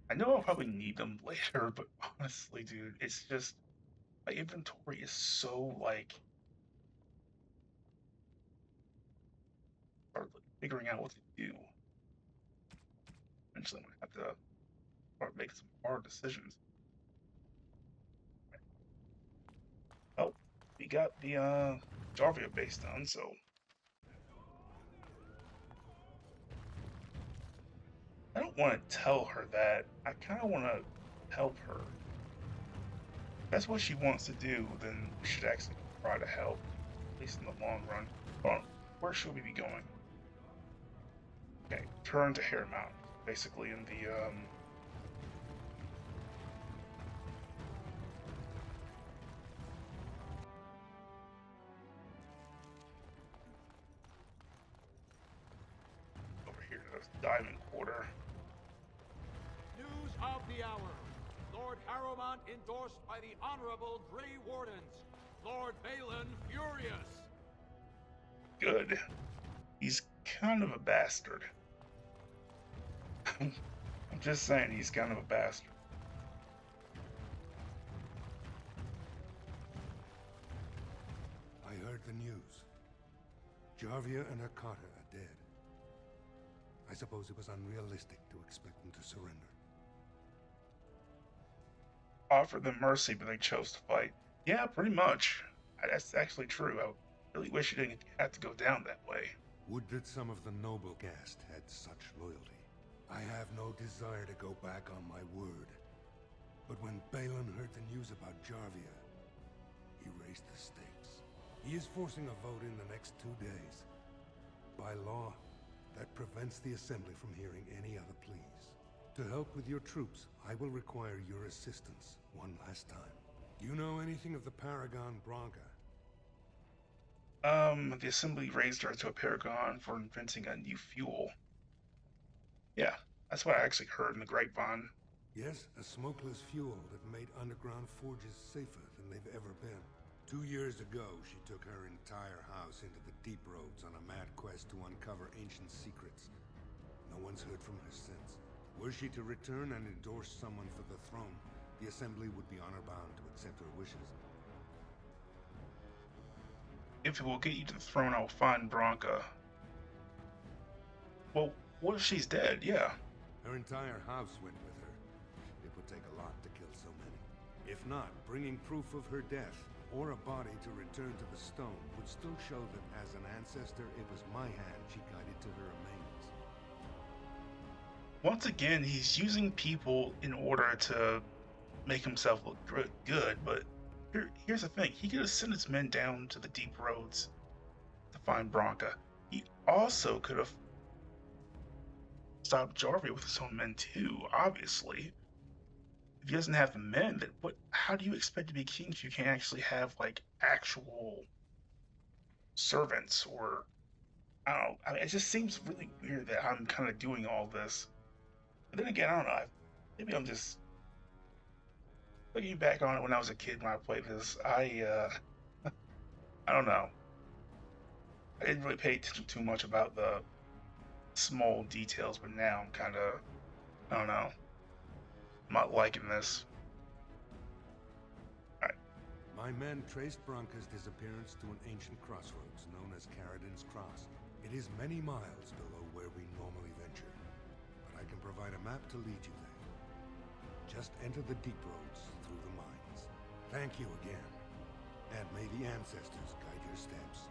I know I'll probably need them later, but honestly, dude, it's just my inventory is so like start figuring out what to do. Eventually, I'm gonna have to start making some hard decisions. Oh, we got the Jarvia base done, so I don't want to tell her that. I kind of want to help her. If that's what she wants to do, then we should actually try to help, at least in the long run. Hold on, where should we be going? Okay, turn to Hare Mountain. Basically in the, over here to the Diamond Quarter. News of the hour. Lord Harrowmont endorsed by the Honorable Grey Wardens. Lord Balin furious. Good. He's kind of a bastard. I'm just saying, he's kind of a bastard. I heard the news. Jarvia and her Carter are dead. I suppose it was unrealistic to expect them to surrender. Offered them mercy, but they chose to fight. Yeah, pretty much. That's actually true. I really wish you didn't have to go down that way. Would that some of the noble caste had such loyalty. I have no desire to go back on my word. But when Balin heard the news about Jarvia, he raised the stakes. He is forcing a vote in the next 2 days. By law, that prevents the Assembly from hearing any other pleas. To help with your troops, I will require your assistance one last time. Do you know anything of the Paragon Branca? The Assembly raised her to a paragon for inventing a new fuel. Yeah, that's what I actually heard in the grapevine. Yes, a smokeless fuel that made underground forges safer than they've ever been. 2 years ago, she took her entire house into the deep roads on a mad quest to uncover ancient secrets. No one's heard from her since. Were she to return and endorse someone for the throne, the Assembly would be honor-bound to accept her wishes. If it will get you to the throne, I will find Bronca. Well, what if she's dead? Yeah. Her entire house went with her. It would take a lot to kill so many. If not, bringing proof of her death, or a body to return to the stone, would still show that as an ancestor, it was my hand she guided to her remains. Once again, he's using people in order to make himself look good, but here's the thing. He could have sent his men down to the deep roads to find Bronca. He also could have stopped Jarvie with his own men too, obviously. If he doesn't have the men, then how do you expect to be king if you can't actually have, like, actual servants? Or, I don't know. I mean, it just seems really weird that I'm kind of doing all this. But then again, I don't know. Maybe I'm just looking back on it when I was a kid when I played this. I don't know. I didn't really pay attention too much about the small details, but now I'm kind of, I don't know. I'm not liking this. Alright. My men traced Bronca's disappearance to an ancient crossroads known as Caradin's Cross. It is many miles below where we normally venture, but I can provide a map to lead you there. Just enter the deep roads through the mines. Thank you again, and may the ancestors guide your steps.